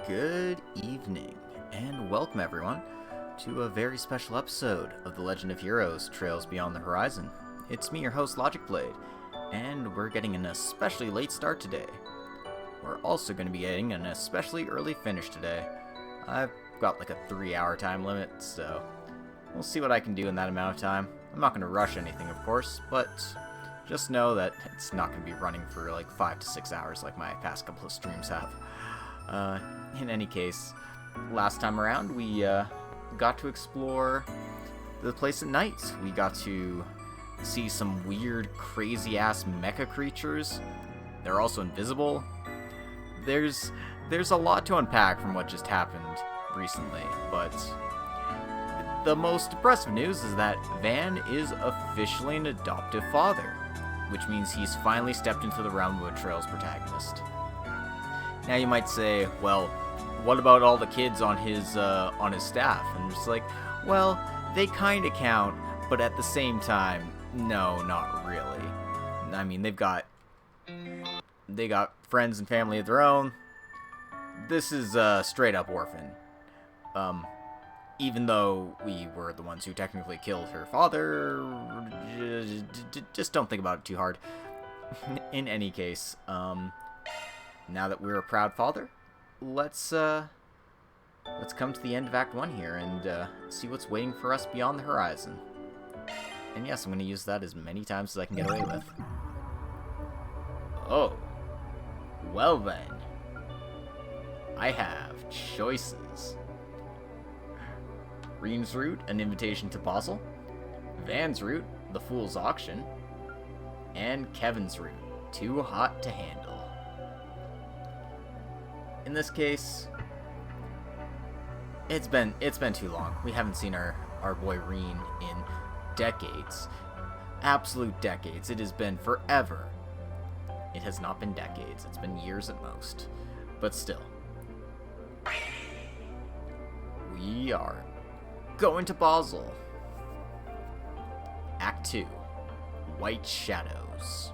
Good evening, and welcome everyone to a very special episode of The Legend of Heroes Trails Beyond the Horizon. It's me, your host, Logic Blade, and we're getting an especially late start today. We're also going to be getting an especially early finish today. I've got like a 3-hour time limit, so we'll see what I can do in that amount of time. I'm not going to rush anything, of course, but just know that it's not going to be running for like 5 to 6 hours like my past couple of streams have. In any case, last time around we got to explore the place at night. We got to see some weird, crazy-ass mecha creatures. They're also invisible. There's a lot to unpack from what just happened recently, but the most impressive news is that Van is officially an adoptive father, which means he's finally stepped into the realm of a Trails protagonist. Now you might say, well, what about all the kids on his staff? And I'm just like, well, they kind of count, but at the same time, no, not really. I mean, they got friends and family of their own. This is a straight up orphan. Even though we were the ones who technically killed her father, just don't think about it too hard. In any case, now that we're a proud father, let's come to the end of Act 1 here and see what's waiting for us beyond the horizon. And yes, I'm going to use that as many times as I can get away with. Oh. Well then. I have choices. Reem's route, an invitation to Basel. Van's route, the Fool's Auction. And Kevin's route, too hot to handle. In this case, it's been too long. We haven't seen our boy Reem in decades. Absolute decades. It has been forever. It has not been decades. It's been years at most. But still. We are going to Basel. Act 2. White Shadows.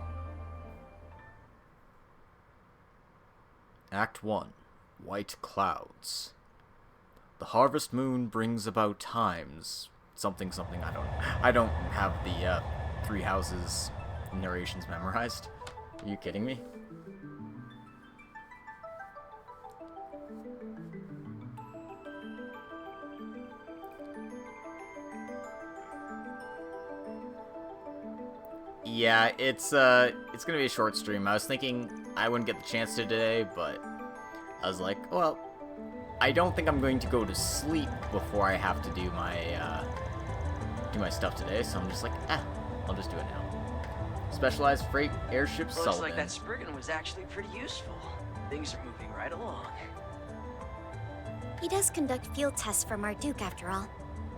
Act 1. White Clouds. The harvest moon brings about times. Something, I don't have the Three Houses narrations memorized. Are you kidding me? Yeah, it's gonna be a short stream. I was thinking I wouldn't get the chance to today, but I was like, well, I don't think I'm going to go to sleep before I have to do my stuff today, so I'm just like, I'll just do it now. Specialized freight airship Sullivan. Looks like that Spriggan was actually pretty useful. Things are moving right along. He does conduct field tests for Marduk after all,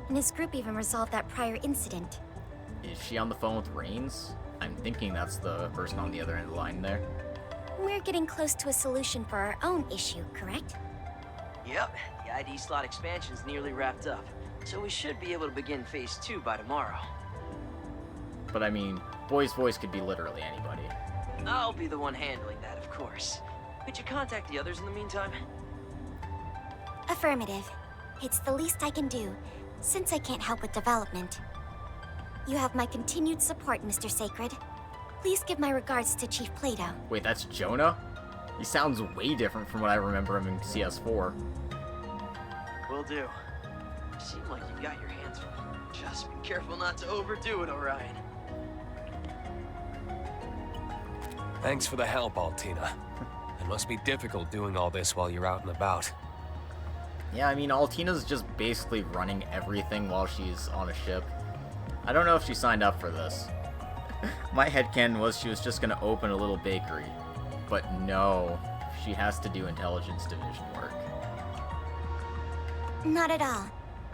and his group even resolved that prior incident. Is she on the phone with Rains? I'm thinking that's the person on the other end of the line there. We're getting close to a solution for our own issue, correct? Yep, the ID slot expansion's nearly wrapped up, so we should be able to begin Phase 2 by tomorrow. But I mean, Boy's voice could be literally anybody. I'll be the one handling that, of course. Could you contact the others in the meantime? Affirmative. It's the least I can do, since I can't help with development. You have my continued support, Mr. Sacred. Please give my regards to Chief Plato. Wait, that's Jonah? He sounds way different from what I remember him in CS4. Will do. You seem like you've got your hands full. Just be careful not to overdo it, Orion. Thanks for the help, Altina. It must be difficult doing all this while you're out and about. Yeah, I mean, Altina's just basically running everything while she's on a ship. I don't know if she signed up for this. My headcanon was she was just gonna open a little bakery. But no, she has to do intelligence division work. Not at all.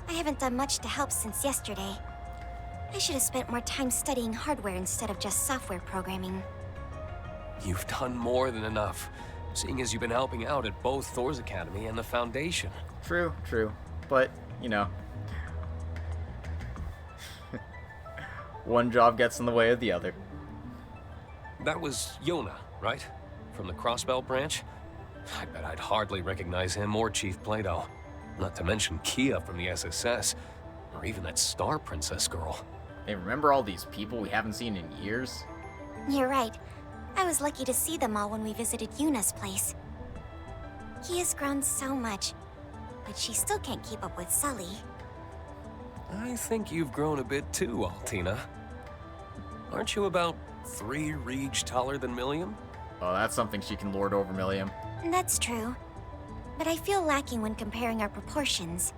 I haven't done much to help since yesterday. I should have spent more time studying hardware instead of just software programming. You've done more than enough, seeing as you've been helping out at both Thor's Academy and the Foundation. True. But, you know, one job gets in the way of the other. That was Yona, right? From the Crossbell branch? I bet I'd hardly recognize him or Chief Plato. Not to mention Kia from the SSS, or even that Star Princess girl. Hey, remember all these people we haven't seen in years? You're right. I was lucky to see them all when we visited Yuna's place. He has grown so much, but she still can't keep up with Sully. I think you've grown a bit too, Altina. Aren't you about 3 Reg taller than Milliam? Oh, that's something she can lord over Milliam. That's true. But I feel lacking when comparing our proportions.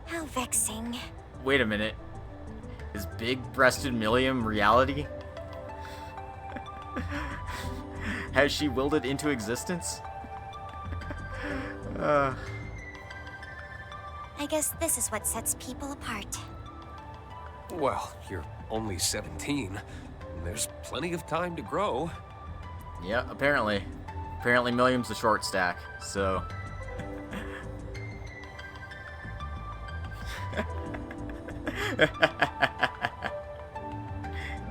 How vexing. Wait a minute. Is big-breasted Milliam reality? Has she willed it into existence? I guess this is what sets people apart. Well, you're only 17. And there's plenty of time to grow. Yeah, apparently. Apparently Milliam's a short stack, so...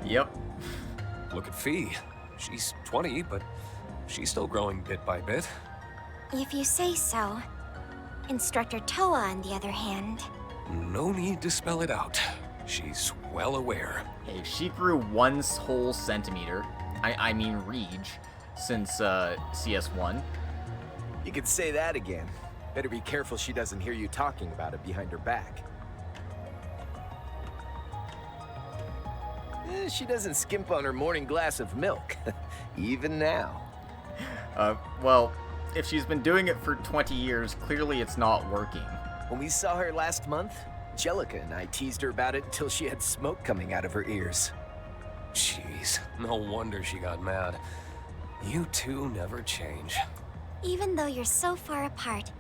Yep. Look at Fee. She's 20, but she's still growing bit by bit. If you say so. Instructor Toa, on the other hand... No need to spell it out. She's well aware. Hey, she grew 1 whole centimeter, I mean Reg, since CS1. You could say that again. Better be careful she doesn't hear you talking about it behind her back. She doesn't skimp on her morning glass of milk, even now. Well, if she's been doing it for 20 years, clearly it's not working. When we saw her last month, Jellica and I teased her about it until she had smoke coming out of her ears. Jeez, no wonder she got mad. You two never change. Even though you're so far apart,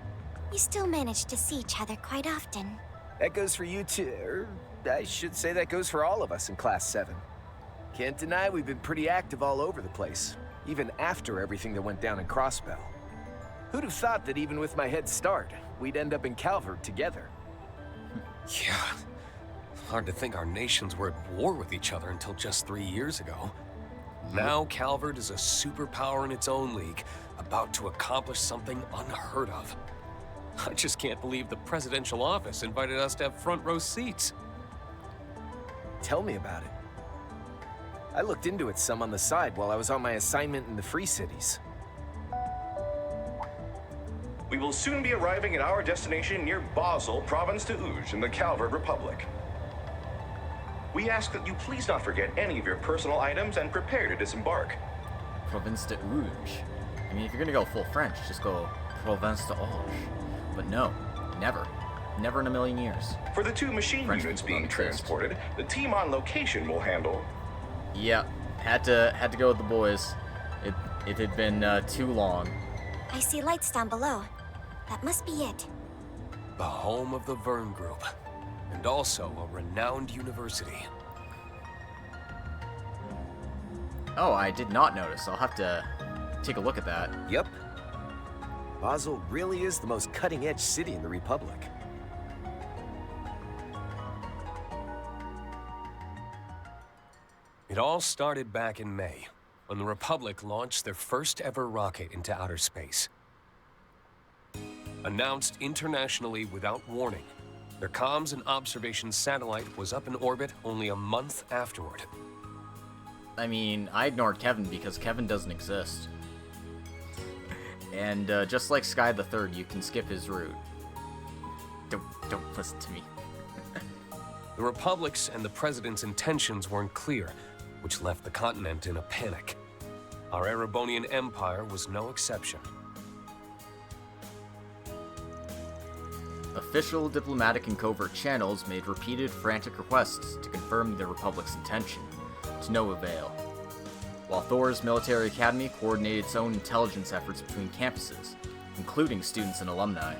you still manage to see each other quite often. That goes for you too, or I should say that goes for all of us in Class 7. Can't deny we've been pretty active all over the place, even after everything that went down in Crossbell. Who'd have thought that even with my head start, we'd end up in Calvard together? Yeah. Hard to think our nations were at war with each other until just 3 years ago. Now Calvard is a superpower in its own league, about to accomplish something unheard of. I just can't believe the presidential office invited us to have front row seats. Tell me about it. I looked into it some on the side while I was on my assignment in the Free Cities. We will soon be arriving at our destination near Basel, Province de Ouge, in the Calvard Republic. We ask that you please not forget any of your personal items and prepare to disembark. Province de Ouge. I mean, if you're gonna go full French, just go Province de Ouge. But no, never. Never in a million years. For the 2 machine French units people being don't exist. transported, the team on location will handle. Yeah, had to go with the boys. It had been too long. I see lights down below. That must be it. The home of the Verne Group, and also a renowned university. Oh, I did not notice. I'll have to take a look at that. Yep. Basel really is the most cutting-edge city in the Republic. It all started back in May, when the Republic launched their first ever rocket into outer space. Announced internationally without warning, their comms and observation satellite was up in orbit only a month afterward. I mean, I ignored Kevin because Kevin doesn't exist. And just like Sky the Third, you can skip his route. Don't listen to me. The Republic's and the President's intentions weren't clear, which left the continent in a panic. Our Erebonian Empire was no exception. Official diplomatic and covert channels made repeated frantic requests to confirm the Republic's intention, to no avail. While Thor's military academy coordinated its own intelligence efforts between campuses, including students and alumni.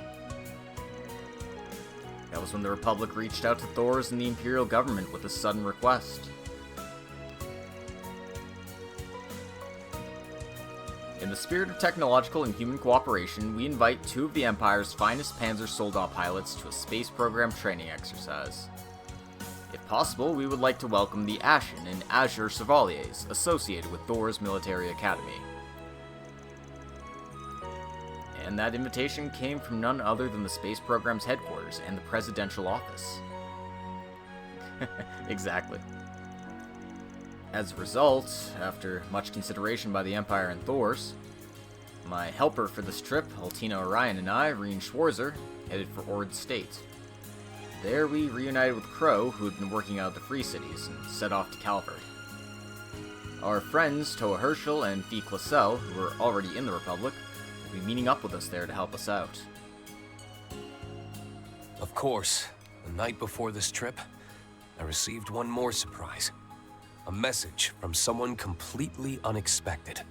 That was when the Republic reached out to Thor's and the Imperial government with a sudden request. In the spirit of technological and human cooperation, we invite 2 of the Empire's finest Panzer Soldat pilots to a space program training exercise. If possible, we would like to welcome the Ashen and Azure Chevaliers associated with Thor's military academy. and that invitation came from none other than the space program's headquarters and the presidential office. Exactly. As a result, after much consideration by the Empire and Thors, my helper for this trip, Altina Orion, and I, Reen Schwarzer, headed for Ord State. There we reunited with Crow, who had been working out of the Free Cities, and set off to Calvard. Our friends, Toa Herschel and Fee Classell, who were already in the Republic, will be meeting up with us there to help us out. Of course, the night before this trip, I received one more surprise. A message from someone completely unexpected.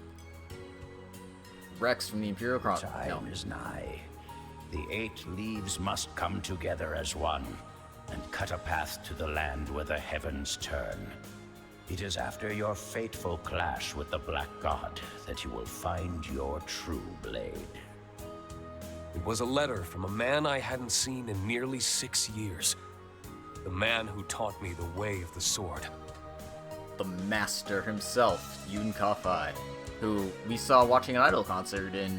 Rex from the Imperial Chronicle. Time is nigh. The 8 leaves must come together as one, and cut a path to the land where the heavens turn. It is after your fateful clash with the Black God that you will find your true blade. It was a letter from a man I hadn't seen in nearly 6 years. The man who taught me the way of the sword. The master himself, Yun Ka-Fai, who we saw watching an Idol concert in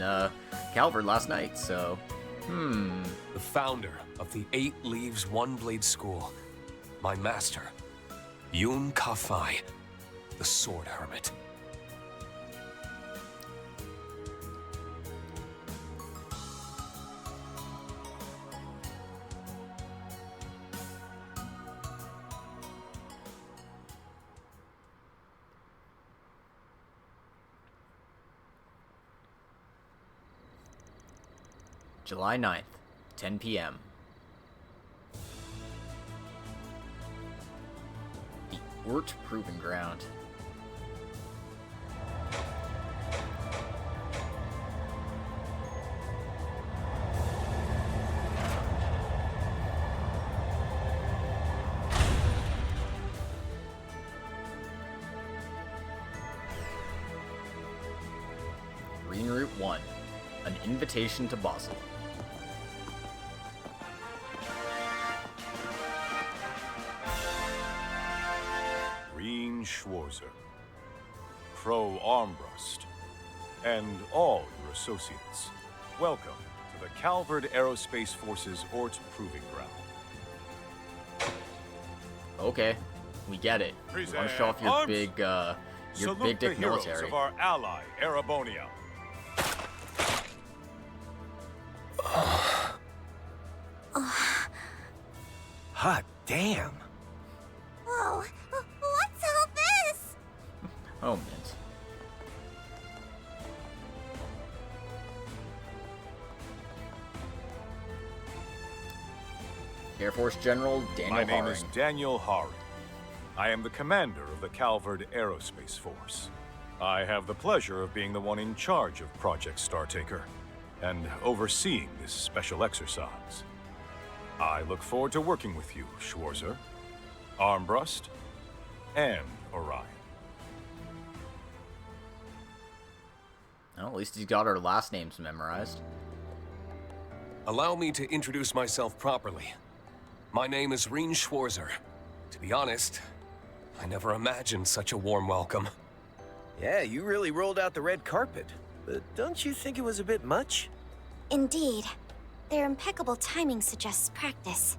Calvard last night, so... The founder of the 8 Leaves One Blade School. My master, Yun Ka-Fai, the Sword Hermit. July 9th, 10 p.m. The Ort Proving Ground. Green Route 1. An invitation to Basel. Schwarzer, Pro Armbrust, and all your associates. Welcome to the Calvard Aerospace Force's Ort Proving Ground. Okay, we get it. You want to show off your big dick military. Heroes of our ally, Erebonia. Hot damn. Whoa, what's all this? Oh, mint. Air Force General Daniel My name Haring. is Daniel Haring. I am the commander of the Calvard Aerospace Force. I have the pleasure of being the one in charge of Project Startaker and overseeing this special exercise. I look forward to working with you, Schwarzer, Armbrust, and Orion. Well, at least he's got our last names memorized. Allow me to introduce myself properly. My name is Reen Schwarzer. To be honest, I never imagined such a warm welcome. Yeah, you really rolled out the red carpet. But don't you think it was a bit much? Indeed. Their impeccable timing suggests practice.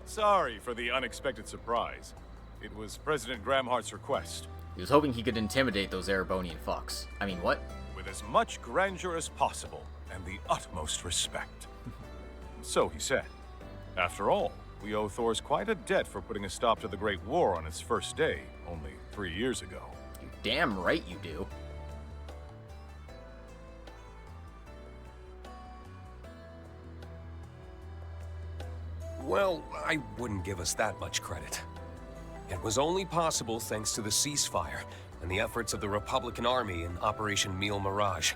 Sorry for the unexpected surprise. It was President Gramhart's request. He was hoping he could intimidate those Erebonian fucks. I mean, what? With as much grandeur as possible and the utmost respect. So he said. After all, we owe Thors quite a debt for putting a stop to the Great War on its first day, only 3 years ago. You're damn right you do. Well, I wouldn't give us that much credit. It was only possible thanks to the ceasefire and the efforts of the Republican Army in Operation Meal Mirage.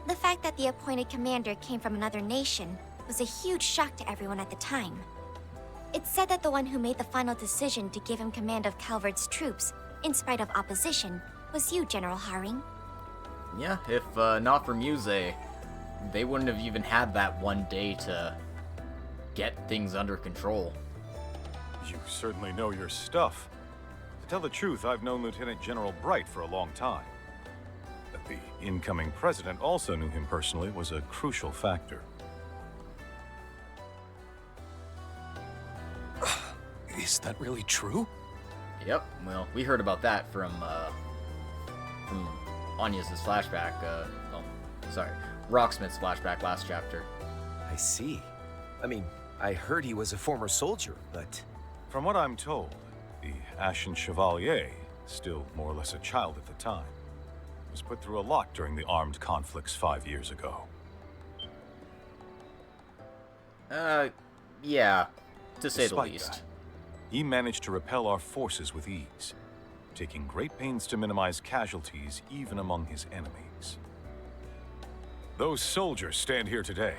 The fact that the appointed commander came from another nation was a huge shock to everyone at the time. It's said that the one who made the final decision to give him command of Calvard's troops, in spite of opposition, was you, General Haring. Yeah, if not for Muse, they wouldn't have even had that one day to get things under control. You certainly know your stuff. To tell the truth, I've known Lieutenant General Bright for a long time. At the incoming president also knew him personally was a crucial factor. Is that really true? Yep, well, we heard about that from Anya's flashback, Rocksmith's flashback last chapter. I see. I mean, I heard he was a former soldier, but... From what I'm told, the Ashen Chevalier, still more or less a child at the time, was put through a lot during the armed conflicts 5 years ago. Yeah, to say the Despite least. that, he managed to repel our forces with ease, taking great pains to minimize casualties even among his enemies. Those soldiers stand here today.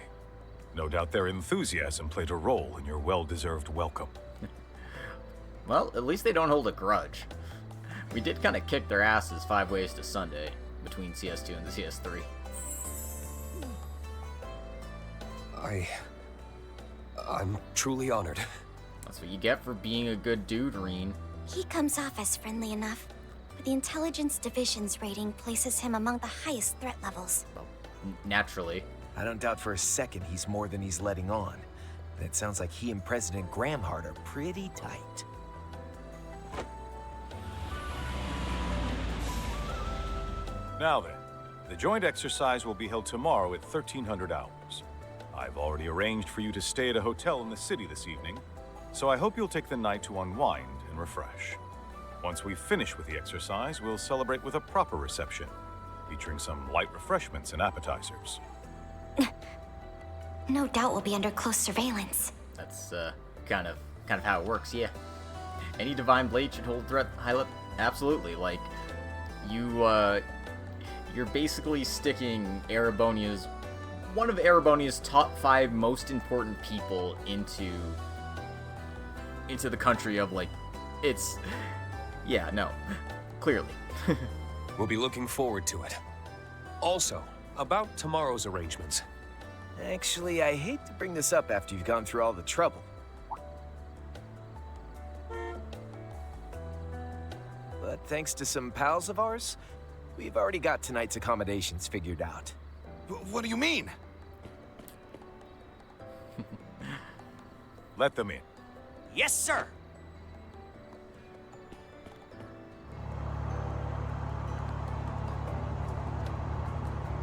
No doubt their enthusiasm played a role in your well-deserved welcome. Well, at least they don't hold a grudge. We did kind of kick their asses 5 ways to Sunday, between CS2 and the CS3. I'm truly honored. That's what you get for being a good dude, Reen. He comes off as friendly enough, but the Intelligence Division's rating places him among the highest threat levels. Well, naturally. I don't doubt for a second he's more than he's letting on. And it sounds like he and President Gramhart are pretty tight. Now then, the joint exercise will be held tomorrow at 1300 hours. I've already arranged for you to stay at a hotel in the city this evening, so I hope you'll take the night to unwind and refresh. Once we finish with the exercise, we'll celebrate with a proper reception, featuring some light refreshments and appetizers. No doubt we'll be under close surveillance. That's, kind of how it works, yeah. Any Divine Blade should hold threat high level. Absolutely, like, you're basically sticking Erebonia's, one of Erebonia's top 5 most important people into the country of, like, it's, yeah, no, clearly. We'll be looking forward to it. Also, about tomorrow's arrangements. Actually, I hate to bring this up after you've gone through all the trouble. But thanks to some pals of ours, we've already got tonight's accommodations figured out. What do you mean? Let them in. Yes, sir.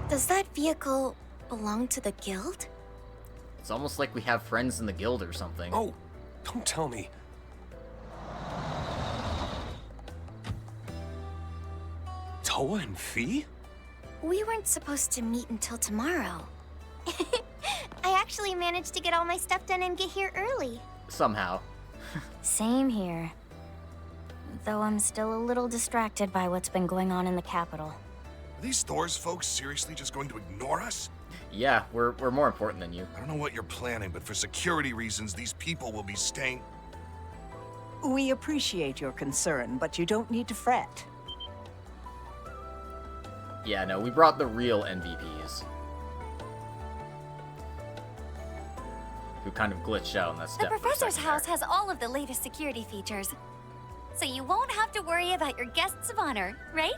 Does that vehicle belong to the guild? It's almost like we have friends in the guild or something. Oh, don't tell me. Toa and Fee? We weren't supposed to meet until tomorrow. I actually managed to get all my stuff done and get here early. Somehow. Same here. Though I'm still a little distracted by what's been going on in the capital. Are these Thor's folks seriously just going to ignore us? Yeah, we're more important than you. I don't know what you're planning, but for security reasons, these people will be staying... We appreciate your concern, but you don't need to fret. Yeah, no, we brought the real MVPs. Who kind of glitched out in that The step. professor's house has all of the latest security features. So you won't have to worry about your guests of honor, right?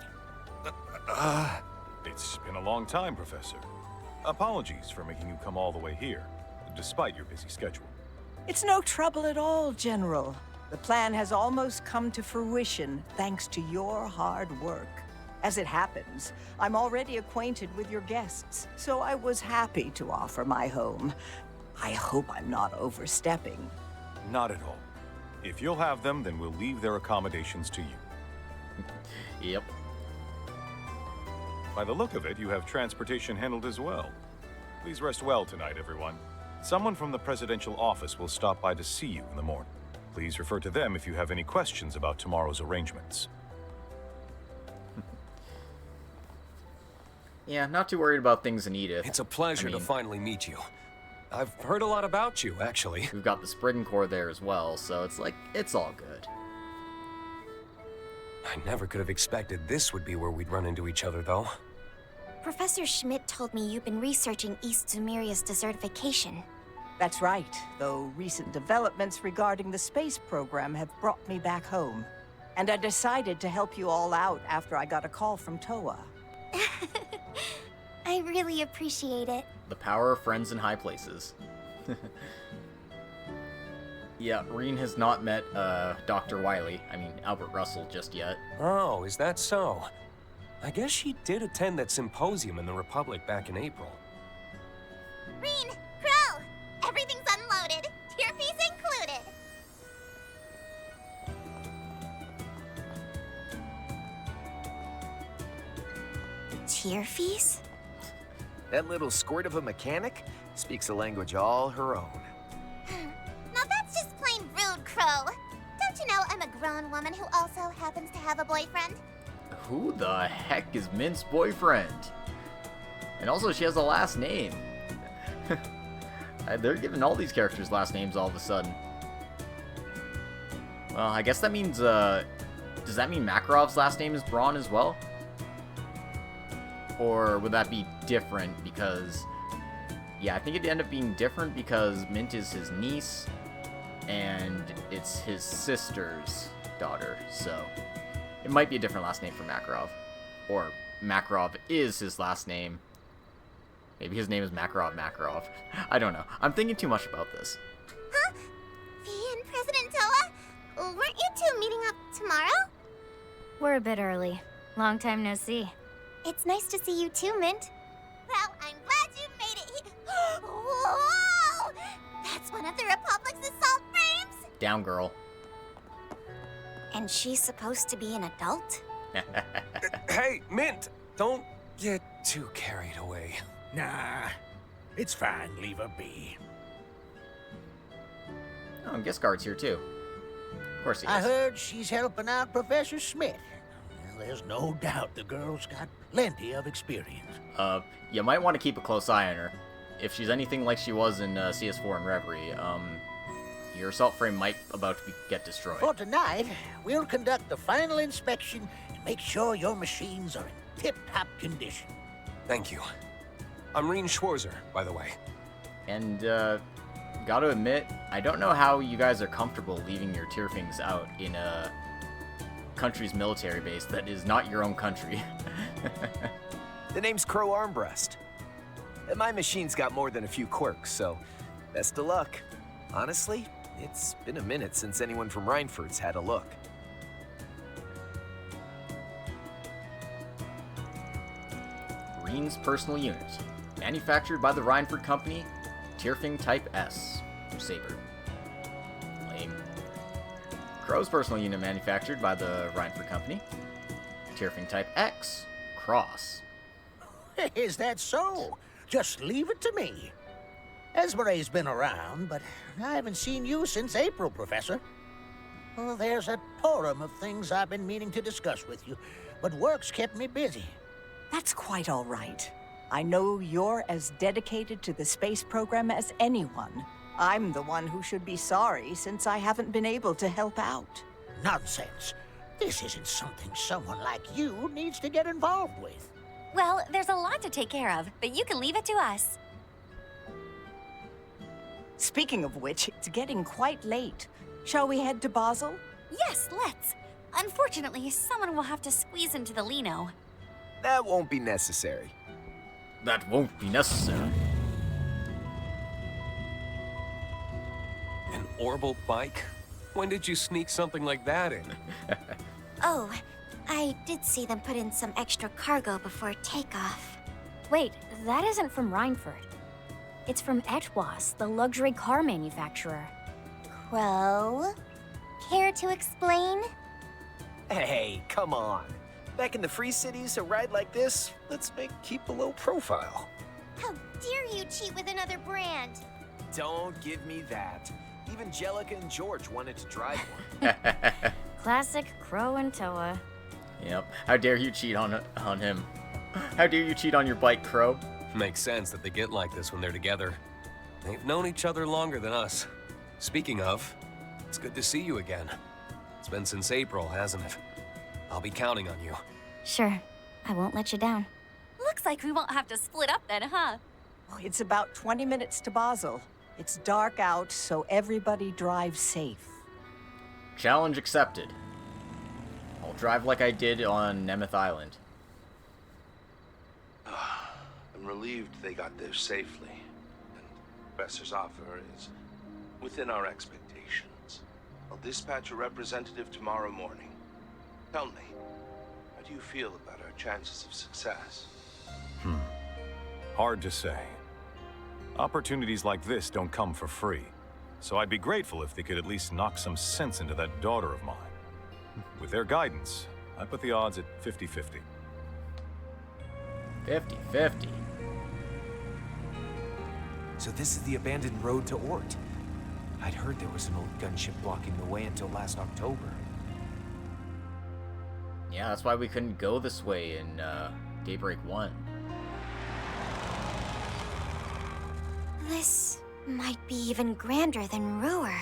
It's been a long time, Professor. Apologies for making you come all the way here, despite your busy schedule. It's no trouble at all, General. The plan has almost come to fruition thanks to your hard work. As it happens, I'm already acquainted with your guests, so I was happy to offer my home. I hope I'm not overstepping. Not at all. If you'll have them, then we'll leave their accommodations to you. Yep. By the look of it, you have transportation handled as well. Please rest well tonight, everyone. Someone from the presidential office will stop by to see you in the morning. Please refer to them if you have any questions about tomorrow's arrangements. Yeah, not too worried about things in Edith. It's a pleasure to finally meet you. I've heard a lot about you, actually. We've got the Spring Corps there as well, so it's like, it's all good. I never could have expected this would be where we'd run into each other, though. Professor Schmidt told me you've been researching East Zemuria's desertification. That's right, though recent developments regarding the space program have brought me back home. And I decided to help you all out after I got a call from Toa. I really appreciate it. The power of friends in high places. Yeah, Reen has not met Dr. Wiley, Albert Russell, just yet. Oh, is that so? I guess she did attend that symposium in the Republic back in April. Reen, Crow, everything's unloaded. Tier fees included. Tier fees? That little squirt of a mechanic speaks a language all her own. Now that's just plain rude, Crow. Don't you know I'm a grown woman who also happens to have a boyfriend? Who the heck is Mint's boyfriend? And also, she has a last name. They're giving all these characters last names all of a sudden. Well, I guess that means, does that mean Makarov's last name is Braun as well? Or would that be different because... Yeah, I think it'd end up being different because Mint is his niece, and it's his sister's daughter, so... It might be a different last name for Makarov. Or Makarov is his last name. Maybe his name is Makarov. I don't know. I'm thinking too much about this. Huh? V and President Toa? Weren't you two meeting up tomorrow? We're a bit early. Long time no see. It's nice to see you too, Mint. Well, I'm glad you made it here. Whoa! That's one of the Republic's assault frames? Down, girl. And she's supposed to be an adult? Hey, Mint! Don't get too carried away. Nah, it's fine. Leave her be. Oh, and Guestguard's here too. Of course he is. I heard she's helping out Professor Smith. Well, there's no doubt the girl's got plenty of experience. You might want to keep a close eye on her. If she's anything like she was in CS4 and Reverie, your assault frame might about to get destroyed. For tonight, we'll conduct the final inspection and make sure your machines are in tip-top condition. Thank you. I'm Reen Schwarzer, by the way. And, gotta admit, I don't know how you guys are comfortable leaving your Tierfings out in a country's military base that is not your own country. The name's Crow Armbrust. And my machine's got more than a few quirks, so best of luck. Honestly, it's been a minute since anyone from Reinford's had a look. Reen's personal unit. Manufactured by the Reinford Company, Tierfing Type S. Saber. Lame. Crow's personal unit manufactured by the Reinford Company, Tierfing Type X. Cross. Is that so? Just leave it to me. Esmere's been around, but I haven't seen you since April, Professor. Well, there's a torrent of things I've been meaning to discuss with you, but work's kept me busy. That's quite all right. I know you're as dedicated to the space program as anyone. I'm the one who should be sorry since I haven't been able to help out. Nonsense. This isn't something someone like you needs to get involved with. Well, there's a lot to take care of, but you can leave it to us. Speaking of which, it's getting quite late. Shall we head to Basel? Yes, let's. Unfortunately, someone will have to squeeze into the Lino. That won't be necessary. That won't be necessary. An orbital bike? When did you sneak something like that in? Oh, I did see them put in some extra cargo before takeoff. Wait, that isn't from Reinford. It's from Etwas, the luxury car manufacturer. Crow? Care to explain? Hey, come on. Back in the Free Cities, a ride like this, let's keep a low profile. How dare you cheat with another brand? Don't give me that. Even Jellica and George wanted to drive one. Classic Crow and Toa. Yep. How dare you cheat on him? How dare you cheat on your bike, Crow? Makes sense that they get like this when they're together. They've known each other longer than us. Speaking of, it's good to see you again. It's been since April, hasn't it? I'll be counting on you. Sure, I won't let you down. Looks like we won't have to split up then, huh? It's about 20 minutes to Basel. It's dark out, so everybody drives safe. Challenge accepted. I'll drive like I did on Nemeth Island. I'm relieved they got there safely. And the Professor's offer is within our expectations. I'll dispatch a representative tomorrow morning. Tell me, how do you feel about our chances of success? Hard to say. Opportunities like this don't come for free, so I'd be grateful if they could at least knock some sense into that daughter of mine. With their guidance, I put the odds at 50-50. 50-50. So this is the abandoned road to Ort. I'd heard there was an old gunship blocking the way until last October. Yeah, that's why we couldn't go this way in Daybreak 1. This might be even grander than Ruhr.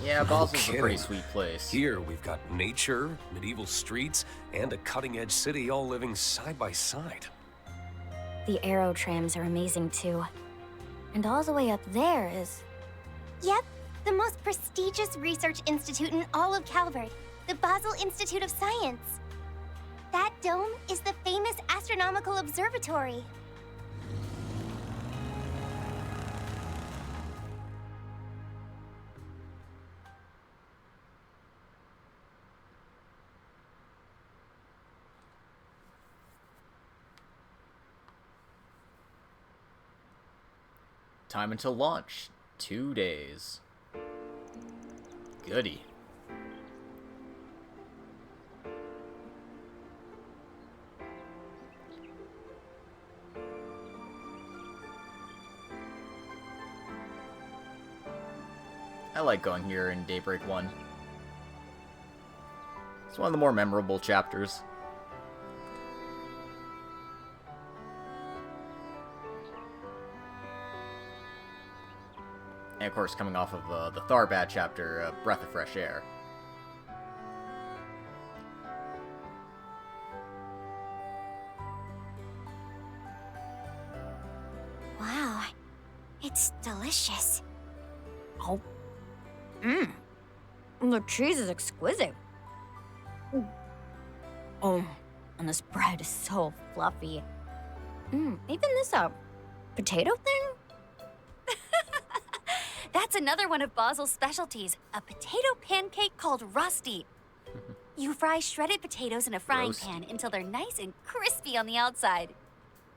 Yeah, No Basel's a pretty kidding. sweet place. Here, we've got nature, medieval streets, and a cutting-edge city all living side by side. The aero trams are amazing too. And all the way up there is... Yep, the most prestigious research institute in all of Calvard, the Basel Institute of Science. That dome is the famous astronomical observatory. Time until launch. 2 days. Goody. I like going here in Daybreak 1. It's one of the more memorable chapters. And of course, coming off of the Tharbad chapter, Breath of Fresh Air. Wow, it's delicious. Oh. Mmm. The cheese is exquisite. Oh, and this bread is so fluffy. Even this potato thing? That's another one of Basel's specialties, a potato pancake called Rusty. You fry shredded potatoes in a frying pan until they're nice and crispy on the outside.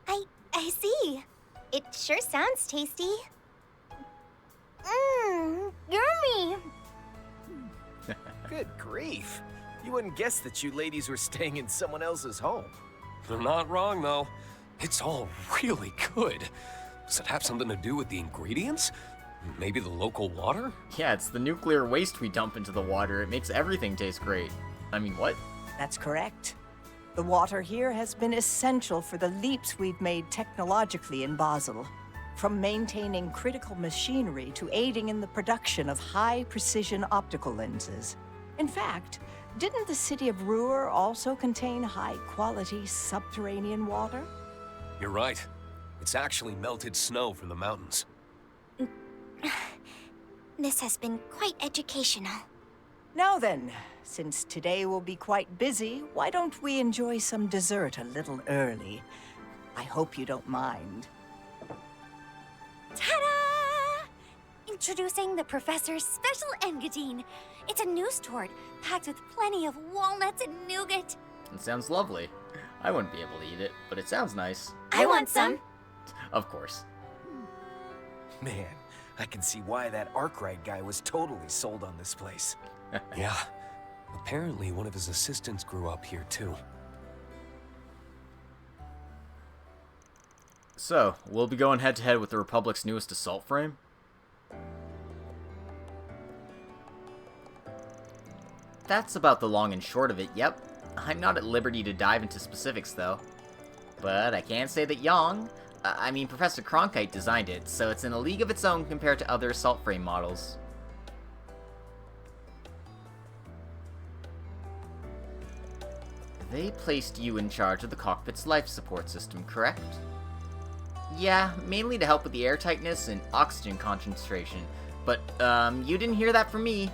I see. It sure sounds tasty. Yummy! Good grief. You wouldn't guess that you ladies were staying in someone else's home. They're not wrong, though. It's all really good. Does it have something to do with the ingredients? Maybe the local water? Yeah, it's the nuclear waste we dump into the water. It makes everything taste great. I mean, what? That's correct. The water here has been essential for the leaps we've made technologically in Basel. From maintaining critical machinery to aiding in the production of high-precision optical lenses. In fact, didn't the city of Ruhr also contain high-quality subterranean water? You're right. It's actually melted snow from the mountains. This has been quite educational. Now then, since today will be quite busy, why don't we enjoy some dessert a little early? I hope you don't mind. Ta-da! Introducing the Professor's Special Engadine. It's a news tort packed with plenty of walnuts and nougat. It sounds lovely. I wouldn't be able to eat it, but it sounds nice. I want some. Of course. Man, I can see why that Arkride guy was totally sold on this place. Yeah. Apparently, one of his assistants grew up here, too. So, we'll be going head-to-head with the Republic's newest assault frame? That's about the long and short of it, yep. I'm not at liberty to dive into specifics, though. But I can say that Professor Cronkite designed it, so it's in a league of its own compared to other assault frame models. They placed you in charge of the cockpit's life support system, correct? Yeah, mainly to help with the air tightness and oxygen concentration. But, you didn't hear that from me.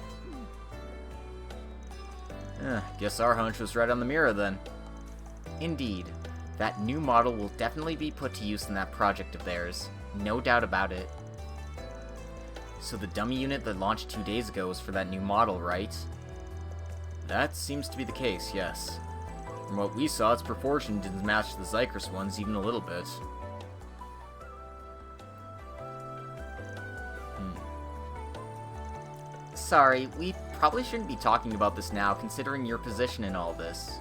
Guess our hunch was right on the mirror then. Indeed, that new model will definitely be put to use in that project of theirs. No doubt about it. So the dummy unit that launched 2 days ago was for that new model, right? That seems to be the case, yes. From what we saw, its proportion didn't match the Zykrus ones even a little bit. Sorry, we probably shouldn't be talking about this now, considering your position in all this.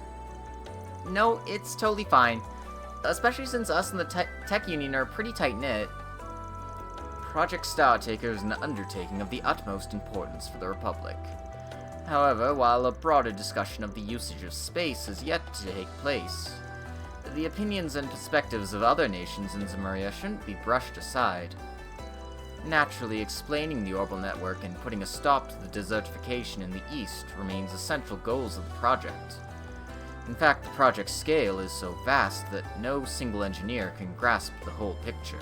No, it's totally fine. Especially since us and the tech union are pretty tight-knit. Project Startaker is an undertaking of the utmost importance for the Republic. However, while a broader discussion of the usage of space is yet to take place, the opinions and perspectives of other nations in Zemuria shouldn't be brushed aside. Naturally, explaining the orbital network and putting a stop to the desertification in the east remains essential goals of the project. In fact, the project's scale is so vast that no single engineer can grasp the whole picture.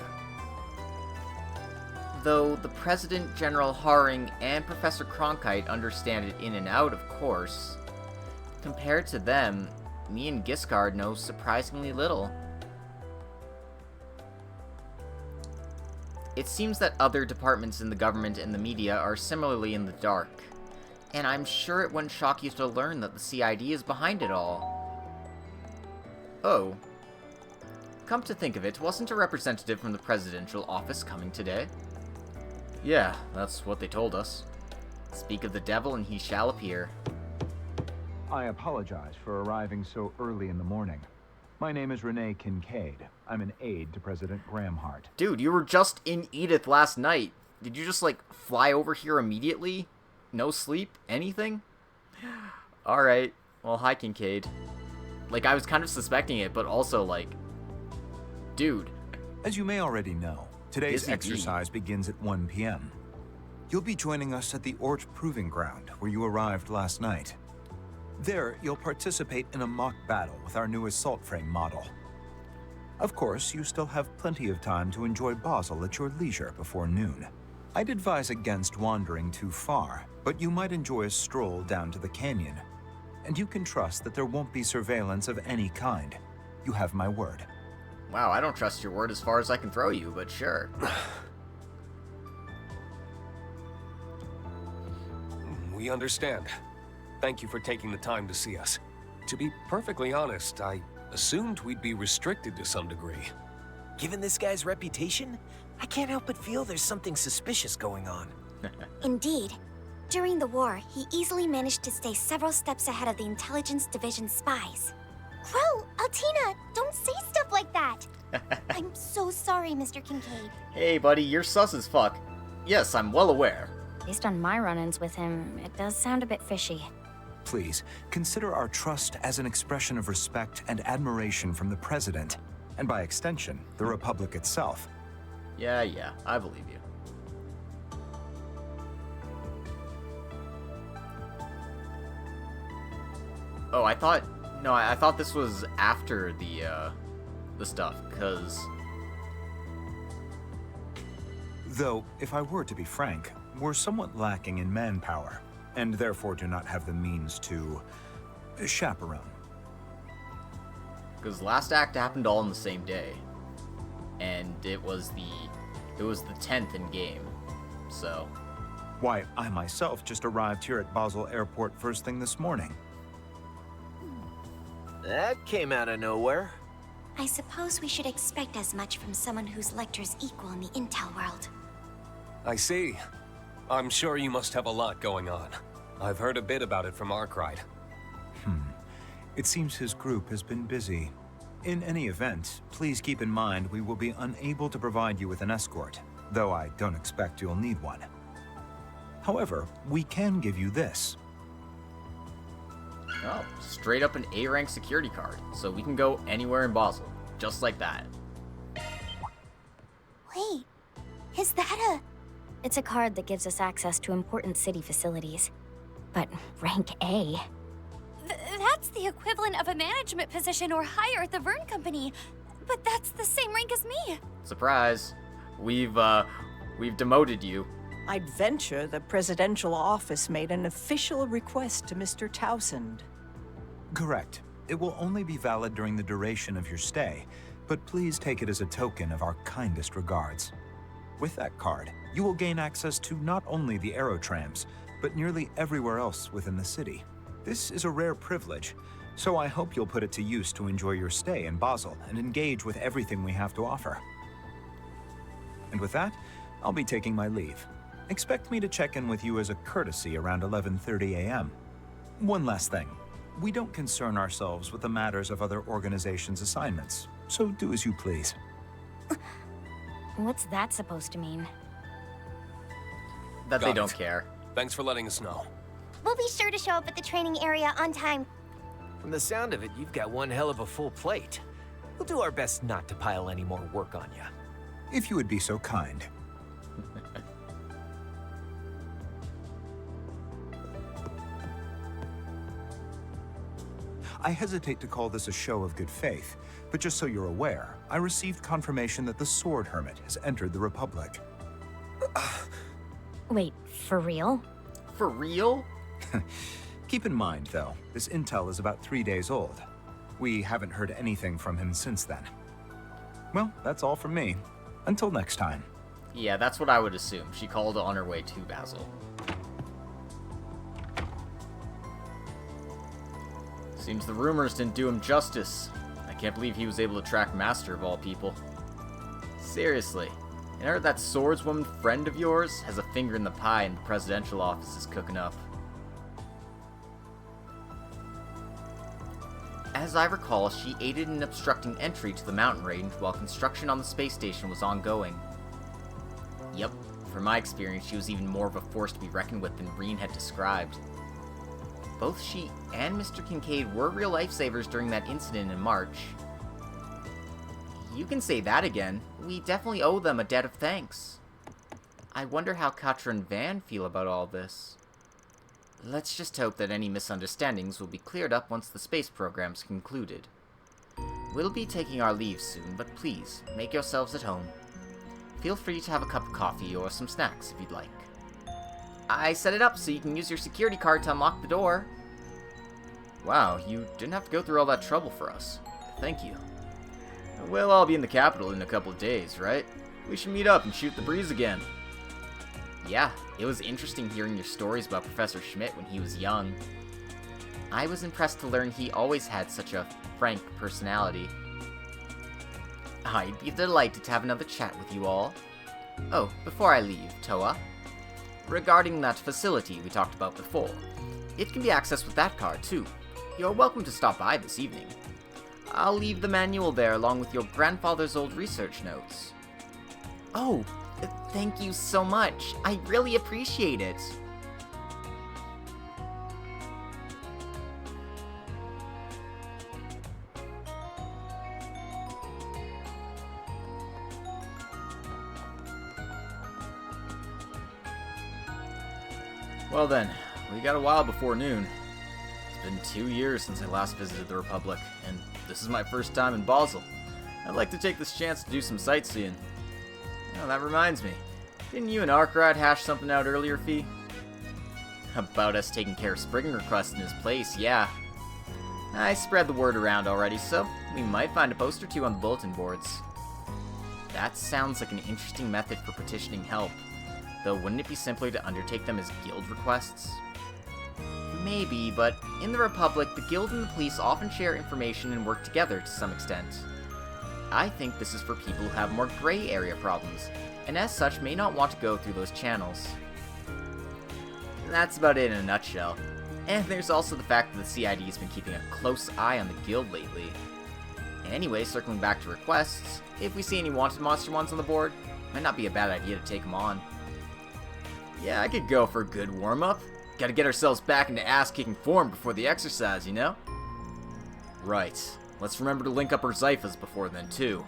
Though the President, General Haring, and Professor Cronkite understand it in and out, of course, compared to them, me and Giscard know surprisingly little. It seems that other departments in the government and the media are similarly in the dark, and I'm sure it wouldn't shock you to learn that the CID is behind it all. Oh. Come to think of it, wasn't a representative from the presidential office coming today? Yeah, that's what they told us. Speak of the devil and he shall appear. I apologize for arriving so early in the morning. My name is Renee Kincaid. I'm an aide to President Grahamhart. Dude, you were just in Edith last night. Did you just, like, fly over here immediately? No sleep? Anything? Alright. Well, hi, Kincaid. Like, I was kind of suspecting it, but also, like... Dude. As you may already know, today's exercise begins at 1 p.m. You'll be joining us at the Ort Proving Ground, where you arrived last night. There, you'll participate in a mock battle with our new assault frame model. Of course, you still have plenty of time to enjoy Basel at your leisure before noon. I'd advise against wandering too far, but you might enjoy a stroll down to the canyon. And you can trust that there won't be surveillance of any kind. You have my word. Wow, I don't trust your word as far as I can throw you, but sure. We understand. Thank you for taking the time to see us. To be perfectly honest, I assumed we'd be restricted to some degree. Given this guy's reputation, I can't help but feel there's something suspicious going on. Indeed. During the war, he easily managed to stay several steps ahead of the Intelligence Division spies. Crow, Altina, don't say stuff like that! I'm so sorry, Mr. Kincaid. Hey, buddy, you're sus as fuck. Yes, I'm well aware. Based on my run-ins with him, it does sound a bit fishy. Please, consider our trust as an expression of respect and admiration from the President, and by extension, the Republic itself. Yeah, I believe you. Oh, I thought this was after the stuff, because... Though, if I were to be frank, we're somewhat lacking in manpower, and therefore do not have the means to chaperone. Because last act happened all in the same day, and it was the 10th in game, so... Why, I myself just arrived here at Basel Airport first thing this morning. That came out of nowhere. I suppose we should expect as much from someone whose lecture's equal in the intel world. I see. I'm sure you must have a lot going on. I've heard a bit about it from Arkride. It seems his group has been busy. In any event, please keep in mind we will be unable to provide you with an escort, though I don't expect you'll need one. However, we can give you this. Oh, straight up an A-rank security card, so we can go anywhere in Basel, just like that. Wait, is that a... It's a card that gives us access to important city facilities. But rank A? That's the equivalent of a management position or higher at the Verne Company. But that's the same rank as me. Surprise. We've demoted you. I'd venture the presidential office made an official request to Mr. Towsend. Correct. It will only be valid during the duration of your stay, but please take it as a token of our kindest regards. With that card, you will gain access to not only the aerotrams, but nearly everywhere else within the city. This is a rare privilege, so I hope you'll put it to use to enjoy your stay in Basel and engage with everything we have to offer. And with that, I'll be taking my leave. Expect me to check in with you as a courtesy around 11:30 a.m. One last thing. We don't concern ourselves with the matters of other organizations' assignments, so do as you please. What's that supposed to mean? That they don't care. Thanks for letting us know. We'll be sure to show up at the training area on time. From the sound of it, you've got one hell of a full plate. We'll do our best not to pile any more work on you. If you would be so kind. I hesitate to call this a show of good faith, but just so you're aware, I received confirmation that the Sword Hermit has entered the Republic. Wait, for real? For real? Keep in mind, though, this intel is about 3 days old. We haven't heard anything from him since then. Well, that's all from me. Until next time. Yeah, that's what I would assume. She called on her way to Basel. Seems the rumors didn't do him justice. I can't believe he was able to track Master of all people. Seriously, I heard that swordswoman friend of yours has a finger in the pie and the presidential office is cooking up. As I recall, she aided in obstructing entry to the mountain range while construction on the space station was ongoing. Yep, from my experience, she was even more of a force to be reckoned with than Reen had described. Both she and Mr. Kincaid were real lifesavers during that incident in March. You can say that again. We definitely owe them a debt of thanks. I wonder how Katra and Van feel about all this. Let's just hope that any misunderstandings will be cleared up once the space program's concluded. We'll be taking our leave soon, but please, make yourselves at home. Feel free to have a cup of coffee or some snacks if you'd like. I set it up so you can use your security card to unlock the door. Wow, you didn't have to go through all that trouble for us. Thank you. We'll all be in the capital in a couple of days, right? We should meet up and shoot the breeze again. Yeah, it was interesting hearing your stories about Professor Schmidt when he was young. I was impressed to learn he always had such a frank personality. I'd be delighted to have another chat with you all. Oh, before I leave, Toa, regarding that facility we talked about before, it can be accessed with that card too. You're welcome to stop by this evening. I'll leave the manual there along with your grandfather's old research notes. Oh, thank you so much. I really appreciate it. Well then, we got a while before noon. It's been 2 years since I last visited the Republic, and this is my first time in Basel. I'd like to take this chance to do some sightseeing. Oh, that reminds me. Didn't you and Arkride hash something out earlier, Fee? About us taking care of Spriggan requests in his place, yeah. I spread the word around already, so we might find a post or two on the bulletin boards. That sounds like an interesting method for petitioning help. Though wouldn't it be simpler to undertake them as guild requests? Maybe, but in the Republic, the guild and the police often share information and work together to some extent. I think this is for people who have more gray area problems, and as such may not want to go through those channels. That's about it in a nutshell. And there's also the fact that the CID has been keeping a close eye on the guild lately. Anyway, circling back to requests, if we see any wanted monster ones on the board, might not be a bad idea to take them on. Yeah, I could go for a good warm-up. Gotta get ourselves back into ass-kicking form before the exercise, you know? Right. Let's remember to link up our Zyphas before then, too.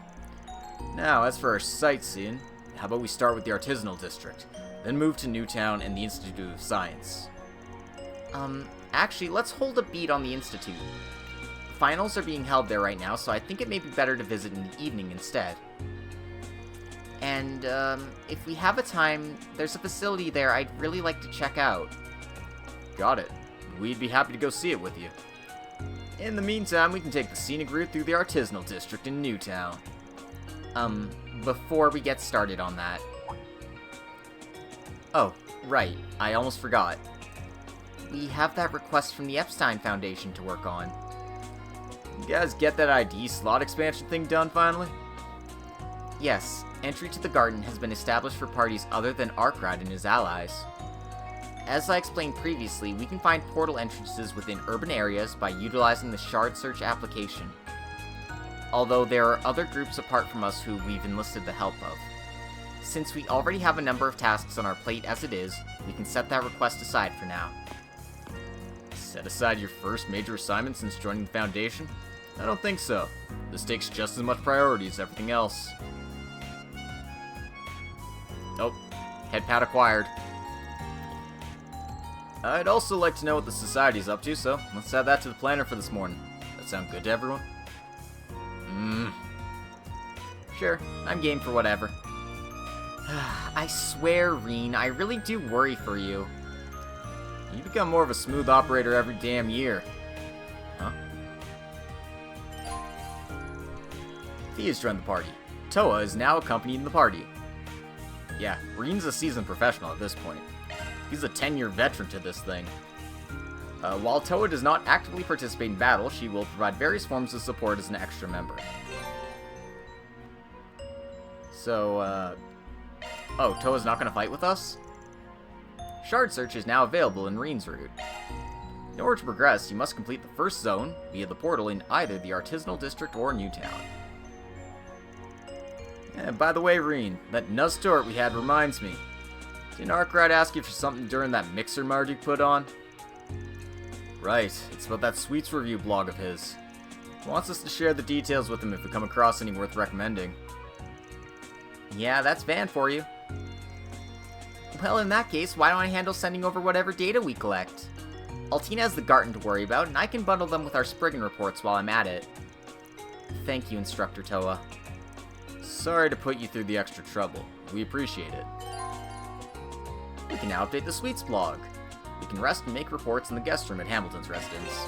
Now, as for our sightseeing, how about we start with the Artisanal District, then move to Newtown and the Institute of Science. Actually, let's hold a beat on the Institute. Finals are being held there right now, so I think it may be better to visit in the evening instead. And, if we have a time, there's a facility there I'd really like to check out. Got it. We'd be happy to go see it with you. In the meantime, we can take the scenic route through the artisanal district in Newtown. Before we get started on that. Oh, right, I almost forgot. We have that request from the Epstein Foundation to work on. You guys get that ID slot expansion thing done finally? Yes, entry to the garden has been established for parties other than Arkride and his allies. As I explained previously, we can find portal entrances within urban areas by utilizing the Shard Search application. Although there are other groups apart from us who we've enlisted the help of. Since we already have a number of tasks on our plate as it is, we can set that request aside for now. Set aside your first major assignment since joining the Foundation? I don't think so. This takes just as much priority as everything else. Nope. Head pad acquired. I'd also like to know what the Society's up to, so let's add that to the planner for this morning. That sound good to everyone? Sure, I'm game for whatever. I swear, Reen, I really do worry for you. You become more of a smooth operator every damn year. Huh? Thea's joined the party. Toa is now accompanying the party. Yeah, Reen's a seasoned professional at this point. He's a 10-year veteran to this thing. While Toa does not actively participate in battle, she will provide various forms of support as an extra member. So, oh, Toa's not going to fight with us? Shard Search is now available in Reen's route. In order to progress, you must complete the first zone via the portal in either the Artisanal District or Newtown. And by the way, Reen, that Nuzztort we had reminds me. Didn't Arkride ask you for something during that Mixer Marduk put on? Right, it's about that Sweets review blog of his. He wants us to share the details with him if we come across any worth recommending. Yeah, that's Van for you. Well, in that case, why don't I handle sending over whatever data we collect? Altina has the Garten to worry about, and I can bundle them with our Spriggan reports while I'm at it. Thank you, Instructor Toa. Sorry to put you through the extra trouble. We appreciate it. We can now update the Sweets blog. We can rest and make reports in the guest room at Hamilton's residence.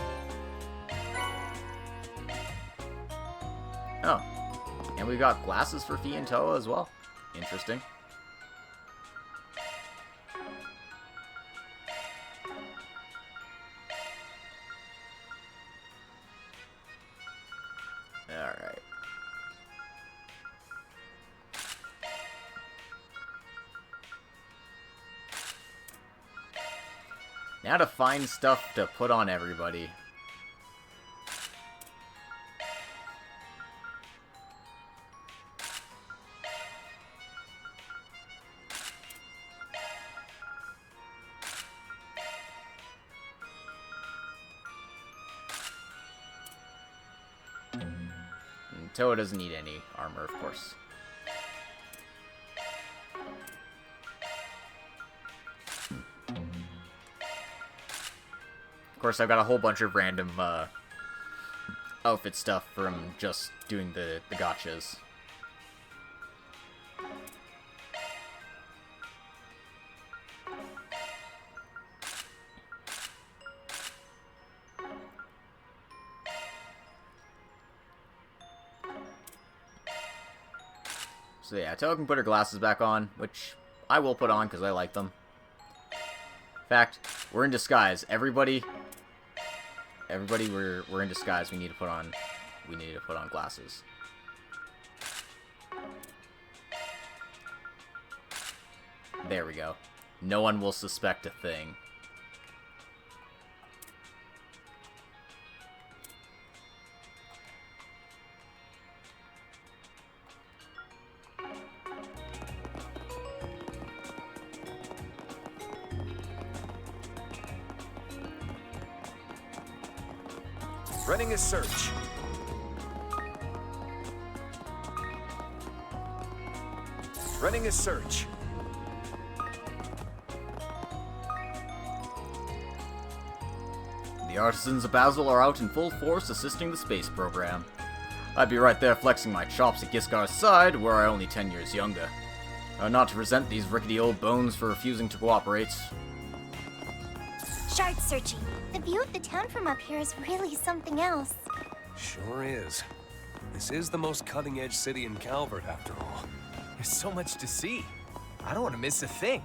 Oh. And we got glasses for Fee and Toa as well. Interesting. Alright. Now to find stuff to put on everybody. Toa doesn't need any armor, of course. Of course, I've got a whole bunch of random outfit stuff from just doing the gotchas. So yeah, Toa can put her glasses back on, which I will put on because I like them. In fact, we're in disguise. Everybody, we're in disguise. We need to put on glasses. There we go. No one will suspect a thing. Running a search. Running a search. The artisans of Basil are out in full force assisting the space program. I'd be right there flexing my chops at Giskar's side, were I only 10 years younger. Not to resent these rickety old bones for refusing to cooperate. Shard searching. The view of the town from up here is really something else. Sure is. This is the most cutting-edge city in Calvard, after all. There's so much to see. I don't want to miss a thing.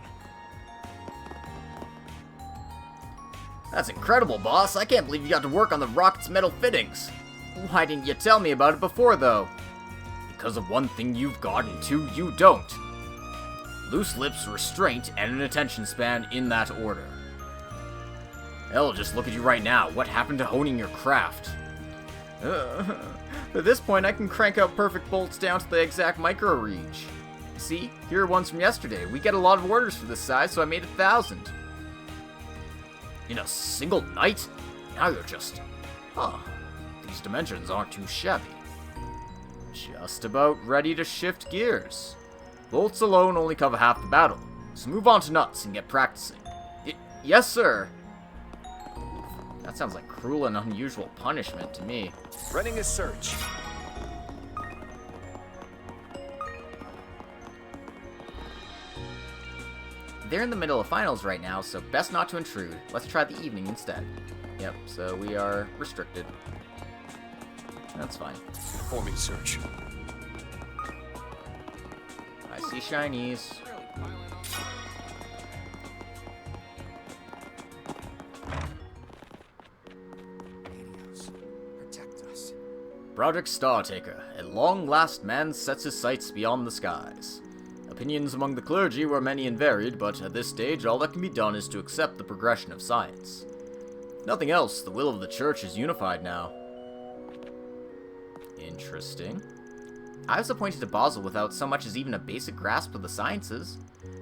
That's incredible, boss. I can't believe you got to work on the rocket's metal fittings. Why didn't you tell me about it before, though? Because of one thing you've got and two you don't. Loose lips, restraint, and an attention span in that order. Hell, just look at you right now. What happened to honing your craft? At this point, I can crank out perfect bolts down to the exact micro reach. See, here are ones from yesterday. We get a lot of orders for this size, so I made 1,000. In a single night? Now you're just... Huh. These dimensions aren't too shabby. Just about ready to shift gears. Bolts alone only cover half the battle, so move on to nuts and get practicing. Yes, sir. That sounds like cruel and unusual punishment to me. Running a search. They're in the middle of finals right now, so best not to intrude. Let's try the evening instead. Yep, so we are restricted. That's fine. Performing search. I see shinies. Broderick Startaker, at long last man sets his sights beyond the skies. Opinions among the clergy were many and varied, but at this stage all that can be done is to accept the progression of science. If nothing else, the will of the church is unified now. Interesting. I was appointed to Basel without so much as even a basic grasp of the sciences,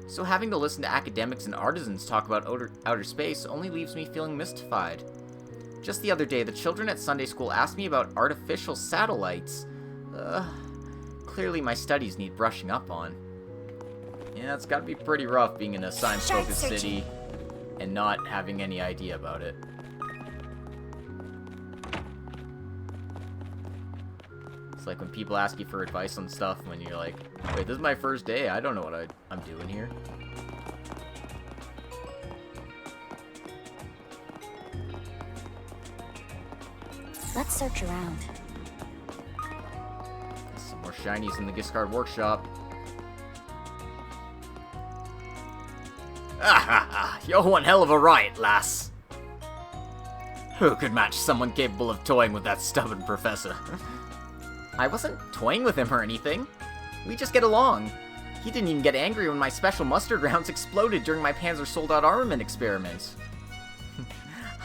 so having to listen to academics and artisans talk about outer space only leaves me feeling mystified. Just the other day, the children at Sunday school asked me about artificial satellites. Clearly my studies need brushing up on. Yeah, it's gotta be pretty rough being in a science-focused city and not having any idea about it. It's like when people ask you for advice on stuff when you're like, wait, this is my first day, I don't know what I'm doing here. Let's search around. Some more shinies in the Giscard workshop. You're one hell of a riot, lass. Who could match someone capable of toying with that stubborn professor? I wasn't toying with him or anything. We just get along. He didn't even get angry when my special mustard rounds exploded during my Panzer sold-out armament experiments.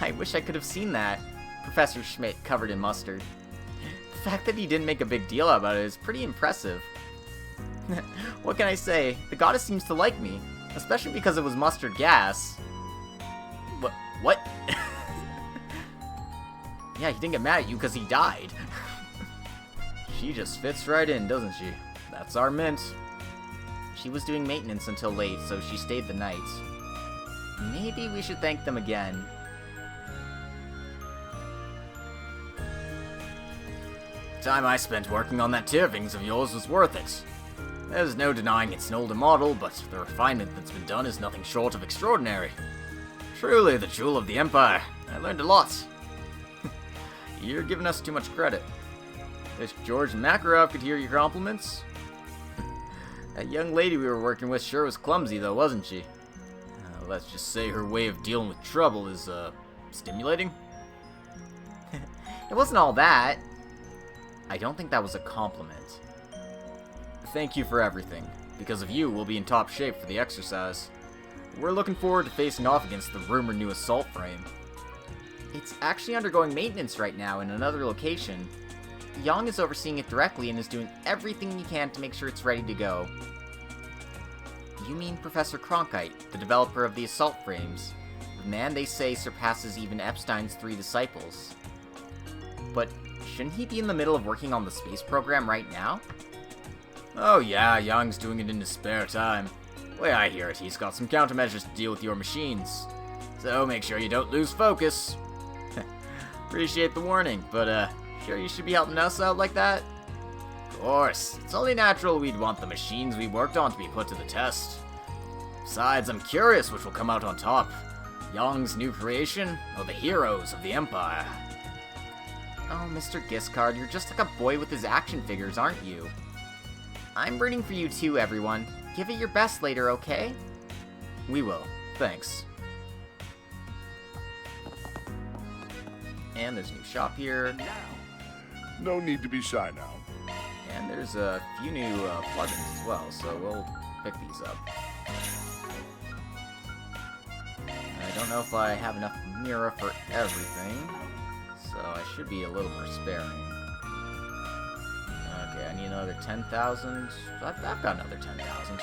I wish I could have seen that. Professor Schmidt covered in mustard. The fact that he didn't make a big deal about it is pretty impressive. What can I say? The goddess seems to like me, especially because it was mustard gas. What? Yeah, he didn't get mad at you because he died. She just fits right in, doesn't she? That's our mint. She was doing maintenance until late, so she stayed the night. Maybe we should thank them again. The time I spent working on that Tirvings of yours was worth it. There's no denying it's an older model, but the refinement that's been done is nothing short of extraordinary. Truly the jewel of the Empire. I learned a lot. You're giving us too much credit. If George Makarov could hear your compliments. That young lady we were working with sure was clumsy though, wasn't she? Let's just say her way of dealing with trouble is, stimulating. It wasn't all that. I don't think that was a compliment. Thank you for everything. Because of you, we'll be in top shape for the exercise. We're looking forward to facing off against the rumored new assault frame. It's actually undergoing maintenance right now in another location. Yang is overseeing it directly and is doing everything he can to make sure it's ready to go. You mean Professor Cronkite, the developer of the assault frames? The man they say surpasses even Epstein's 3 disciples. But shouldn't he be in the middle of working on the space program right now? Oh yeah, Yang's doing it in his spare time. The way I hear it, he's got some countermeasures to deal with your machines. So make sure you don't lose focus. Appreciate the warning, but sure you should be helping us out like that? Of course, it's only natural we'd want the machines we worked on to be put to the test. Besides, I'm curious which will come out on top. Young's new creation, or the heroes of the Empire? Oh, Mr. Giscard, you're just like a boy with his action figures, aren't you? I'm rooting for you too, everyone. Give it your best later, okay? We will. Thanks. And there's a new shop here. No need to be shy now. And there's a few new plugins as well, so we'll pick these up. I don't know if I have enough mirror for everything, so I should be a little more sparing. Okay, I need another 10,000. I've got another 10,000.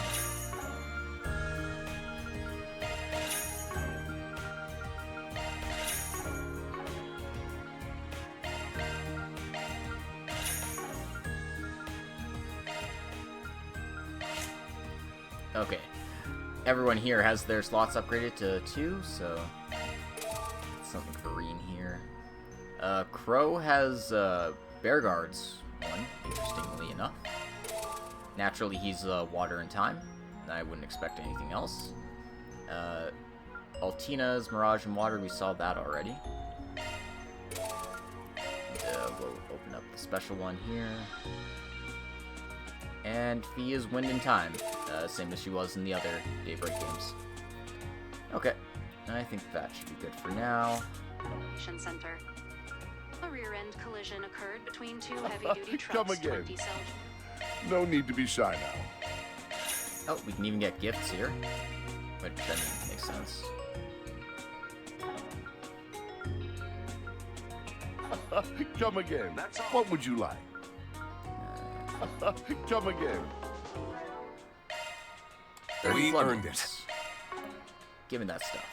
Okay, everyone here has their slots upgraded to 2, so something for Reen here. Crow has Bear Guards 1, interestingly enough. Naturally, he's water and time, and I wouldn't expect anything else. Altina's Mirage and Water, we saw that already. And, we'll open up the special one here. And Fee is Wind and Time, same as she was in the other Daybreak games. Okay, I think that should be good for now. Center. A rear-end collision occurred between two heavy-duty trucks. Come again. No need to be shy now. Oh, we can even get gifts here, which I mean makes sense. Come again. What would you like? Come again. We earned it. Give me that stuff.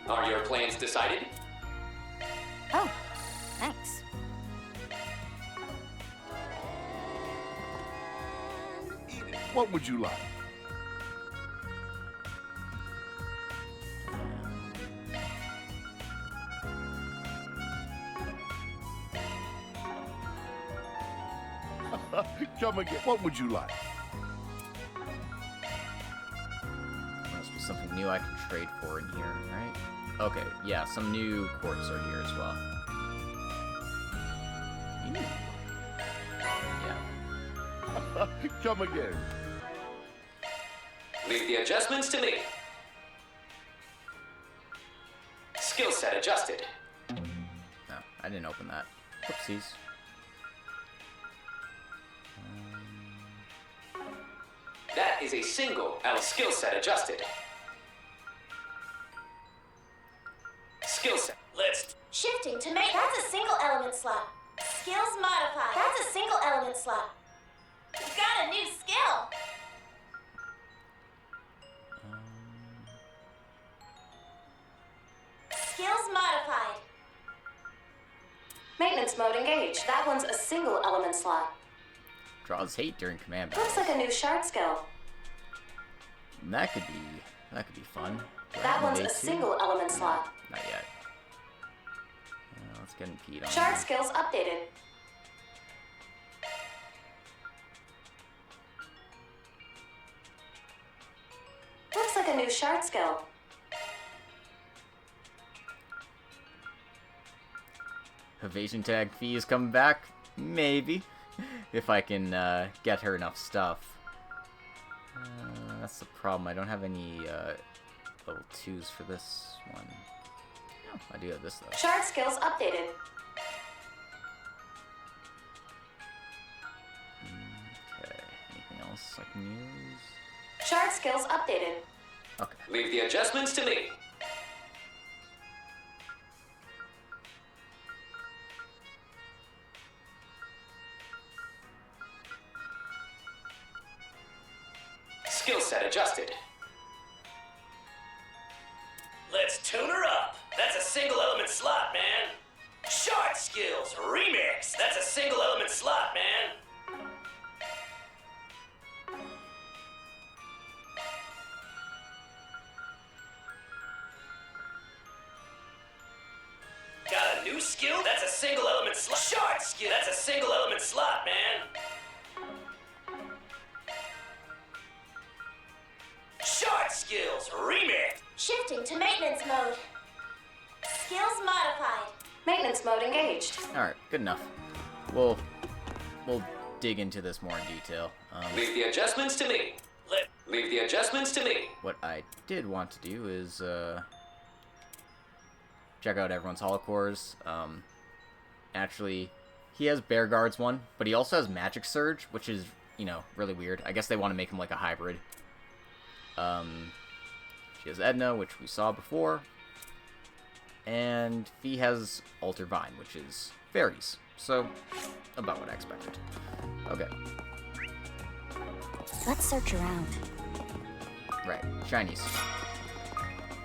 Are your plans decided? Oh, thanks. What would you like? Come again. What would you like? Must be something new I can trade for in here, right? Okay, yeah, some new quartz are here as well. Ooh. Yeah. Come again. Leave the adjustments to me. Skill set adjusted. No, I didn't open that. Oopsies. That is a single skill set adjusted. Skill set. Let's. Shifting to make. That's a single element slot. Skills modified. That's a single element slot. Got a new skill. Skills modified. Maintenance mode engaged. That one's a single element slot. Draws hate during command battle. Looks like a new shard skill. That could be fun. That one's a single element slot. Not yet. Let's get Pete on. Shard skills updated. Looks like a new shard skill. Evasion tag Fee is coming back? Maybe. If I can get her enough stuff. That's the problem. I don't have any level 2s for this one. Oh, I do have this though. Shard skills updated. Okay. Anything else I can use? Shard skills updated. Okay. Leave the adjustments to me. Skill set adjusted. Let's tune her up. That's a single element slot, man. Shard skills remix. That's a single element slot, man. Got a new skill? That's a single element slot. Shard skills. skill. That's a single element slot, man. Short skills remix. Shifting to maintenance mode. Skills modified. Maintenance mode engaged. Alright, good enough. We'll dig into this more in detail. Leave the adjustments to me. Leave the adjustments to me. What I did want to do is check out everyone's holocores. Actually, he has Bear Guard's one, but he also has Magic Surge, which is, you know, really weird. I guess they want to make him like a hybrid. She has Edna, which we saw before. And Fee has Alter Vine, which is fairies. So, about what I expected. Okay. Let's search around. Right, shinies.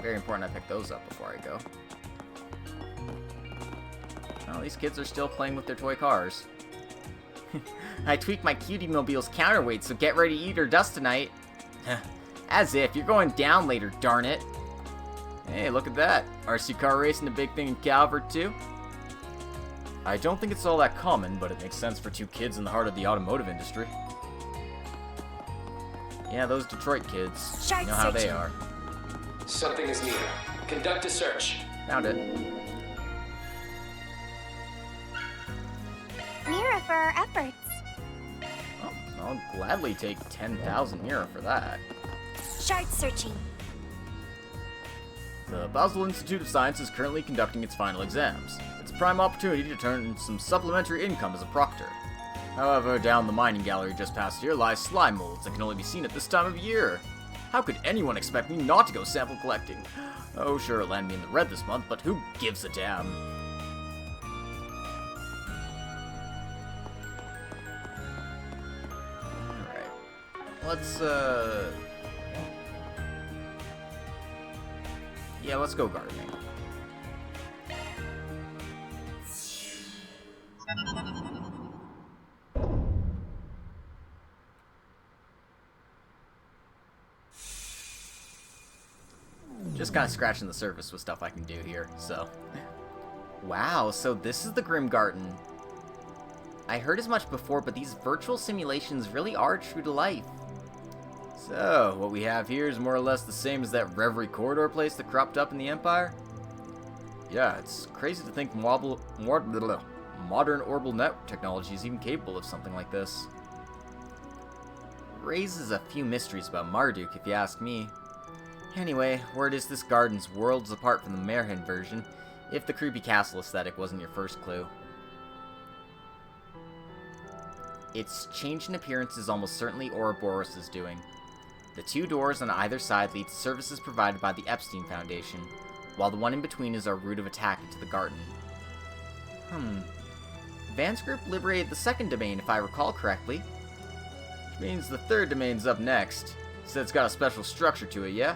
Very important I pick those up before I go. Well, these kids are still playing with their toy cars. I tweaked my Cutie Mobile's counterweight, so get ready to eat or dust tonight. As if, you're going down later, darn it. Hey, look at that. RC car racing, a big thing in Calvard, too? I don't think it's all that common, but it makes sense for two kids in the heart of the automotive industry. Yeah, those Detroit kids. You know how they are. Something is near. Conduct a search. Found it. Mira for our efforts. Oh, I'll gladly take 10,000 Mira for that. Shard searching. The Basel Institute of Science is currently conducting its final exams. It's a prime opportunity to turn in some supplementary income as a proctor. However, down the mining gallery just past here lies slime molds that can only be seen at this time of year. How could anyone expect me not to go sample collecting? Oh, sure, it'll land me in the red this month, but who gives a damn? Alright. Let's, yeah, let's go gardening. Just kind of scratching the surface with stuff I can do here, so. Wow, so this is the Grim Garden. I heard as much before, but these virtual simulations really are true to life. So, what we have here is more or less the same as that Reverie Corridor place that cropped up in the Empire? Yeah, it's crazy to think modern orbital network technology is even capable of something like this. Raises a few mysteries about Marduk, if you ask me. Anyway, word is this garden's worlds apart from the Merhin version, if the creepy castle aesthetic wasn't your first clue. Its change in appearance is almost certainly Ouroboros' doing. The two doors on either side lead to services provided by the Epstein Foundation, while the one in between is our route of attack into the garden. Van's group liberated the second domain, if I recall correctly. Which means the third domain's up next. So it's got a special structure to it, yeah?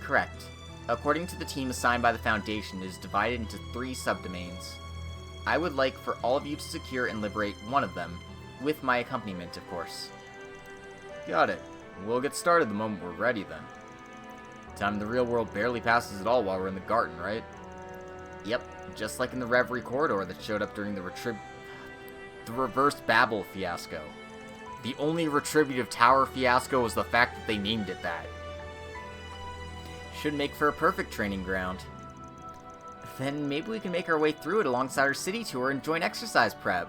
Correct. According to the team assigned by the Foundation, it is divided into 3 subdomains. I would like for all of you to secure and liberate one of them, with my accompaniment, of course. Got it. We'll get started the moment we're ready, then. Time in the real world barely passes at all while we're in the garden, right? Yep, just like in the Reverie Corridor that showed up during the Reverse Babel fiasco. The only retributive tower fiasco was the fact that they named it that. Should make for a perfect training ground. Then maybe we can make our way through it alongside our city tour and join exercise prep.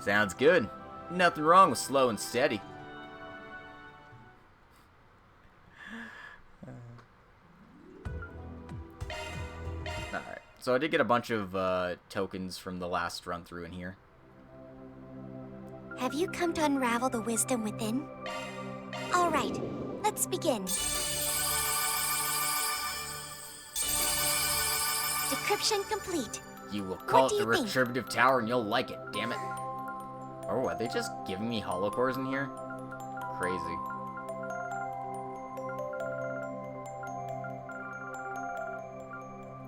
Sounds good. Nothing wrong with slow and steady. Alright, so I did get a bunch of tokens from the last run through in here. Have you come to unravel the wisdom within? All right, let's begin. Decryption complete. You will call it the Retributive Tower and you'll like it, damn it. Oh, are they just giving me holocores in here? Crazy.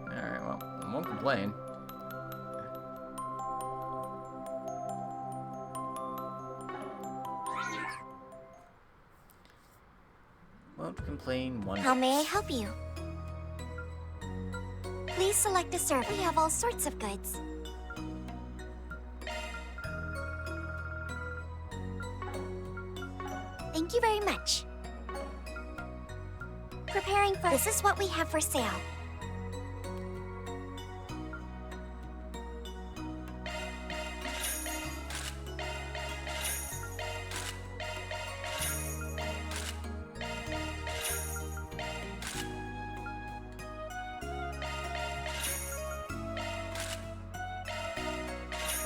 Alright, well, I won't complain. Won't complain one. How may I help you? Please select a server. We have all sorts of goods. Thank you very much. Preparing for... This is what we have for sale.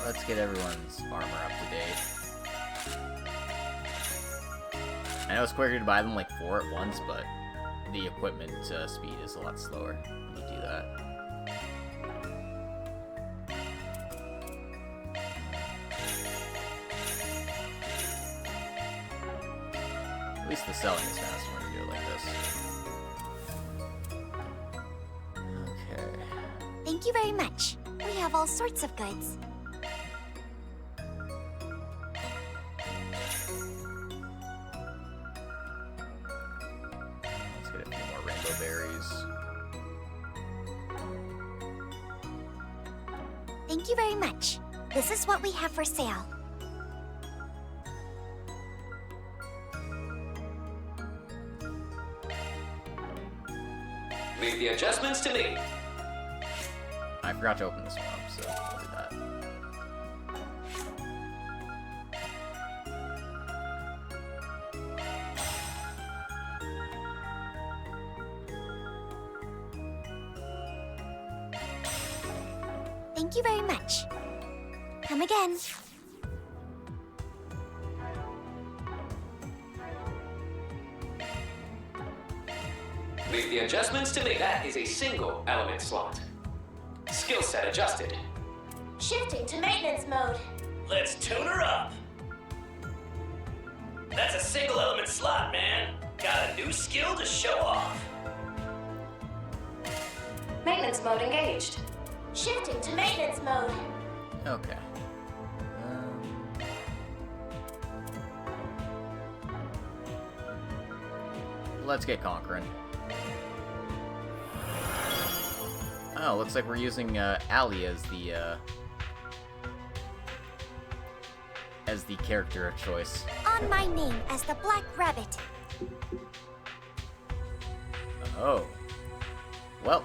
Let's get everyone's armor up to date. I know it's quicker to buy them like 4 at once, but the equipment speed is a lot slower when you do that. At least the selling is faster when you do it like this. Okay. Thank you very much. We have all sorts of goods. Let's get a few more rainbow berries. Thank you very much. This is what we have for sale. Leave the adjustments to me. I forgot to open this one up, so I'll do that. Thank you very much. Come again. Leave the adjustments to me. That is a single element slot. Skill set adjusted. Shifting to maintenance mode. Let's tune her up. That's a single element slot, man. Got a new skill to show off. Maintenance mode engaged. Shifting to maintenance mode. Okay. Let's get conquering. Oh, looks like we're using Allie as the character of choice. On my name as the Black Rabbit. Oh. Well,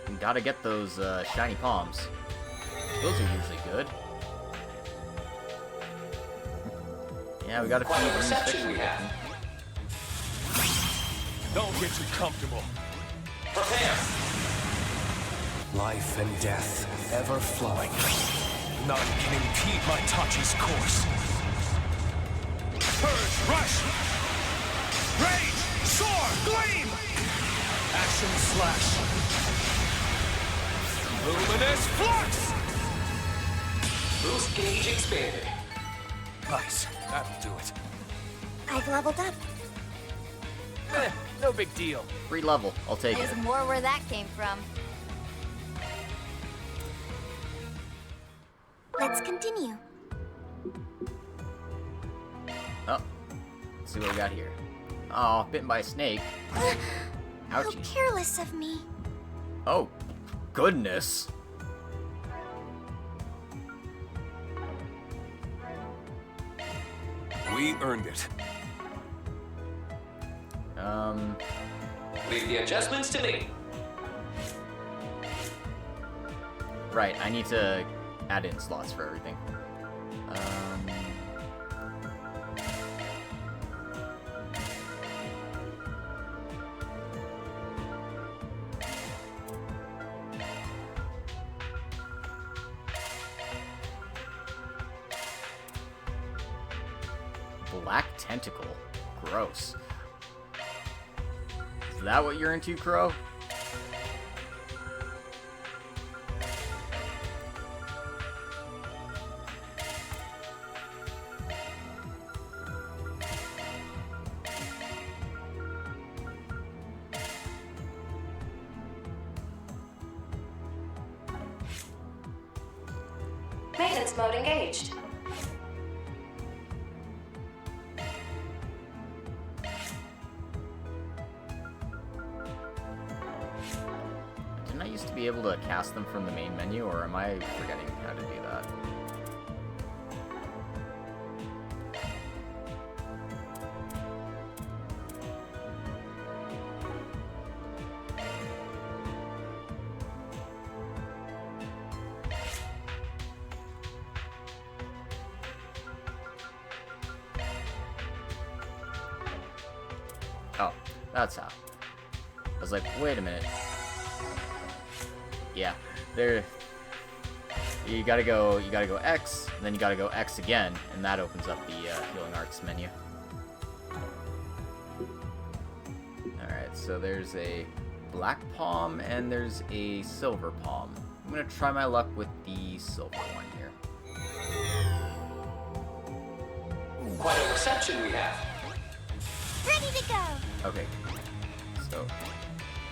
we gotta get those shiny palms. Those are usually good. Yeah, we got a few Quite a reception we have. Don't get too comfortable. Prepare. Life and death, ever flowing. None can impede my Tachi's course. Purge, rush! Rage, soar, gleam! Action slash. Luminous flux! Boost gauge expanded. Nice, that'll do it. I've leveled up. No big deal. Free level, I'll take it. There's more where that came from. Let's continue. Oh, let's see what we got here. Oh, bitten by a snake. How Ouchie. careless of me. Oh, goodness. We earned it. Leave the adjustments to me. Right, I need to add in slots for everything. Black tentacle. Gross. Is that what you're into, Crow? Maintenance mode engaged. Didn't I used to be able to cast them from the main menu, or am I forgetting how to do that? That's how. I was like, wait a minute. Yeah, there. You gotta go X, and then you gotta go X again, and that opens up the Healing Arts menu. Alright, so there's a black palm, and there's a silver palm. I'm gonna try my luck with the silver one here. Quite a reception we have. Ready to go! Okay, so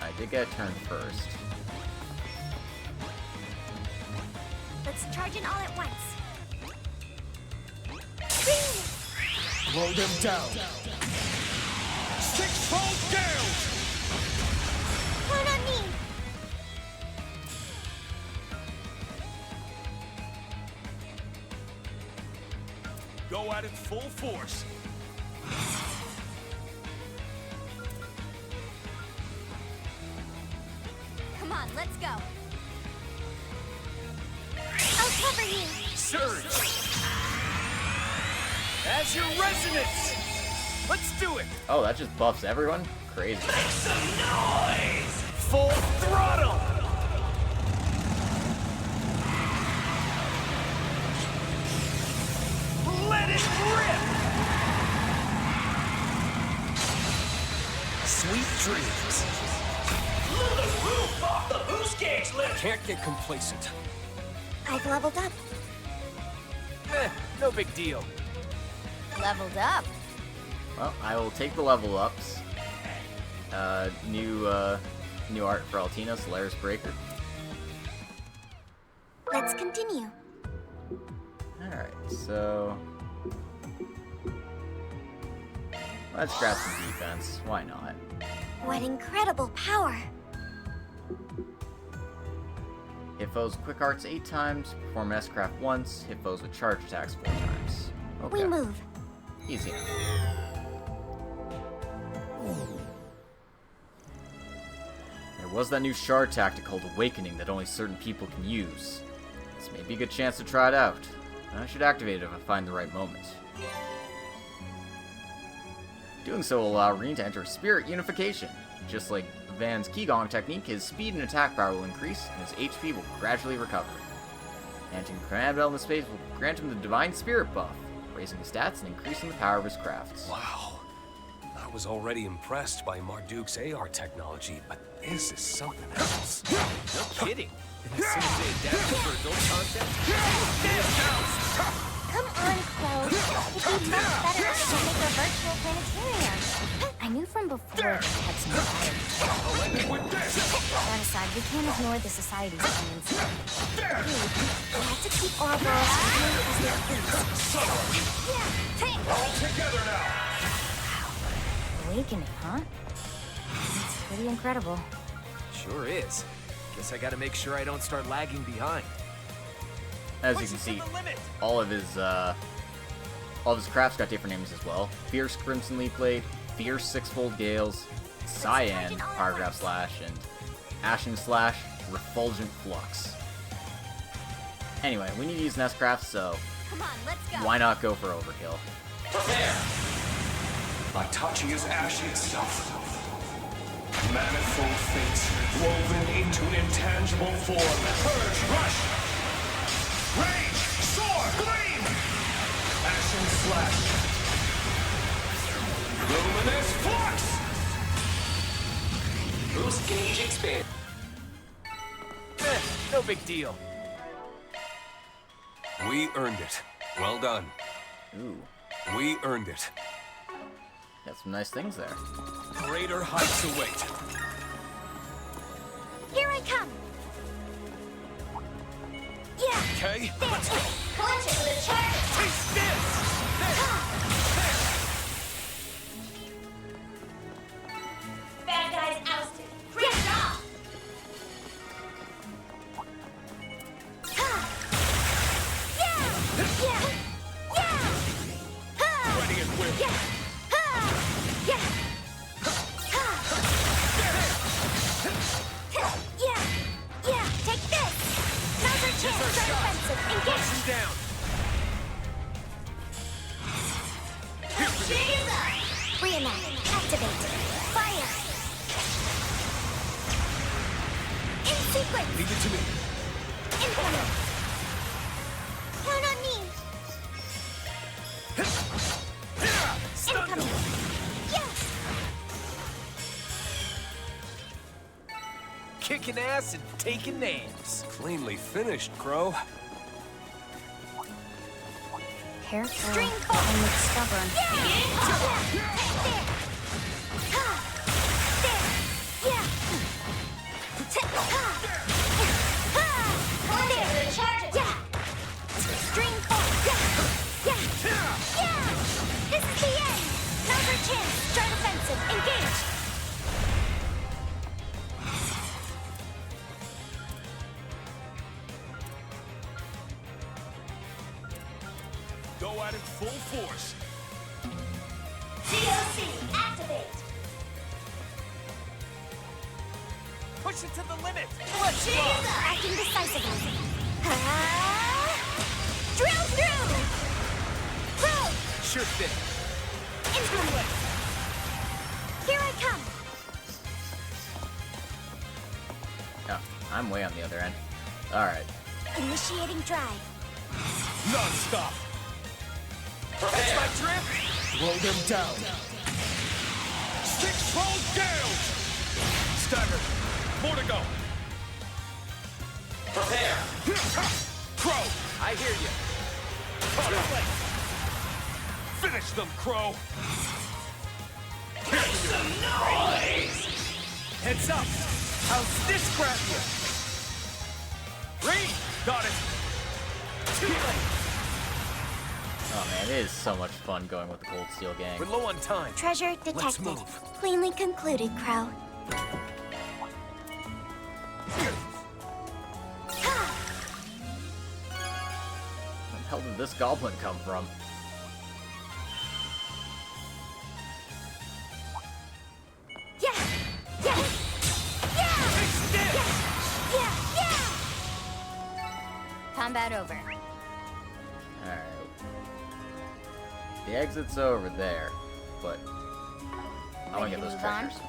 I did get a turn first. Let's charge in all at once. Blow them down. Six-fold gale! Count on me! Go at it full force. Come on, let's go. I'll cover you. Surge! As your resonance! Let's do it! Oh, that just buffs everyone? Crazy. Make some noise! Full throttle! Let it rip! Sweet dreams. Blew the roof off the boost gauge lift! Can't get complacent. I've leveled up. No big deal. Leveled up. Well, I will take the level ups. New art for Altina, Solaris Breaker. Let's continue. Alright, so let's grab some defense. Why not? What incredible power! Hit foes with quick arts 8 times, perform S-craft once, hit foes with charge attacks 4 times. Okay. We move. Easy. There was that new shard tactic called Awakening that only certain people can use. This may be a good chance to try it out. I should activate it if I find the right moment. Doing so will allow Reen to enter Spirit Unification. Just like Van's Qigong technique, his speed and attack power will increase, and his HP will gradually recover. Granting Command Bell in the space will grant him the Divine Spirit buff, raising his stats and increasing the power of his crafts. Wow. I was already impressed by Marduk's AR technology, but this is something else. No kidding. As soon as they adapt for adult content. Come on, Chloe. It'd be much better if we make a virtual planetarium. I knew from before that they had some fire. That aside, we can't ignore the Society's tendency. We have to keep Ouroboros feeling as their please. All together now! Awakening, huh? It's pretty incredible. Sure is. Guess I gotta make sure I don't start lagging behind. As you can see, all of his crafts got different names as well. Fierce Crimson Leaf Blade, Fierce Sixfold Gales, Cyan Paragraph Slash, and Ashen Slash Refulgent Flux. Anyway, we need to use Nestcraft, so Come on, let's go. Why not go for overkill? Prepare! My touching is ash itself. Manifold fates woven into intangible form. Purge, rush! Rage, soar, gleam! Ashen slash. Luminous flux! Boost gauge expand. No big deal. We earned it. Well done. Ooh. We earned it. Got some nice things there. Greater heights await. Here I come. Yeah. Okay, let's go. Punch it with a charge. Taste this! Bad guys ousted. Great job. Ready and will. Take this. Now's our chance. Try defensive. Engage. Down. Reenact. Activate. Fire. Leave it to me. Incoming! Count on me! Incoming! Yes! Kicking ass and taking names. Cleanly finished, Crow. Careful. String Don't look stubborn. Charge attack! String fall! This is the end! Now's our chance! Start offensive! Engage! Go at it full force. DOC, activate! Push it to the limit. Let's go! Acting decisively. Drill through! Through! Sure thing. Incoming! Here I come! Oh, I'm way on the other end. Alright. Initiating drive. Non-stop. That's my trip. Blow them down. 6-fold gales. Stagger. More to go. Prepare. Crow, I hear you. Finish them, Crow. Make some noise! Heads up. How's this grab you? Reed, got it. Too late. Oh man, it is so much fun going with the Cold Steel gang. We're low on time. Treasure Let's detected. move. Cleanly concluded, Crow. Where the hell did this goblin come from? Combat over. Alright. The exit's over there, but I want to get those treasures.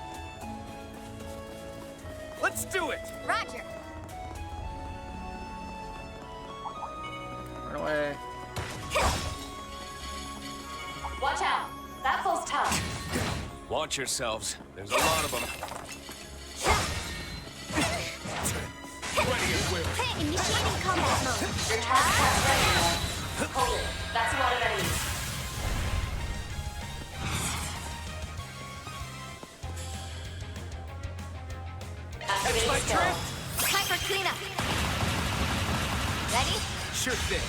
Let's do it. Roger. Run away. Watch out. That fool's tough. Watch yourselves. There's a lot of them. Ready as will. Initiating combat mode. Your task has ready. Hold it. That's a lot of enemies. Activating skill. Time for cleanup. Ready? Sure thing.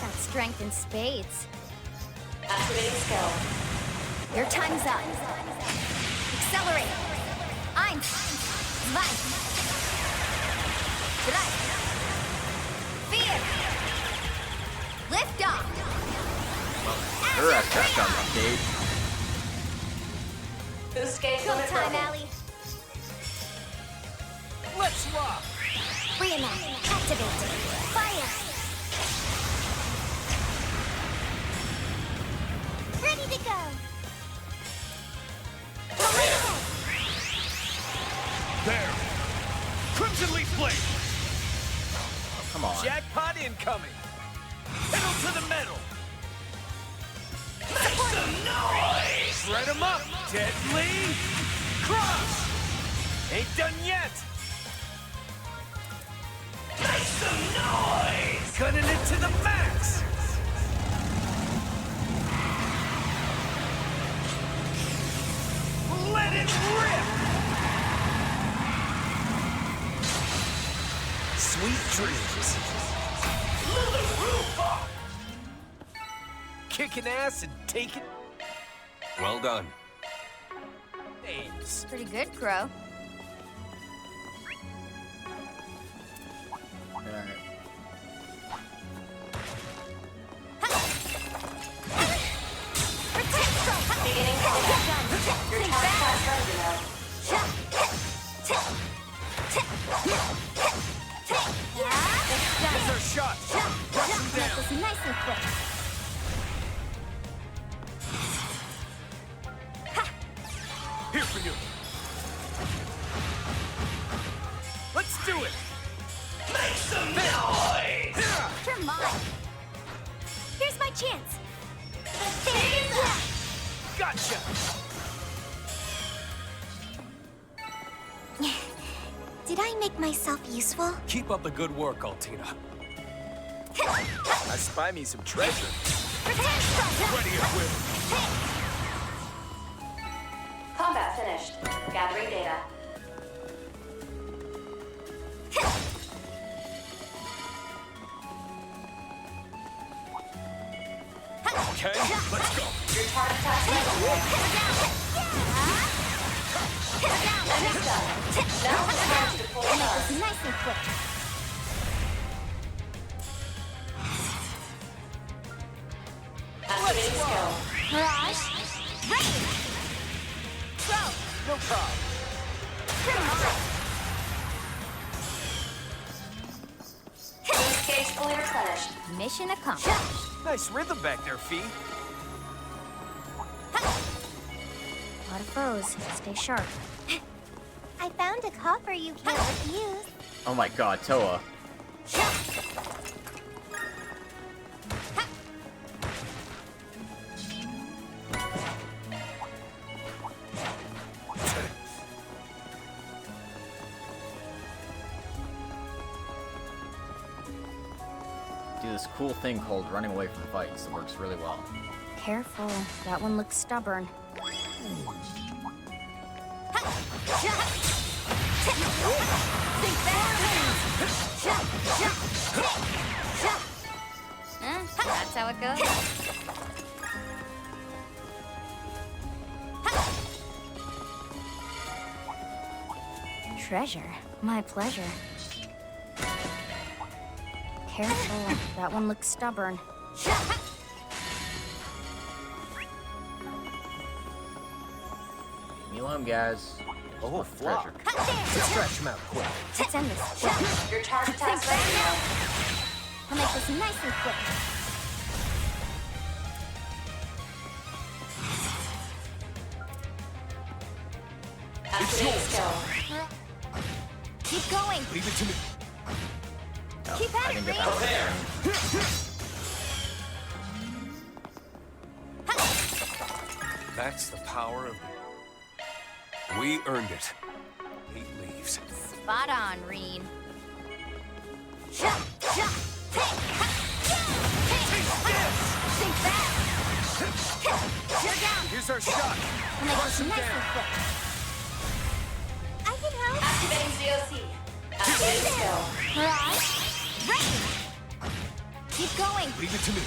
Got strength in spades. Activating skill. Your time's up. Accelerate. I'm mine. Drei. Fear. Lift off. Her ass back on the gate. Boost gauge Go limit time, broken. Allie. Let's rock. Reenact. Activate. Fire. Ready to go. There. Crimson Leaf Blade. Oh, come on. Jackpot incoming. Pedal to the metal. Make some noise! Shred 'em up. Deadly Cross. Ain't done yet. Make some noise! Cutting it to the max. Let it rip. Sweet dreams. Blow the roof off! Kicking ass and taking Well done. names. Pretty good, Crow. Alright. Beginning combat. Your task has ready now. Here's our shot. Rush him down. This is nice and quick. Here for you. chance. Gotcha! Did I make myself useful? Keep up the good work, Altina. I spy me some treasure. Ready and willing. Combat finished. Gathering data. Okay, let's go. Your target task level. And it's done. Now it's time to deploy stars. Nice and quick. Activating skill. Mirage. Ready. Throw. No problem. Boost gauge fully replenished. Mission accomplished. Nice rhythm back there, Fee. A lot of foes. Stay sharp. I found a copper you can't refuse. Oh my god, Toa. Do this cool thing called running away from fights. It works really well. Careful. That one looks stubborn. That's how it goes. Treasure. My pleasure. Careful. That one looks stubborn. Leave me alone, guys. Oh, treasure. Let's stretch him out quick. Let's end this. Your target task ready now. I'll make this nice and quick. Activating skill. Keep going. Leave it to me. Oh, Keep I at didn't it, get that one. That's the power of... We earned it. 8 leaves. Spot on, Reen. Here's our shot. I'll make this nice and quick. I can help. Activating ZOC. Activating skill. Mirage. Ready. Keep going. Leave it to me.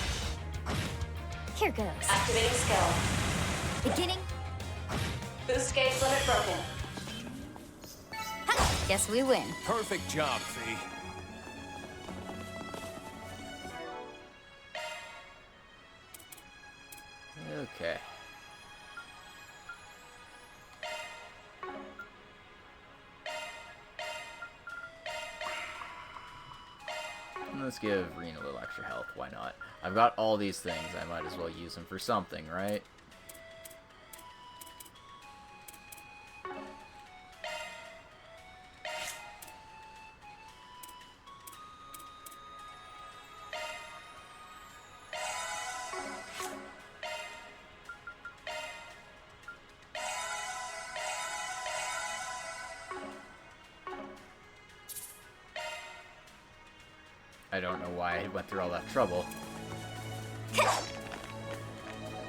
Here goes. Activating skill. Beginning. Boost gauge limit broken. Guess we win. Perfect job, Fee. Okay. Let's give Reen a little extra health, why not? I've got all these things, I might as well use them for something, right? I don't know why I went through all that trouble.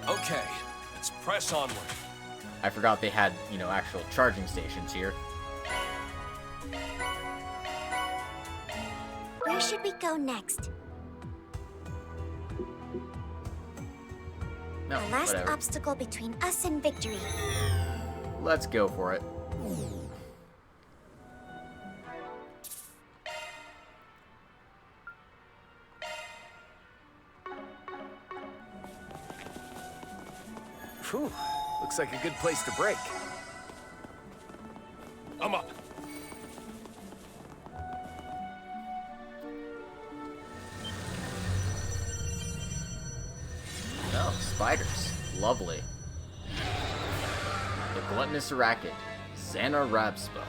Okay, let's press onward. I forgot they had, you know, actual charging stations here. Where should we go next? No, The last whatever. obstacle between us and victory. Let's go for it. Phew. Looks like a good place to break. I'm up. Oh, spiders. Lovely. The gluttonous racket. Xana Rabspa.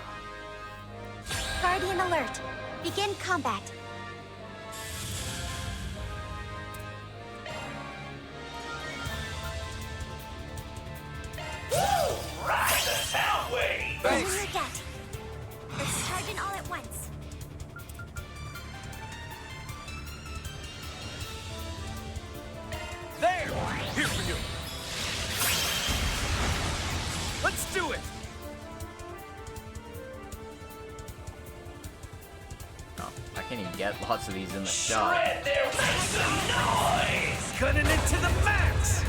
Guardian alert. Begin combat. get lots of these in the shot. Shred there, make some noise! Gunning it to the max!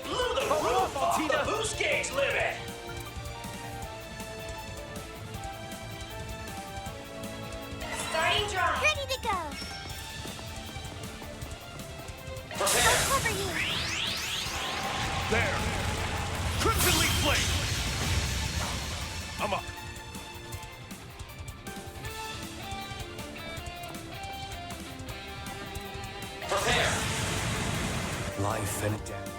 Blew the roof off the boost gauge limit! Starting drive. Ready to go. Prepare! I'll cover you. There! Crimson Leaf Blade! I'm up. Prepare! Life and death.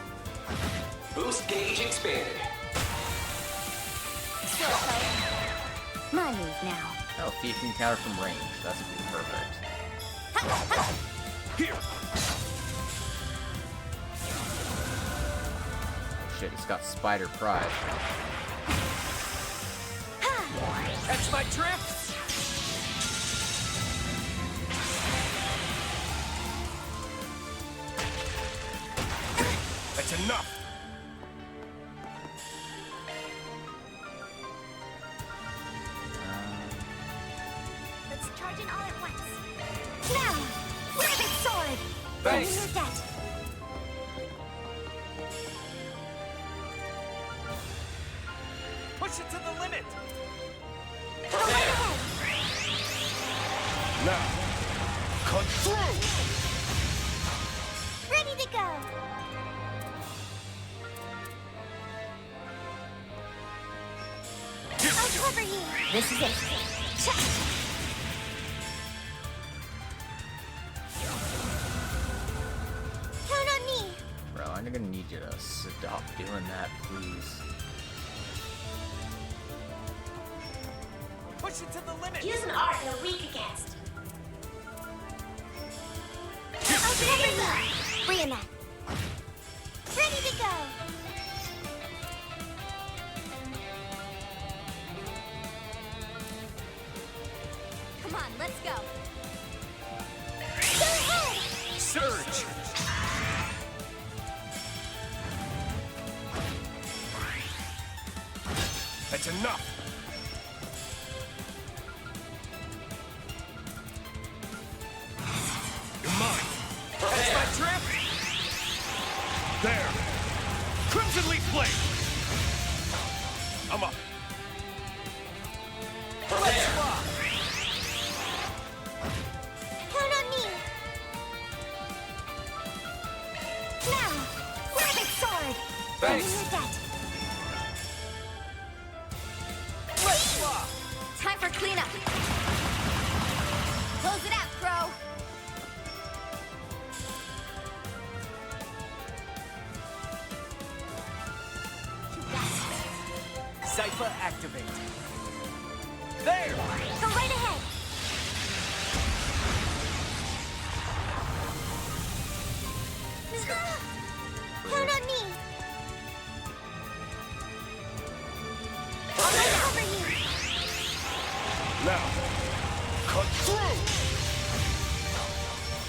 Boost gauge expanded. Still tight. My move now. Oh, Thief can counter from range. That's gonna be perfect. Here! Oh shit, he's got Spider Pride. Catch my drift! That's enough! Let's charge in all at once. Now! Rabbit sword! Thanks. Your debt. Push it to the limit! Go right ahead. Now, cut through! Ready to go. I'll cover you. This is it. Check. Count on me. Bro, I'm gonna need you to stop doing that, please. Push it to the limit! Use an art you're weak against. I'll cover you. Bring that. Ready to go. Come on, let's go. Go ahead. Surge! That's enough! You're mine! Catch my drift! There! Crimson Leaf Blade! I'm up. Let's rock! Count on me. Now, rabbit sword. Thanks. Your debt. Let's rock! Time for cleanup. Close it out, Crow. Cypher activate. There! Go right ahead. Count on me. I'll cover you. Now, cut through!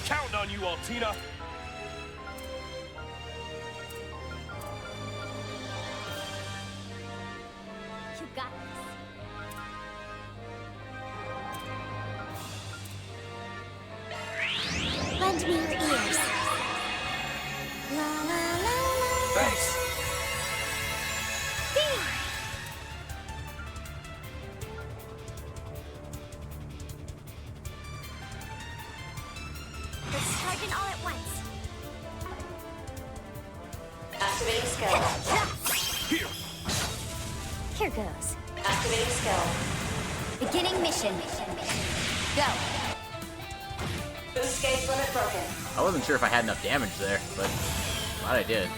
Count on you, Altina! You got this. Lend me your ears. La la la la. Thanks! Let's charge in all at once. Activating skill. Here! Here goes. Activating skill. Beginning mission. Go. Boost gauge limit broken. I wasn't sure if I had enough damage there, but glad I did.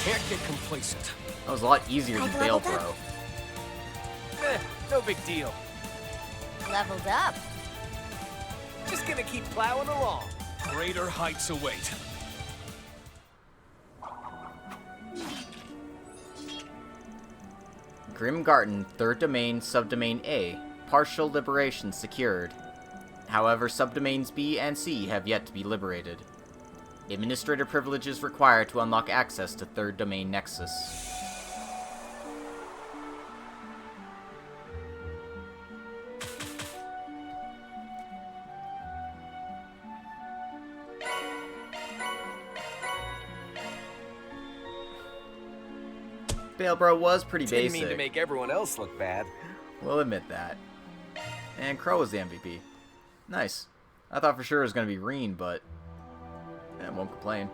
Can't get complacent. That was a lot easier than I've Bale leveled Pro. up. No big deal. Leveled up. Just gonna keep plowing along. Greater heights await. Grim Garden, 3rd Domain, Subdomain A. Partial liberation secured. However, subdomains B and C have yet to be liberated. Administrator privileges required to unlock access to 3rd Domain Nexus. Bale Bro was pretty Didn't basic. mean to make everyone else look bad. We'll admit that. And Crow was the MVP. Nice. I thought for sure it was going to be Reen, but I won't complain.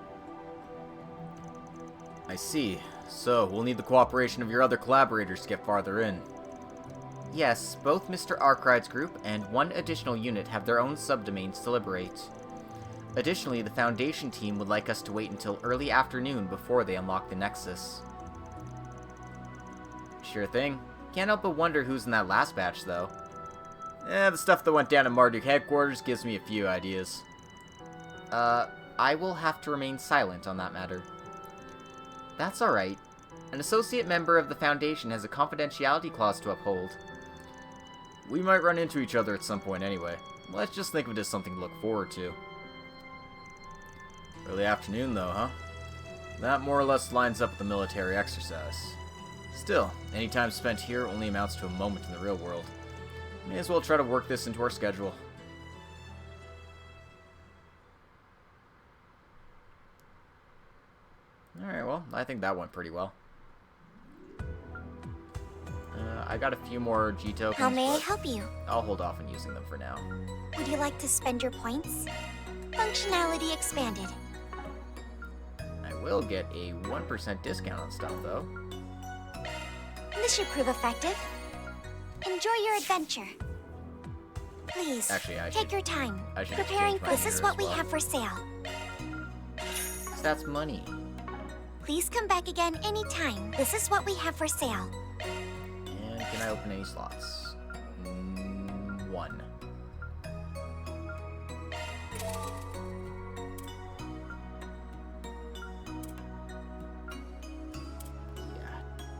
I see. So, we'll need the cooperation of your other collaborators to get farther in. Yes, both Mr. Arkride's group and one additional unit have their own subdomains to liberate. Additionally, the Foundation team would like us to wait until early afternoon before they unlock the Nexus. Sure thing. Can't help but wonder who's in that last batch, though. The stuff that went down at Marduk headquarters gives me a few ideas. I will have to remain silent on that matter. That's alright. An associate member of the Foundation has a confidentiality clause to uphold. We might run into each other at some point anyway. Let's just think of it as something to look forward to. Early afternoon, though, huh? That more or less lines up with the military exercise. Still, any time spent here only amounts to a moment in the real world. May as well try to work this into our schedule. Alright, well, I think that went pretty well. I got a few more G tokens. How may I help you? I'll hold off on using them for now. Would you like to spend your points? Functionality expanded. I will get a 1% discount on stuff, though. This should prove effective. Enjoy your adventure. Please, actually, take your time. I should Preparing for this is what we have for sale. That's money. Please come back again anytime. This is what we have for sale. And can I open any slots? One.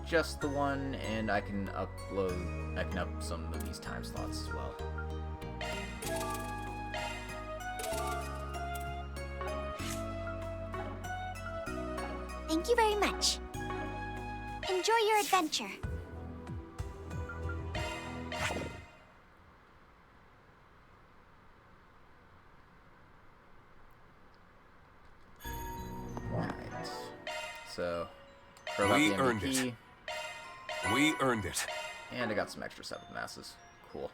Just the one, and I can up some of these time slots as well. Thank you very much. Enjoy your adventure. Right. So, we earned it. We earned it. And I got some extra 7th masses. Cool.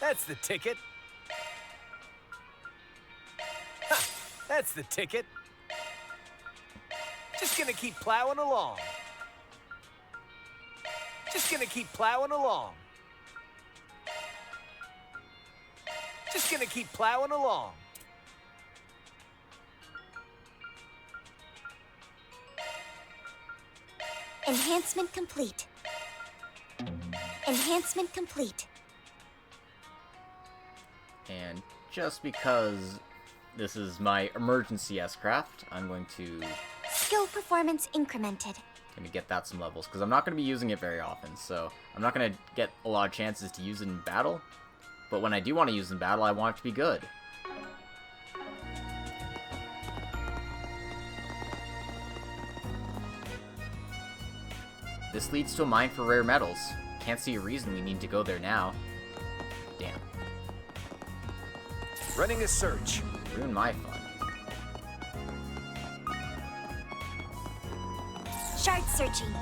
That's the ticket. Ha! That's the ticket. Just gonna keep plowing along. Just gonna keep plowing along. Just gonna keep plowing along. Enhancement complete. Enhancement complete. And just because this is my emergency S-craft, I'm going to... Skill performance incremented. Gonna get that some levels, because I'm not going to be using it very often, so I'm not going to get a lot of chances to use it in battle. But when I do want to use it in battle, I want it to be good. This leads to a mine for rare metals. Can't see a reason we need to go there now. Damn. Running a search. Ruin my fun. Shard searching.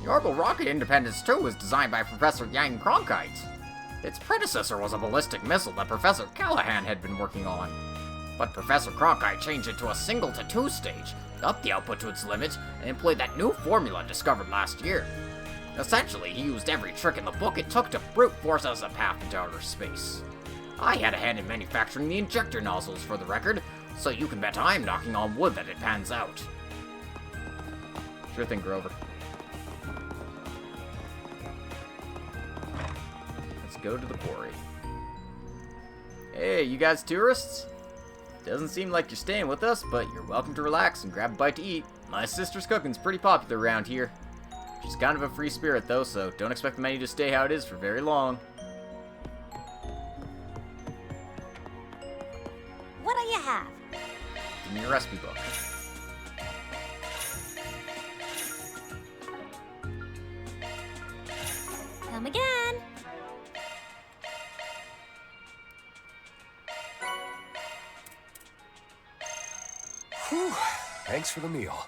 The Orbital Rocket Independence 2 was designed by Professor Yang Cronkite. Its predecessor was a ballistic missile that Professor Callahan had been working on. But Professor Cronkite changed it to a single to two stage, upped the output to its limit, and employed that new formula discovered last year. Essentially, he used every trick in the book it took to brute force us a path into outer space. I had a hand in manufacturing the injector nozzles for the record, so you can bet I'm knocking on wood that it pans out. Sure thing, Grover. Let's go to the quarry. Hey, you guys tourists? Doesn't seem like you're staying with us, but you're welcome to relax and grab a bite to eat. My sister's cooking's pretty popular around here. She's kind of a free spirit though, so don't expect the menu to stay how it is for very long. What do you have? Give me your recipe book. Come again. Whew. Thanks for the meal.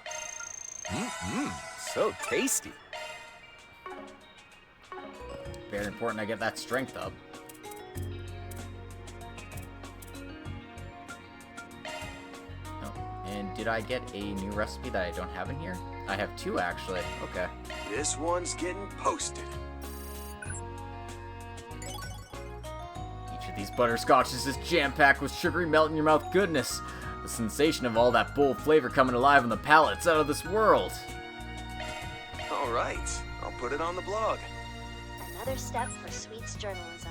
So tasty. Very important I get that strength up. Oh, and did I get a new recipe that I don't have in here? I have 2 actually. Okay. This one's getting posted. Each of these butterscotches is jam-packed with sugary melt-in-your-mouth goodness. The sensation of all that bold flavor coming alive on the palate's out of this world. All right, I'll put it on the blog. Another step for sweets journalism.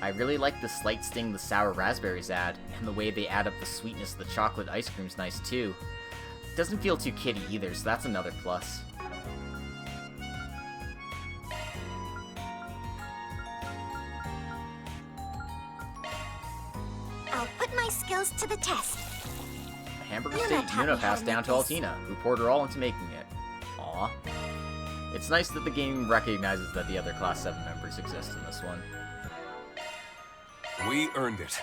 I really like the slight sting the sour raspberries add, and the way they add up the sweetness of the chocolate ice cream's nice too. Doesn't feel too kiddie either, so that's another plus. I'll put my skills to the test. A hamburger Luna steak taught Yuna me how passed to down make to this. Altina, who poured her all into making it. Aw. It's nice that the game recognizes that the other Class 7 members exist in this one. We earned it.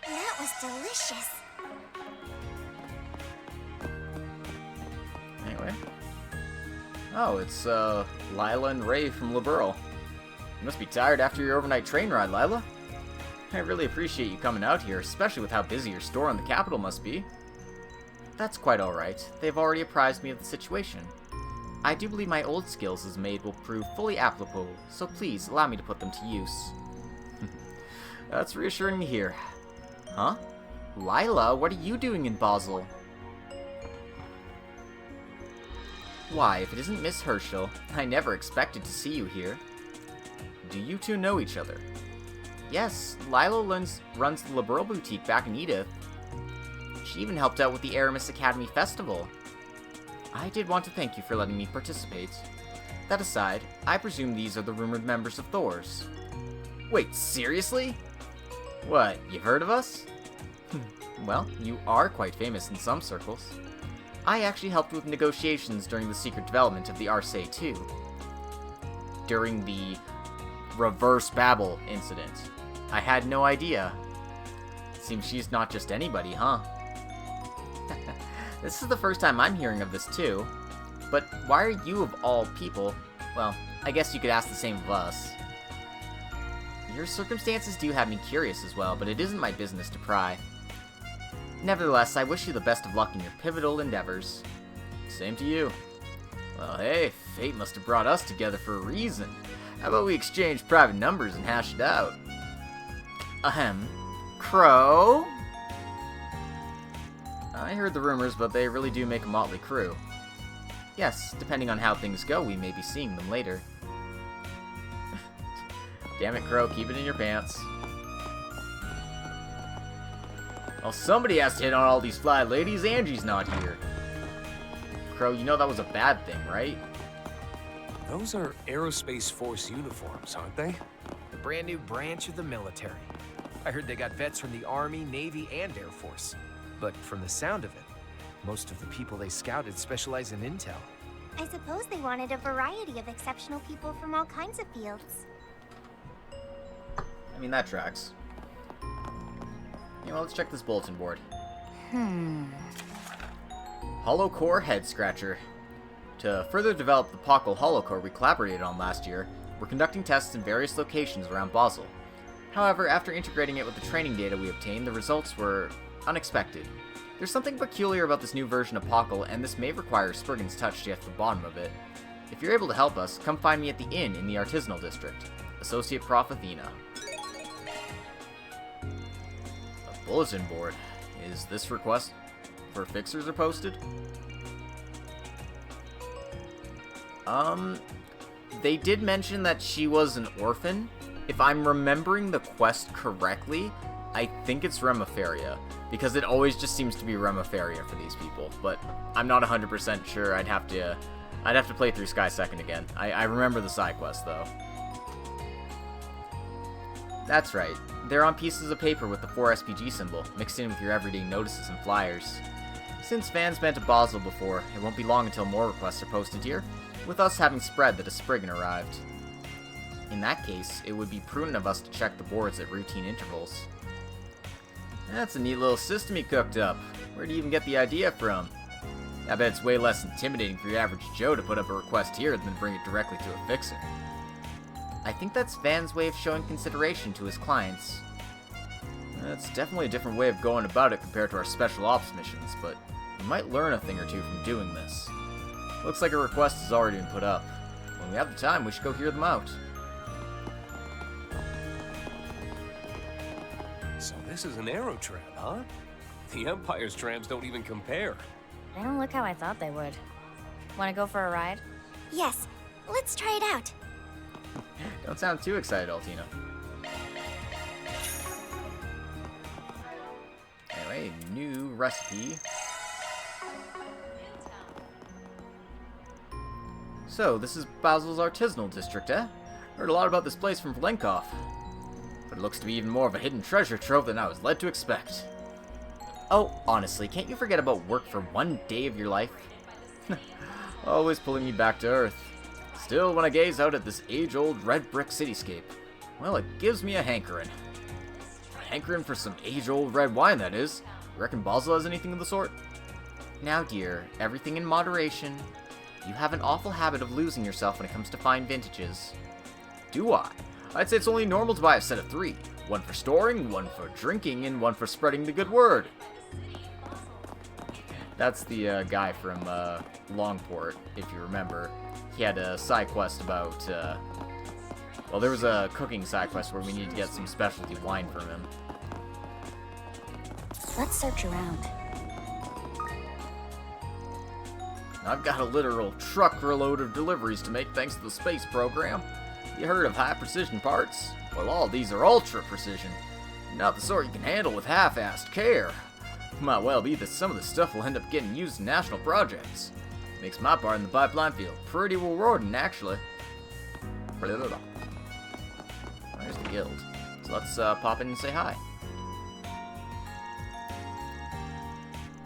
That was delicious. Anyway. Oh, it's, Lila and Ray from Liberl. You must be tired after your overnight train ride, Lila. I really appreciate you coming out here, especially with how busy your store in the capital must be. That's quite alright. They've already apprised me of the situation. I do believe my old skills as maid will prove fully applicable, so please allow me to put them to use. That's reassuring to hear. Huh? Lila, what are you doing in Basel? Why, if it isn't Miss Herschel, I never expected to see you here. Do you two know each other? Yes, Lila runs the Liberal Boutique back in Edith. She even helped out with the Aramis Academy Festival. I did want to thank you for letting me participate. That aside, I presume these are the rumored members of Thor's. Wait, seriously? What, you've heard of us? Well, you are quite famous in some circles. I actually helped with negotiations during the secret development of the Arse 2. During the Reverse Babel incident. I had no idea. Seems she's not just anybody, huh? This is the first time I'm hearing of this too. But why are you of all people? Well, I guess you could ask the same of us. Your circumstances do have me curious as well, but it isn't my business to pry. Nevertheless, I wish you the best of luck in your pivotal endeavors. Same to you. Well, hey, fate must have brought us together for a reason. How about we exchange private numbers and hash it out? Ahem. Crow? I heard the rumors, but they really do make a motley crew. Yes, depending on how things go, we may be seeing them later. Damn it, Crow, keep it in your pants. Well, somebody has to hit on all these fly ladies. Angie's not here. Crow, you know that was a bad thing, right? Those are Aerospace Force uniforms, aren't they? The brand new branch of the military. I heard they got vets from the Army, Navy, and Air Force. But from the sound of it, most of the people they scouted specialize in intel. I suppose they wanted a variety of exceptional people from all kinds of fields. I mean, that tracks. You know, let's check this bulletin board. Hollow Core Head Scratcher. To further develop the Pockle Hollow Core we collaborated on last year, we're conducting tests in various locations around Basel. However, after integrating it with the training data we obtained, the results were unexpected. There's something peculiar about this new version of Pockle, and this may require Spriggan's touch to get to the bottom of it. If you're able to help us, come find me at the inn in the Artisanal District. Associate Prof. Athena. A bulletin board. Is this request for fixers are posted? They did mention that she was an orphan. If I'm remembering the quest correctly, I think it's Remiferia, because it always just seems to be Remiferia for these people, but I'm not 100% sure. I'd have to play through Sky Second again. I remember the side quest, though. That's right. They're on pieces of paper with the 4 SPG symbol, mixed in with your everyday notices and flyers. Since Van's been to Basel before, it won't be long until more requests are posted here, with us having spread that a Spriggan arrived. In that case, it would be prudent of us to check the boards at routine intervals. That's a neat little system he cooked up. Where'd you even get the idea from? I bet it's way less intimidating for your average Joe to put up a request here than bring it directly to a fixer. I think that's Van's way of showing consideration to his clients. That's definitely a different way of going about it compared to our special ops missions, but we might learn a thing or two from doing this. Looks like a request has already been put up. When we have the time, we should go hear them out. So this is an aero tram, huh? The Empire's trams don't even compare. They don't look how I thought they would. Want to go for a ride? Yes, let's try it out. Don't sound too excited, Altina. Anyway, new recipe. So, this is Basel's artisanal district, eh? Heard a lot about this place from Vlenkov. But it looks to be even more of a hidden treasure trove than I was led to expect. Oh, honestly, can't you forget about work for one day of your life? Always pulling me back to earth. Still, when I gaze out at this age-old red brick cityscape, well, it gives me a hankering. A hankering for some age-old red wine, that is. You reckon Basel has anything of the sort? Now, dear, everything in moderation. You have an awful habit of losing yourself when it comes to fine vintages. Do I? I'd say it's only normal to buy a set of 3. One for storing, one for drinking, and one for spreading the good word. That's the guy from Longport, if you remember. He had a side quest about, well, there was a cooking side quest where we needed to get some specialty wine from him. Let's search around. I've got a literal truckload of deliveries to make thanks to the space program. You heard of high precision parts? Well, all these are ultra precision. Not the sort you can handle with half-assed care. Might well be that some of the stuff will end up getting used in national projects. Makes my part in the pipeline feel pretty rewarding, actually. There's the guild. So let's pop in and say hi.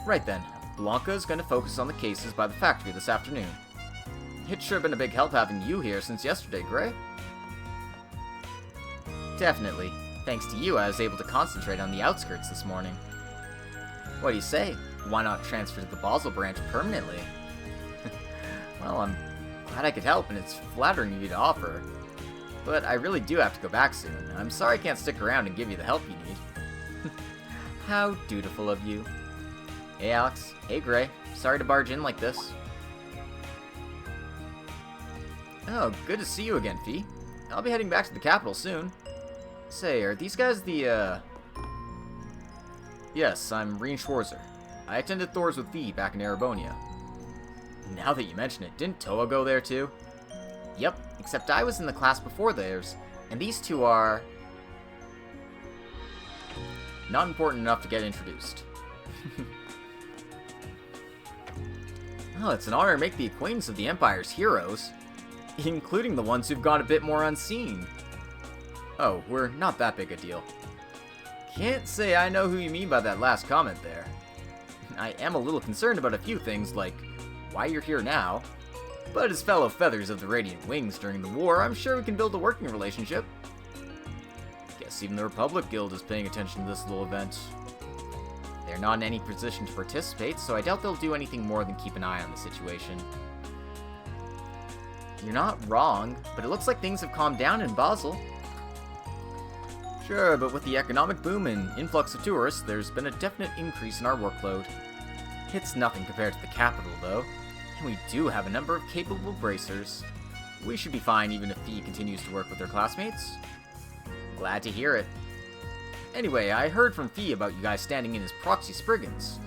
Right then, Blanca's going to focus on the cases by the factory this afternoon. It's sure been a big help having you here since yesterday, Gray. Definitely. Thanks to you, I was able to concentrate on the outskirts this morning. What do you say? Why not transfer to the Basel branch permanently? Well, I'm glad I could help, and it's flattering of you to offer. But I really do have to go back soon. I'm sorry I can't stick around and give you the help you need. How dutiful of you. Hey, Alex. Hey, Gray. Sorry to barge in like this. Oh, good to see you again, Fee. I'll be heading back to the capital soon. Say, are these guys the, Yes, I'm Reen Schwarzer. I attended Thor's with Fee back in Erebonia. Now that you mention it, didn't Toa go there too? Yep, except I was in the class before theirs, and these two are... not important enough to get introduced. Oh, it's an honor to make the acquaintance of the Empire's heroes, including the ones who've gone a bit more unseen. Oh, we're not that big a deal. Can't say I know who you mean by that last comment there. I am a little concerned about a few things, like why you're here now, but as fellow feathers of the Radiant Wings during the war, I'm sure we can build a working relationship. Guess even the Republic Guild is paying attention to this little event. They're not in any position to participate, so I doubt they'll do anything more than keep an eye on the situation. You're not wrong, but it looks like things have calmed down in Basel. Sure, but with the economic boom and influx of tourists, there's been a definite increase in our workload. It's nothing compared to the capital, though, and we do have a number of capable bracers. We should be fine even if Fee continues to work with her classmates. Glad to hear it. Anyway, I heard from Fee about you guys standing in as proxy Spriggans.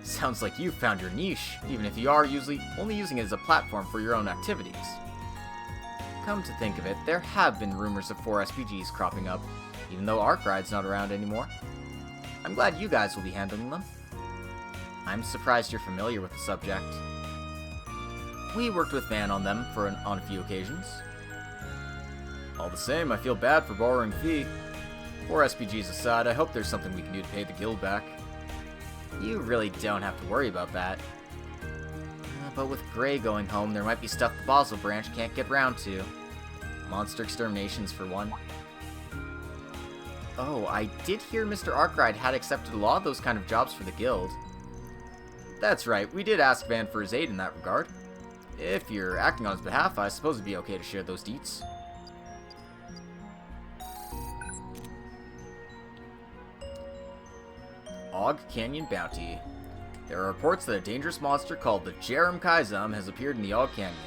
Sounds like you've found your niche, even if you are usually only using it as a platform for your own activities. Come to think of it, there have been rumors of 4 SPGs cropping up, even though Arkride's not around anymore. I'm glad you guys will be handling them. I'm surprised you're familiar with the subject. We worked with Van on them on a few occasions. All the same, I feel bad for borrowing Fee. 4 SPGs aside, I hope there's something we can do to pay the guild back. You really don't have to worry about that. But with Gray going home, there might be stuff the Basel branch can't get round to. Monster exterminations, for one. Oh, I did hear Mr. Arkride had accepted a lot of those kind of jobs for the guild. That's right, we did ask Van for his aid in that regard. If you're acting on his behalf, I suppose it'd be okay to share those deets. Og Canyon Bounty. There are reports that a dangerous monster called the Jerem Kaizam has appeared in the Og Canyon.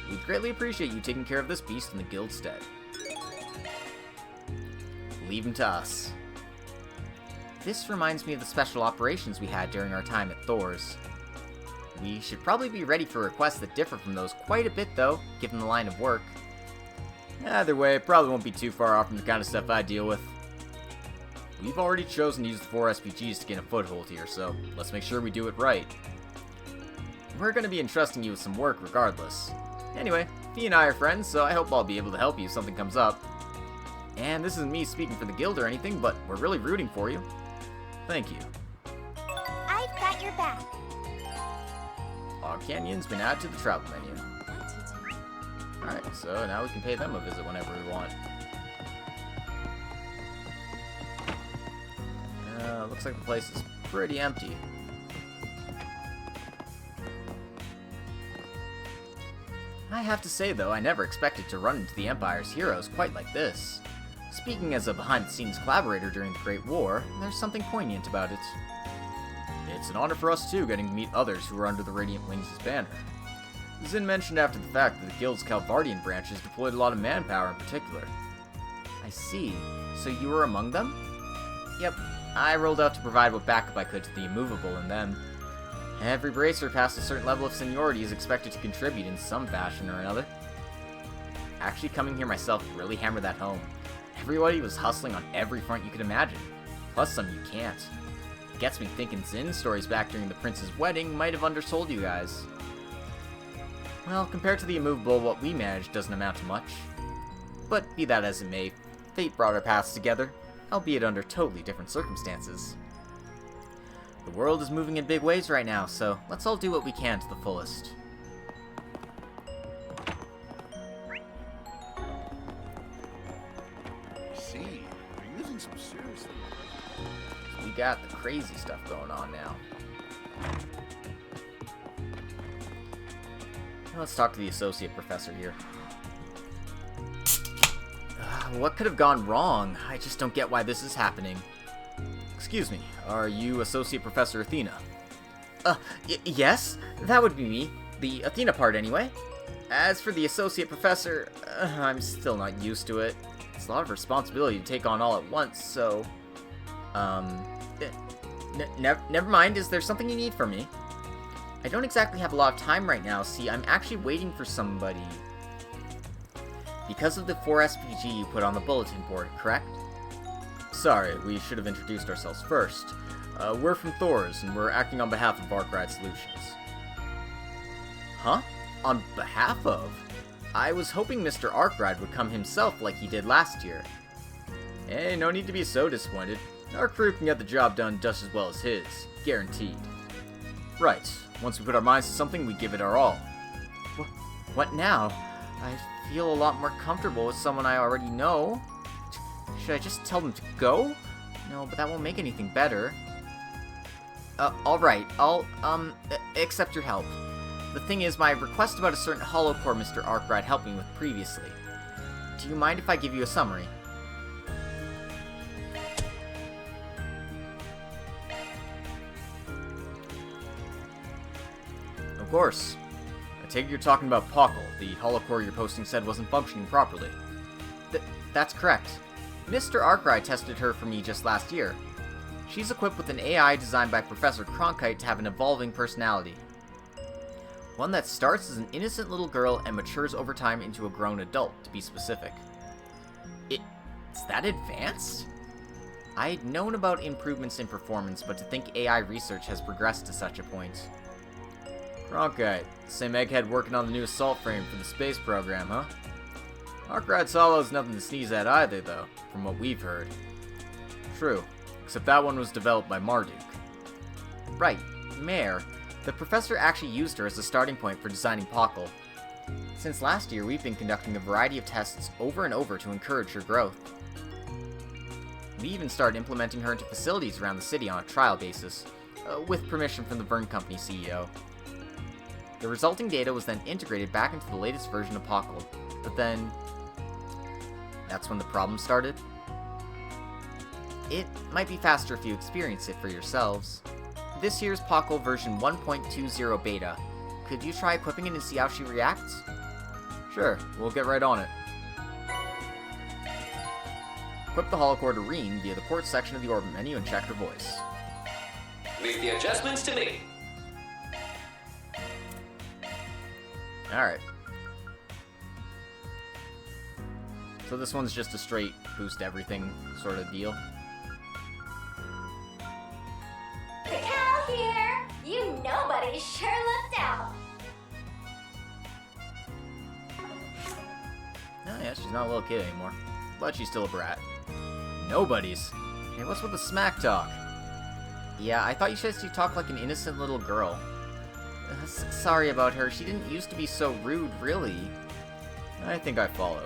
We'd greatly appreciate you taking care of this beast in the guild's stead. Leave him to us. This reminds me of the special operations we had during our time at Thor's. We should probably be ready for requests that differ from those quite a bit, though, given the line of work. Either way, it probably won't be too far off from the kind of stuff I deal with. We've already chosen to use the 4 SPGs to gain a foothold here, so let's make sure we do it right. We're going to be entrusting you with some work regardless. Anyway, Fee and I are friends, so I hope I'll be able to help you if something comes up. And this isn't me speaking for the guild or anything, but we're really rooting for you. Thank you. I've got your back. Og Canyon's been added to the travel menu. Alright, so now we can pay them a visit whenever we want. Looks like the place is pretty empty. I have to say, though, I never expected to run into the Empire's heroes quite like this. Speaking as a behind-the-scenes collaborator during the Great War, there's something poignant about it. It's an honor for us, too, getting to meet others who are under the Radiant Wings' banner. Zin mentioned after the fact that the Guild's Calvardian branches deployed a lot of manpower in particular. I see. So you were among them? Yep. I rolled out to provide what backup I could to the immovable and them. Every bracer past a certain level of seniority is expected to contribute in some fashion or another. Actually coming here myself really hammered that home. Everybody was hustling on every front you could imagine, plus some you can't. It gets me thinking Zin's stories back during the prince's wedding might have undersold you guys. Well, compared to the immovable, what we managed doesn't amount to much. But be that as it may, fate brought our paths together, albeit under totally different circumstances. The world is moving in big ways right now, so let's all do what we can to the fullest. See, you're using some seriously. We got the crazy stuff going on now. Let's talk to the associate professor here. What could have gone wrong? I just don't get why this is happening. Excuse me, are you Associate Professor Athena? Yes, that would be me. The Athena part, anyway. As for the Associate Professor, I'm still not used to it. It's a lot of responsibility to take on all at once, so... Never mind, is there something you need from me? I don't exactly have a lot of time right now, see, I'm actually waiting for somebody. Because of the 4 SPG you put on the bulletin board, correct? Sorry, we should have introduced ourselves first. We're from Thor's, and we're acting on behalf of Arkride Solutions. Huh? On behalf of? I was hoping Mr. Arkride would come himself like he did last year. Hey, no need to be so disappointed. Our crew can get the job done just as well as his. Guaranteed. Right. Once we put our minds to something, we give it our all. What now? I feel a lot more comfortable with someone I already know. Should I just tell them to go? No, but that won't make anything better. Alright, I'll, accept your help. The thing is, my request about a certain holocore Mr. Arkride helped me with previously. Do you mind if I give you a summary? Of course. I take it you're talking about Pockle, the holocore your posting said wasn't functioning properly. That's correct. Mr. Arkride tested her for me just last year. She's equipped with an AI designed by Professor Cronkite to have an evolving personality. One that starts as an innocent little girl and matures over time into a grown adult, to be specific. It's that advanced? I'd known about improvements in performance, but to think AI research has progressed to such a point. Cronkite, same egghead working on the new assault frame for the space program, huh? Arkride Solo's nothing to sneeze at either, though, from what we've heard. True, except that one was developed by Marduk. Right, Mare. The professor actually used her as a starting point for designing Pockle. Since last year, we've been conducting a variety of tests over and over to encourage her growth. We even started implementing her into facilities around the city on a trial basis, with permission from the Vern Company CEO. The resulting data was then integrated back into the latest version of Pockle, but then... that's when the problem started. It might be faster if you experience it for yourselves. This year's Pockle version 1.20 beta. Could you try equipping it and see how she reacts? Sure, we'll get right on it. Equip the holocore to Reen via the port section of the orbit menu and check her voice. Leave the adjustments to me. Alright. So this one's just a straight boost everything sort of deal. Cacao here! You nobody sure looked out! Oh yeah, she's not a little kid anymore. But she's still a brat. Nobody's. Hey, what's with the smack talk? Yeah, I thought you said she talked like an innocent little girl. Sorry about her, she didn't used to be so rude, really. I think I follow.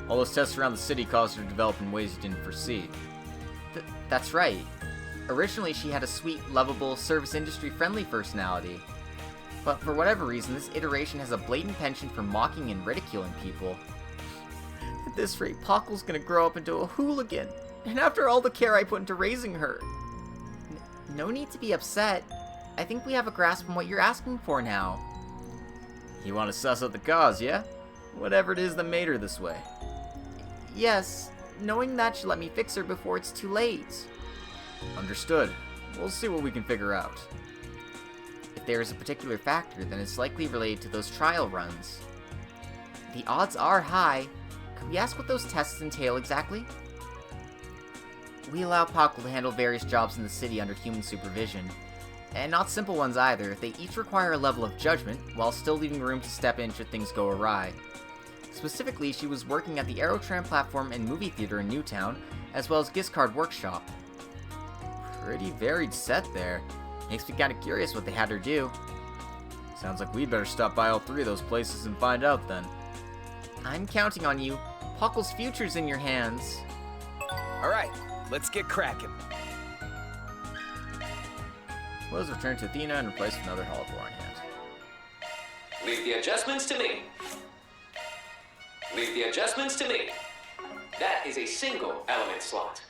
All those tests around the city caused her to develop in ways you didn't foresee. That's right. Originally, she had a sweet, lovable, service industry-friendly personality. But for whatever reason, this iteration has a blatant penchant for mocking and ridiculing people. At this rate, Pockle's gonna grow up into a hooligan. And after all the care I put into raising her... No need to be upset. I think we have a grasp on what you're asking for now. You want to suss out the cause, yeah? Whatever it is that made her this way. Yes, knowing that should let me fix her before it's too late. Understood. We'll see what we can figure out. If there is a particular factor, then it's likely related to those trial runs. The odds are high. Could we ask what those tests entail exactly? We allow Pockle to handle various jobs in the city under human supervision. And not simple ones either. They each require a level of judgment, while still leaving room to step in should things go awry. Specifically, she was working at the Aerotram platform and movie theater in Newtown, as well as Giscard Workshop. Pretty varied set there. Makes me kinda curious what they had her do. Sounds like we'd better stop by all three of those places and find out then. I'm counting on you. Pockle's future's in your hands. Alright, let's get cracking. Was returned to Athena and replaced with another holocore on hand. Leave the adjustments to me. Leave the adjustments to me. That is a single element slot.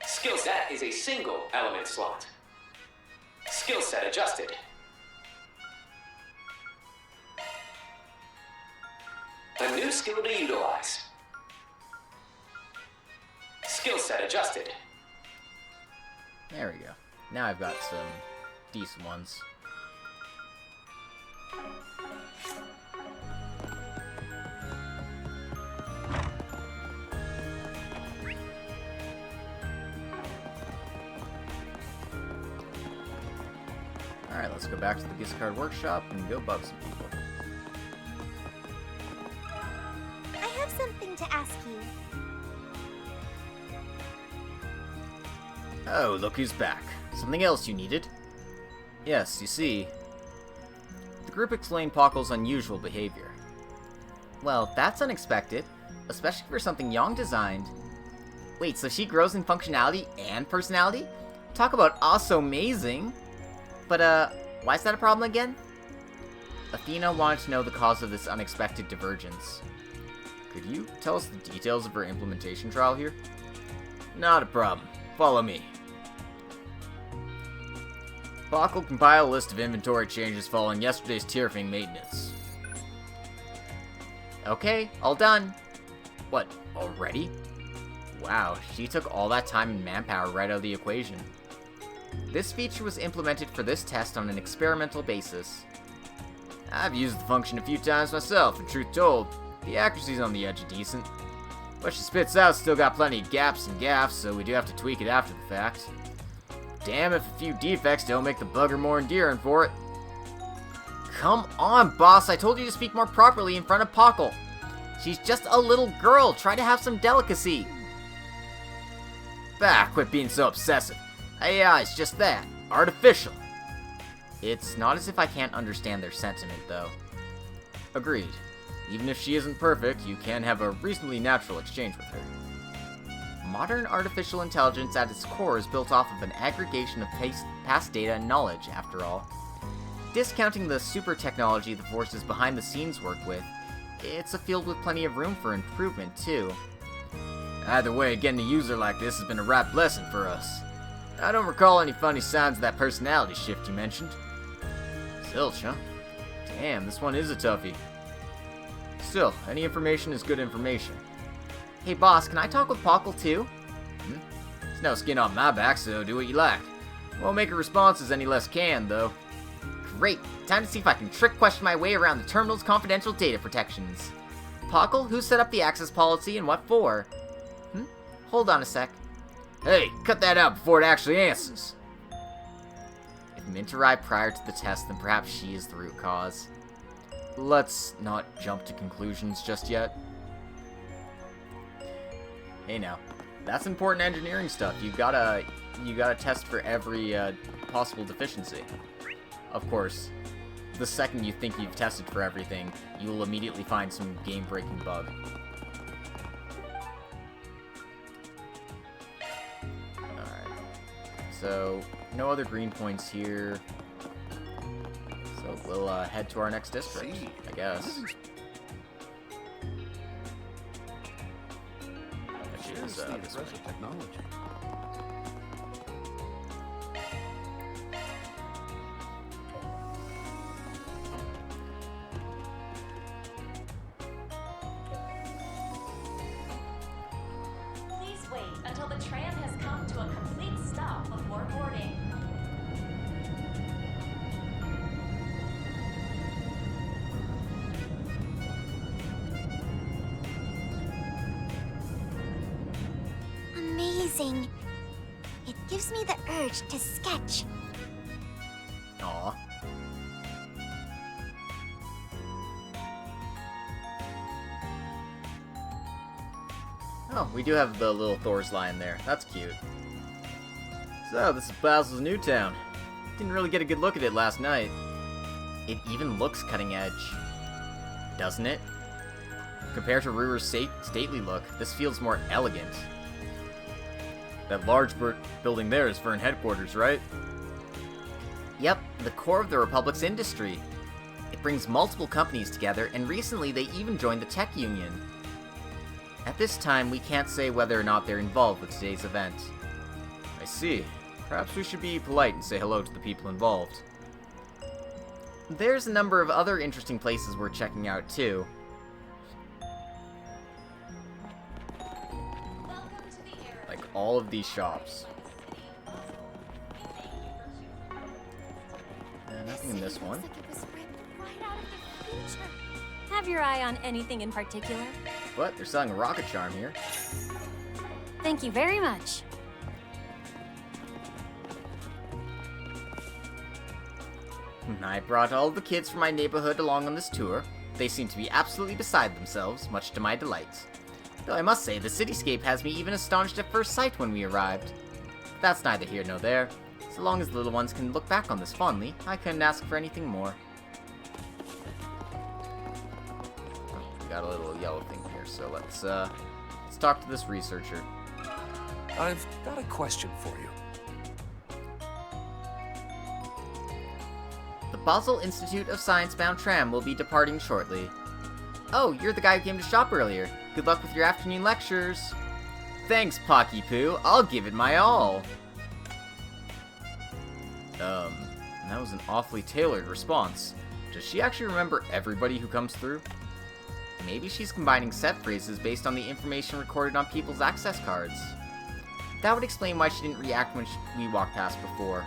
Skill set is a single element slot. Skill set adjusted. A new skill to utilize. Skill set adjusted. There we go. Now I've got some decent ones. Alright, let's go back to the Giscard Workshop and go bug some people. I have something to ask you. Oh, look who's back. Something else you needed? Yes, you see. The group explained Pockle's unusual behavior. Well, that's unexpected, especially for something Yang designed. Wait, so she grows in functionality and personality? Talk about awesome-mazing! But, why is that a problem again? Athena wanted to know the cause of this unexpected divergence. Could you tell us the details of her implementation trial here? Not a problem. Follow me. Pockle compile a list of inventory changes following yesterday's Tierfing maintenance. Okay, all done. What, already? Wow, she took all that time and manpower right out of the equation. This feature was implemented for this test on an experimental basis. I've used the function a few times myself, and truth told, the accuracy's on the edge of decent. What she spits out still got plenty of gaps and gaffs, so we do have to tweak it after the fact. Damn if a few defects don't make the bugger more endearing for it. Come on, boss, I told you to speak more properly in front of Pockle. She's just a little girl, try to have some delicacy. Bah, quit being so obsessive. AI is just that, artificial. It's not as if I can't understand their sentiment, though. Agreed. Even if she isn't perfect, you can have a reasonably natural exchange with her. Modern artificial intelligence at its core is built off of an aggregation of past data and knowledge, after all. Discounting the super technology the forces behind the scenes work with, it's a field with plenty of room for improvement, too. Either way, getting a user like this has been a right blessing for us. I don't recall any funny signs of that personality shift you mentioned. Zilch, huh? Damn, this one is a toughie. Still, any information is good information. Hey boss, can I talk with Pockle too? There's no skin off my back, so do what you like. Won't make her responses any less canned, though. Great, time to see if I can trick question my way around the terminal's confidential data protections. Pockle, who set up the access policy and what for? Hold on a sec. Hey, cut that out before it actually answers. If Mint arrived prior to the test, then perhaps she is the root cause. Let's not jump to conclusions just yet. Hey now, that's important engineering stuff. You gotta test for every possible deficiency. Of course, the second you think you've tested for everything, you will immediately find some game-breaking bug. Alright, so no other green points here. So we'll head to our next district, I guess. Which is this way. Technology. Please wait until the tram has come to a complete stop before boarding. Amazing. It gives me the urge to sketch. Aw. Oh, we do have the little Thor's line there. That's cute. So, this is Basil's new town. Didn't really get a good look at it last night. It even looks cutting edge. Doesn't it? Compared to Ruhr's stately look, this feels more elegant. That large building there is Vern headquarters, right? Yep, the core of the Republic's industry. It brings multiple companies together, and recently they even joined the tech union. At this time, we can't say whether or not they're involved with today's event. I see. Perhaps we should be polite and say hello to the people involved. There's a number of other interesting places we're checking out, too. Like all of these shops. Nothing in this one. Have your eye on anything in particular? But they're selling a rocket charm here. Thank you very much. I brought all the kids from my neighborhood along on this tour. They seem to be absolutely beside themselves, much to my delight. Though I must say, the cityscape has me even astonished at first sight when we arrived. But that's neither here nor there. So long as the little ones can look back on this fondly, I couldn't ask for anything more. We got a little yellow thing here, so let's talk to this researcher. I've got a question for you. The Basel Institute of Science-bound tram will be departing shortly. Oh, you're the guy who came to shop earlier. Good luck with your afternoon lectures. Thanks, Pocky Poo. I'll give it my all. That was an awfully tailored response. Does she actually remember everybody who comes through? Maybe she's combining set phrases based on the information recorded on people's access cards. That would explain why she didn't react when we walked past before.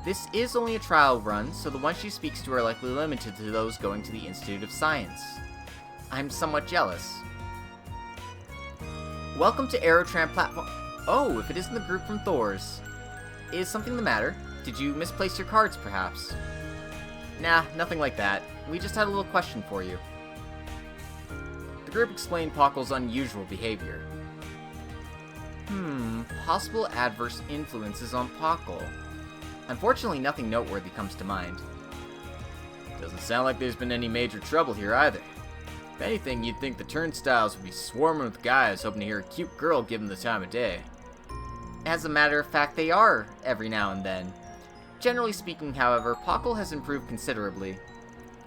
This is only a trial run, so the ones she speaks to are likely limited to those going to the Institute of Science. I'm somewhat jealous. Welcome to Aerotram platform. Oh, if it isn't the group from Thor's. Is something the matter? Did you misplace your cards, perhaps? Nah, nothing like that. We just had a little question for you. The group explained Pockle's unusual behavior. Possible adverse influences on Pockle. Unfortunately, nothing noteworthy comes to mind. Doesn't sound like there's been any major trouble here either. If anything, you'd think the turnstiles would be swarming with guys hoping to hear a cute girl give them the time of day. As a matter of fact, they are, every now and then. Generally speaking, however, Pockle has improved considerably.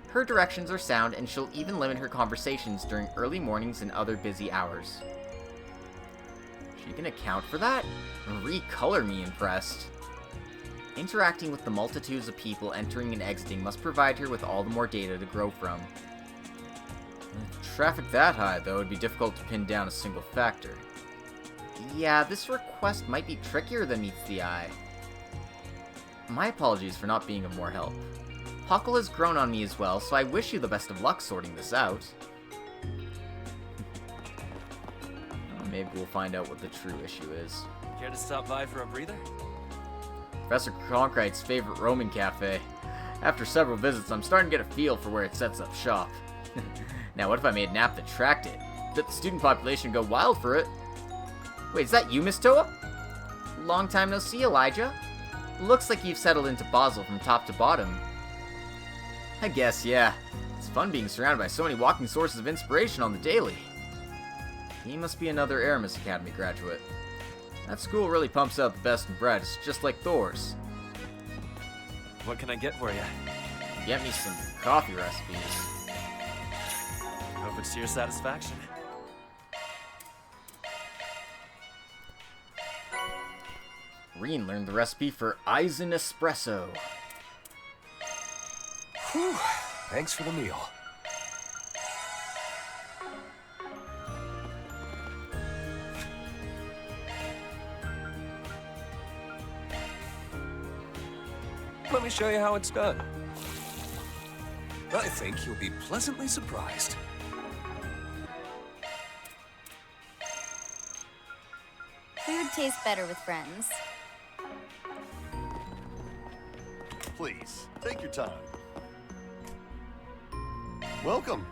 Her directions are sound, and she'll even limit her conversations during early mornings and other busy hours. She can account for that? Recolor me impressed. Interacting with the multitudes of people entering and exiting must provide her with all the more data to grow from. With traffic that high, though, it'd be difficult to pin down a single factor. Yeah, this request might be trickier than meets the eye. My apologies for not being of more help. Pockle has grown on me as well, so I wish you the best of luck sorting this out. Maybe we'll find out what the true issue is. Care to stop by for a breather? Professor Arkright's favorite Roman cafe. After several visits, I'm starting to get a feel for where it sets up shop. Now, what if I made an app that tracked it? Bet the student population go wild for it. Wait, is that you, Miss Toa? Long time no see, Elijah. Looks like you've settled into Basel from top to bottom. I guess, yeah. It's fun being surrounded by so many walking sources of inspiration on the daily. He must be another Aramis Academy graduate. That school really pumps out the best and brightest, just like Thor's. What can I get for you? Get me some coffee recipes. Hope it's to your satisfaction. Reen learned the recipe for Eisen Espresso. Whew. Thanks for the meal. Let me show you how it's done. I think you'll be pleasantly surprised. Food tastes better with friends. Please, take your time. Welcome.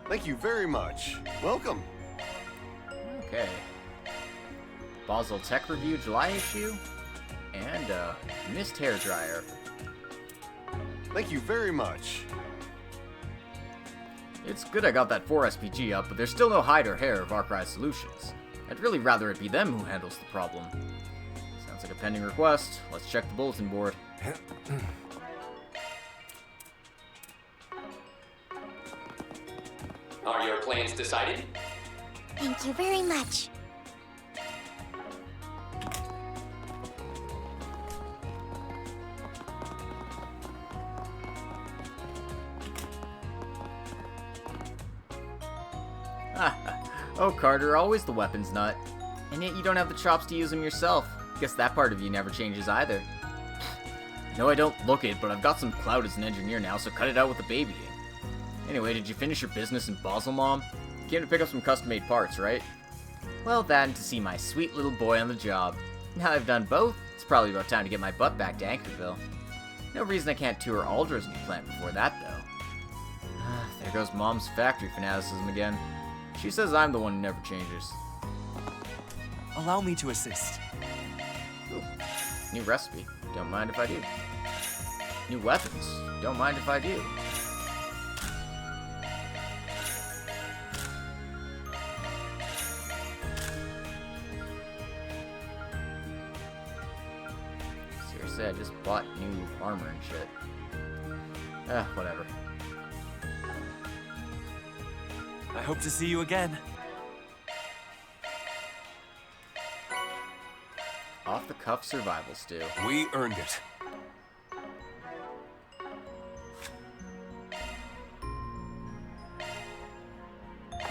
Thank you very much. Welcome. Okay. Basel Tech Review July issue, and Mist Hairdryer. Thank you very much. It's good I got that 4 SPG up, but there's still no hide or hair of Arkride Solutions. I'd really rather it be them who handles the problem. Sounds like a pending request. Let's check the bulletin board. Are your plans decided? Thank you very much. Oh, Carter, always the weapons nut. And yet you don't have the chops to use them yourself. Guess that part of you never changes either. No, I don't look it, but I've got some clout as an engineer now, so cut it out with the babying. Anyway, did you finish your business in Basel, Mom? You came to pick up some custom-made parts, right? Well, then, to see my sweet little boy on the job. Now I've done both, it's probably about time to get my butt back to Anchorville. No reason I can't tour Aldra's new plant before that, though. There goes Mom's factory fanaticism again. She says I'm the one who never changes. Allow me to assist. Ooh, new recipe. Don't mind if I do. New weapons. Don't mind if I do. Seriously, I just bought new armor and shit. Whatever. I hope to see you again. Off-the-cuff survival stew. We earned it.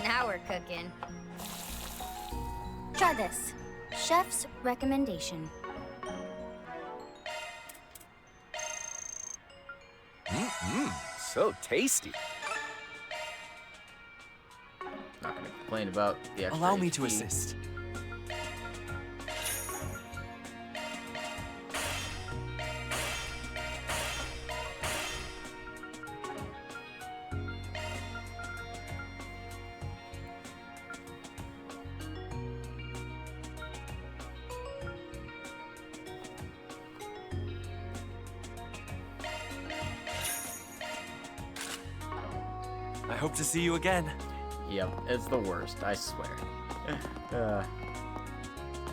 Now we're cooking. Try this. Chef's recommendation. So tasty. Not gonna complain about the extra Allow me HP. to assist. I hope to see you again. Yep, it's the worst, I swear.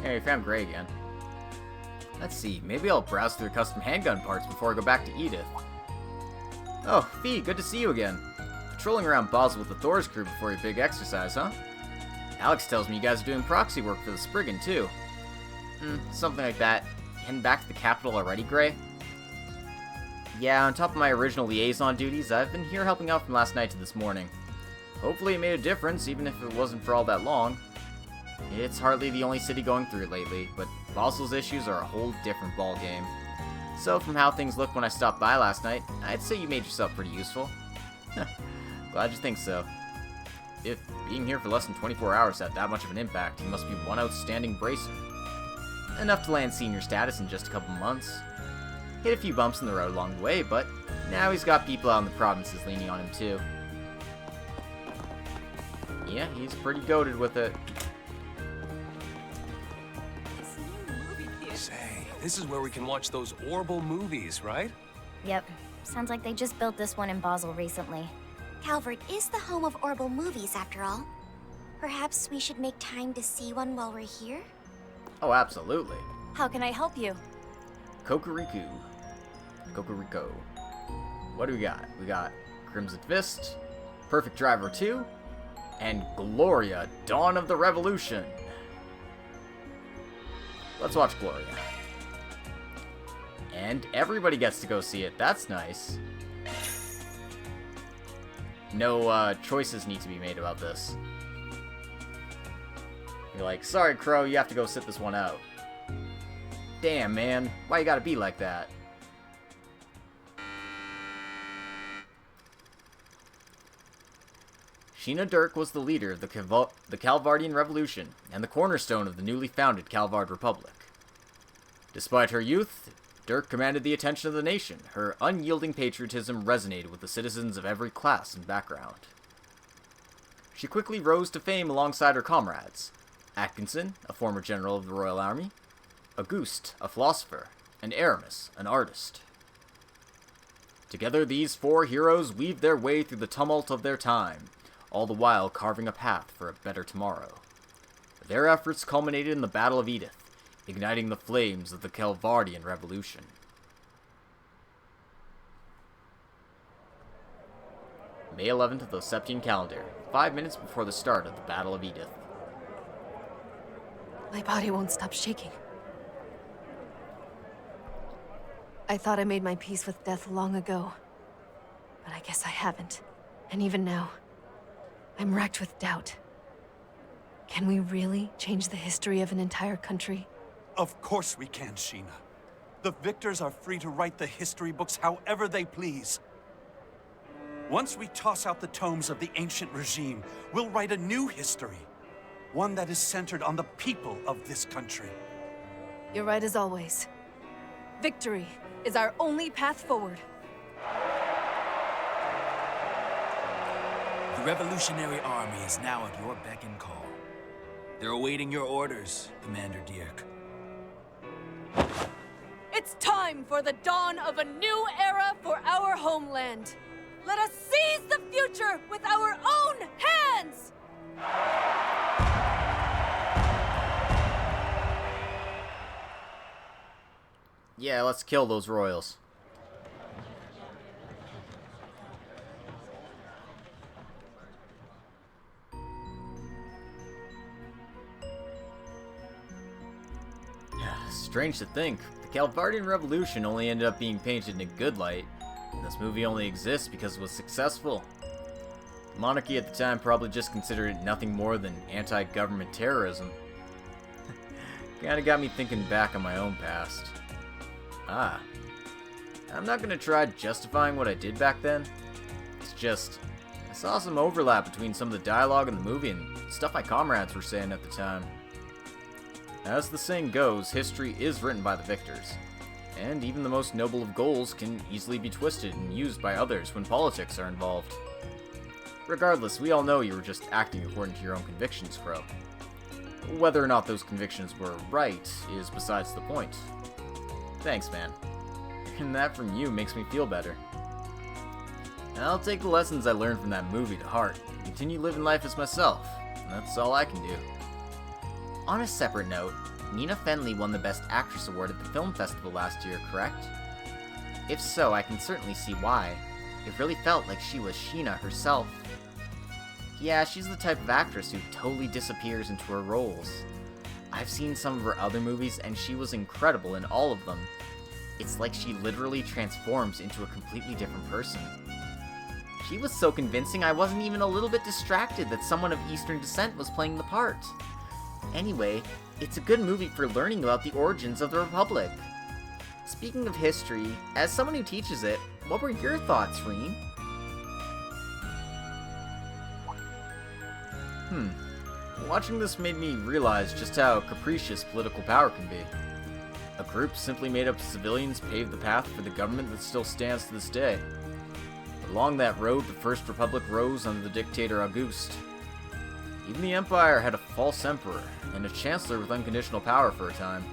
Hey, found Gray again. Let's see, maybe I'll browse through custom handgun parts before I go back to Edith. Oh, Fee, good to see you again. Patrolling around Basel with the Thor's crew before your big exercise, huh? Alex tells me you guys are doing proxy work for the Spriggan, too. Something like that. Heading back to the capital already, Gray? Yeah, on top of my original liaison duties, I've been here helping out from last night to this morning. Hopefully it made a difference, even if it wasn't for all that long. It's hardly the only city going through it lately, but Basel's issues are a whole different ballgame. So from how things looked when I stopped by last night, I'd say you made yourself pretty useful. Glad you think so. If being here for less than 24 hours had that much of an impact, he must be one outstanding bracer. Enough to land senior status in just a couple months. Hit a few bumps in the road along the way, but now he's got people out in the provinces leaning on him too. Yeah, he's pretty goated with it. Say, this is where we can watch those Orbital movies, right? Yep. Sounds like they just built this one in Basel recently. Calvard is the home of Orbital movies, after all. Perhaps we should make time to see one while we're here? Oh, absolutely. How can I help you? Kokoriko. What do we got? We got Crimson Fist, Perfect Driver 2, and Gloria, Dawn of the Revolution. Let's watch Gloria. And everybody gets to go see it. That's nice. No choices need to be made about this. You're like, sorry, Crow, you have to go sit this one out. Damn, man. Why you gotta be like that? Sheena Dirk was the leader of the Calvardian Revolution and the cornerstone of the newly founded Calvard Republic. Despite her youth, Dirk commanded the attention of the nation. Her unyielding patriotism resonated with the citizens of every class and background. She quickly rose to fame alongside her comrades. Atkinson, a former general of the Royal Army, Auguste, a philosopher, and Aramis, an artist. Together, these four heroes weaved their way through the tumult of their time, all the while carving a path for a better tomorrow. Their efforts culminated in the Battle of Edith, igniting the flames of the Calvardian Revolution. May 11th of the Septian calendar, 5 minutes before the start of the Battle of Edith. My body won't stop shaking. I thought I made my peace with death long ago, but I guess I haven't. And even now, I'm racked with doubt. Can we really change the history of an entire country? Of course we can, Sheena. The victors are free to write the history books however they please. Once we toss out the tomes of the ancient regime, we'll write a new history. One that is centered on the people of this country. You're right as always. Victory is our only path forward. The Revolutionary Army is now at your beck and call. They're awaiting your orders, Commander Dirk. It's time for the dawn of a new era for our homeland. Let us seize the future with our own hands! Yeah, let's kill those royals. Strange to think, the Calvardian Revolution only ended up being painted in a good light, and this movie only exists because it was successful. The monarchy at the time probably just considered it nothing more than anti-government terrorism. Kinda got me thinking back on my own past. I'm not gonna try justifying what I did back then. It's just, I saw some overlap between some of the dialogue in the movie and stuff my comrades were saying at the time. As the saying goes, history is written by the victors, and even the most noble of goals can easily be twisted and used by others when politics are involved. Regardless, we all know you were just acting according to your own convictions, Crow. Whether or not those convictions were right is besides the point. Thanks, man. And that from you makes me feel better. And I'll take the lessons I learned from that movie to heart and continue living life as myself. And that's all I can do. On a separate note, Nina Fenley won the Best Actress award at the film festival last year, correct? If so, I can certainly see why. It really felt like she was Sheena herself. Yeah, she's the type of actress who totally disappears into her roles. I've seen some of her other movies and she was incredible in all of them. It's like she literally transforms into a completely different person. She was so convincing I wasn't even a little bit distracted that someone of Eastern descent was playing the part. Anyway, it's a good movie for learning about the origins of the Republic. Speaking of history, as someone who teaches it, what were your thoughts, Reem? Watching this made me realize just how capricious political power can be. A group simply made up of civilians paved the path for the government that still stands to this day. But along that road, the First Republic rose under the dictator Auguste. Even the Empire had a false emperor, and a chancellor with unconditional power for a time.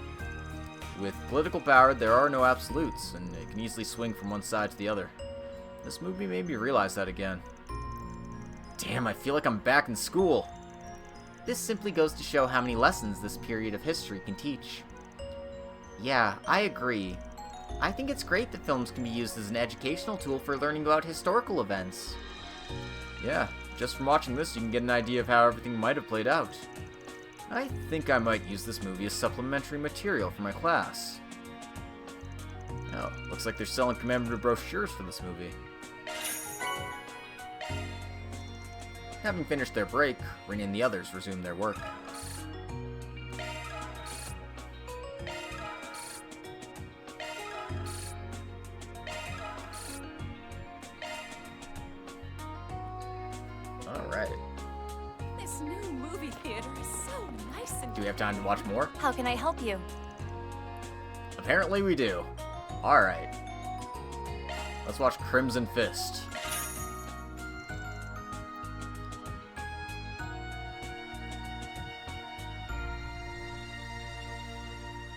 With political power, there are no absolutes, and it can easily swing from one side to the other. This movie made me realize that again. Damn, I feel like I'm back in school! This simply goes to show how many lessons this period of history can teach. Yeah, I agree. I think it's great that films can be used as an educational tool for learning about historical events. Yeah, just from watching this you can get an idea of how everything might have played out. I think I might use this movie as supplementary material for my class. Oh, looks like they're selling commemorative brochures for this movie. Having finished their break, Rin and the others resumed their work. Alright. This new movie theater is so nice and... Do we have time to watch more? How can I help you? Apparently we do. Alright. Let's watch Crimson Fist.